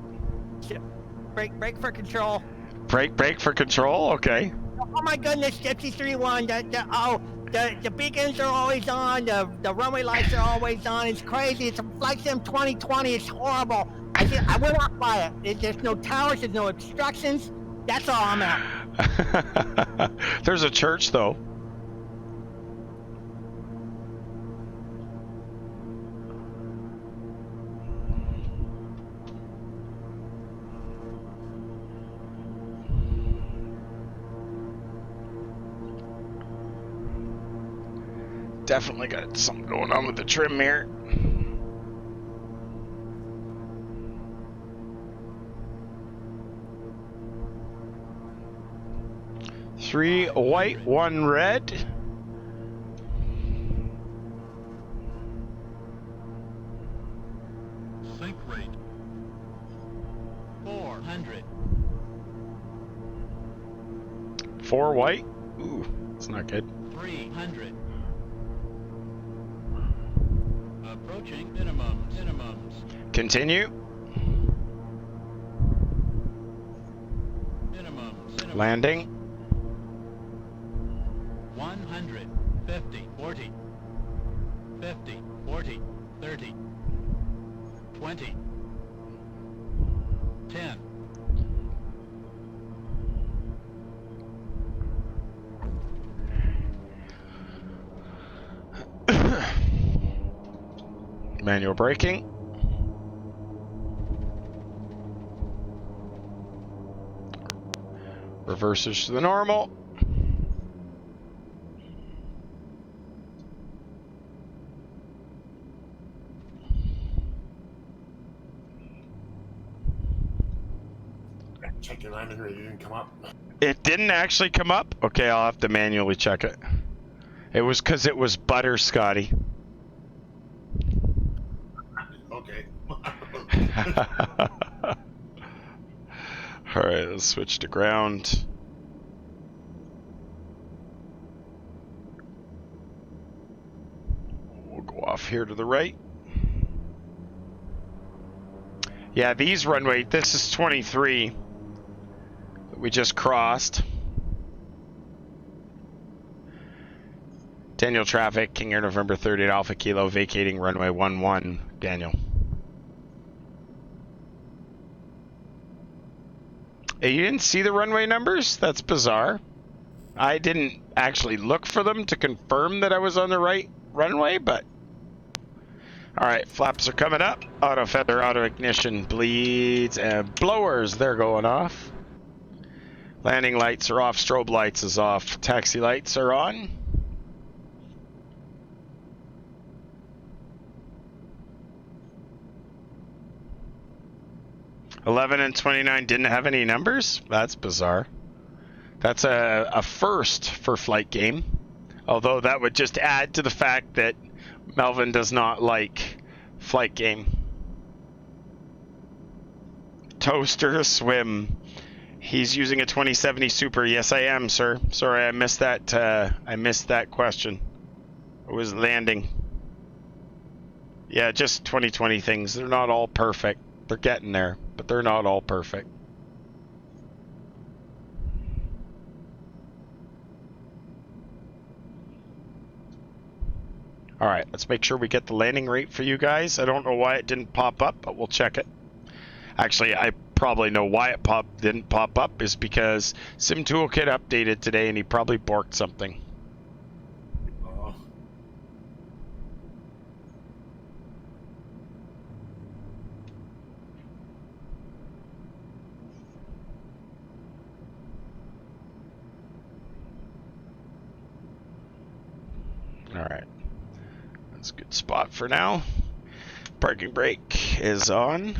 Brake for control. Brake for control? Okay. Oh my goodness, Gypsy 3-1. The beacons are always on. The runway lights are always on. It's crazy. It's a Flight Sim 2020. It's horrible. I will not buy it. There's no towers. There's no obstructions. That's all I'm at. There's a church, though. Definitely got something going on with the trim here. Three white, 1 red. Sync rate 400. 4 white. Ooh, that's not good. 300. Approaching minimums. Continue. Minimums. Landing. 100. 50. 40. 50. 40. 30. 20. 10. Manual braking. Reverses to the normal. Check your landing rate, it didn't come up. It didn't actually come up? Okay, I'll have to manually check it. It was because it was butter, Scotty. Okay. Alright, let's switch to ground. We'll go off here to the right. Yeah, these runway, this is 23 that we just crossed. Daniel traffic, KingAir November 30 Alpha Kilo, vacating runway 11, Daniel. Hey, you didn't see the runway numbers? That's bizarre. I didn't actually look for them to confirm that I was on the right runway, but... Alright, flaps are coming up. Auto feather, auto ignition, bleeds, and blowers, they're going off. Landing lights are off, strobe lights is off, taxi lights are on. $11 and $29 didn't have any numbers? That's bizarre. That's a first for Flight Game. Although that would just add to the fact that Melvin does not like Flight Game. Toaster swim. He's using a 2070 Super. Yes, I am, sir. Sorry, I missed that. I missed that question. It was landing. Yeah, just 2020 things. They're not all perfect. They're getting there, but they're not all perfect. All right, let's make sure we get the landing rate for you guys. I don't know why it didn't pop up, but we'll check it. Actually, I probably know why it didn't pop up is because Sim Toolkit updated today and he probably borked something. Oh. Alright. That's a good spot for now. Parking brake is on.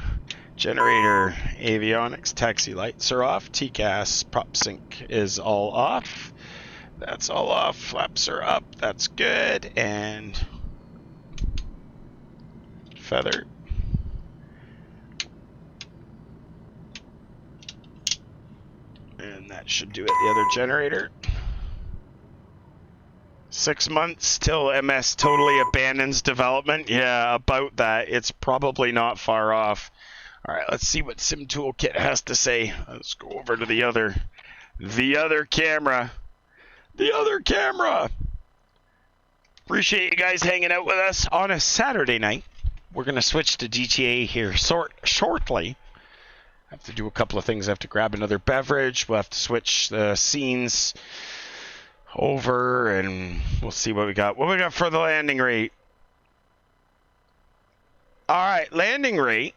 Generator, avionics, taxi lights are off. TCAS, prop sync is all off. That's all off. Flaps are up. That's good. And feather. And that should do it. The other generator. 6 months till MS totally abandons development. Yeah, about that. It's probably not far off. All right, let's see what Sim Toolkit has to say. Let's go over to the other camera. The other camera. Appreciate you guys hanging out with us on a Saturday night. We're going to switch to GTA here shortly. I have to do a couple of things. I have to grab another beverage. We'll have to switch the scenes over, and we'll see what we got. What we got for the landing rate? All right, landing rate.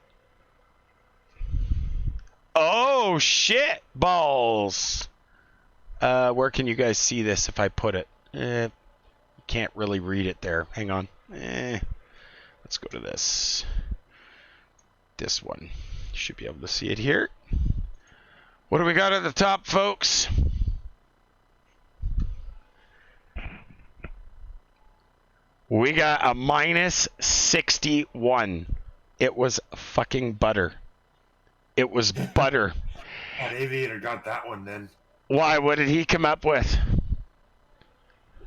Oh, shit balls. Where can you guys see this if I put it? Can't really read it there. Hang on. Let's go to this. This one. You should be able to see it here. What do we got at the top, folks? We got a minus 61. It was fucking butter. It was butter. That aviator got that one then. Why? What did he come up with?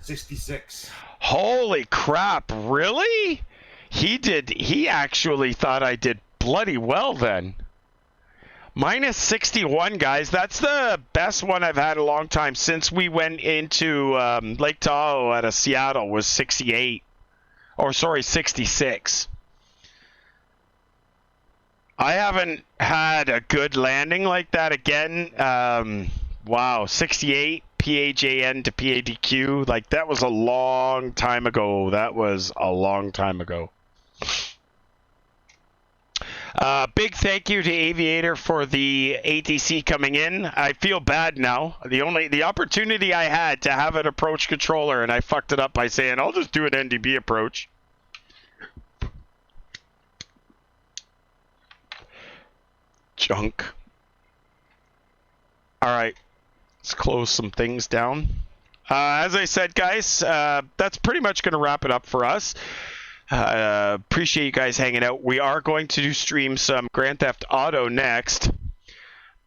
66. Holy crap, really? He actually thought I did bloody well then. Minus 61, guys. That's the best one I've had in a long time. Since we went into Lake Tahoe out of Seattle was 68. Or sorry, 66. I haven't had a good landing like that again. Wow, 68, PAJN to PADQ. Like, that was a long time ago. That was a long time ago. Big thank you to Aviator for the ATC coming in. I feel bad now. The opportunity I had to have an approach controller, and I fucked it up by saying, I'll just do an NDB approach. Junk. Alright. Let's close some things down. As I said, guys, that's pretty much going to wrap it up for us. Appreciate you guys hanging out. We are going to stream some Grand Theft Auto next.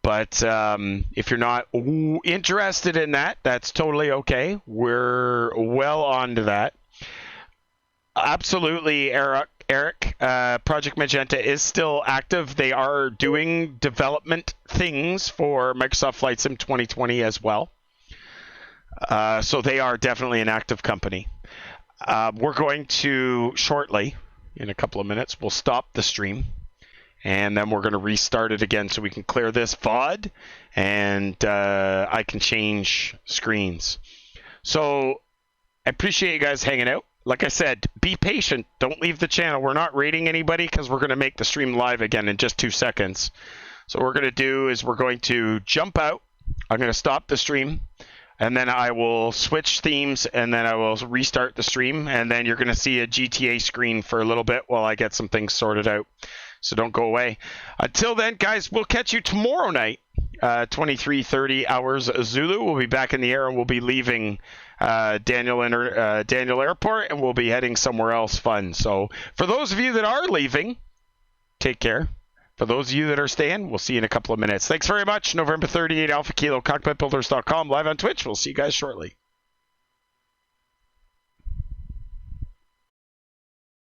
But if you're not interested in that, that's totally okay. We're well on to that. Absolutely, Eric, Project Magenta is still active. They are doing development things for Microsoft Flight Sim 2020 as well. So they are definitely an active company. We're going to shortly, in a couple of minutes, we'll stop the stream. And then we're going to restart it again so we can clear this VOD. And I can change screens. So I appreciate you guys hanging out. Like I said, be patient. Don't leave the channel. We're not rating anybody because we're going to make the stream live again in just 2 seconds. So what we're going to do is we're going to jump out. I'm going to stop the stream. And then I will switch themes. And then I will restart the stream. And then you're going to see a GTA screen for a little bit while I get some things sorted out. So don't go away. Until then, guys, we'll catch you tomorrow night. 23:30 hours Zulu. We'll be back in the air and we'll be leaving Daniel Airport and we'll be heading somewhere else fun. So for those of you that are leaving, take care. For those of you that are staying, we'll see you in a couple of minutes. Thanks very much. November 38 Alpha Kilo, Cockpitbuilders.com, live on Twitch. We'll see you guys shortly.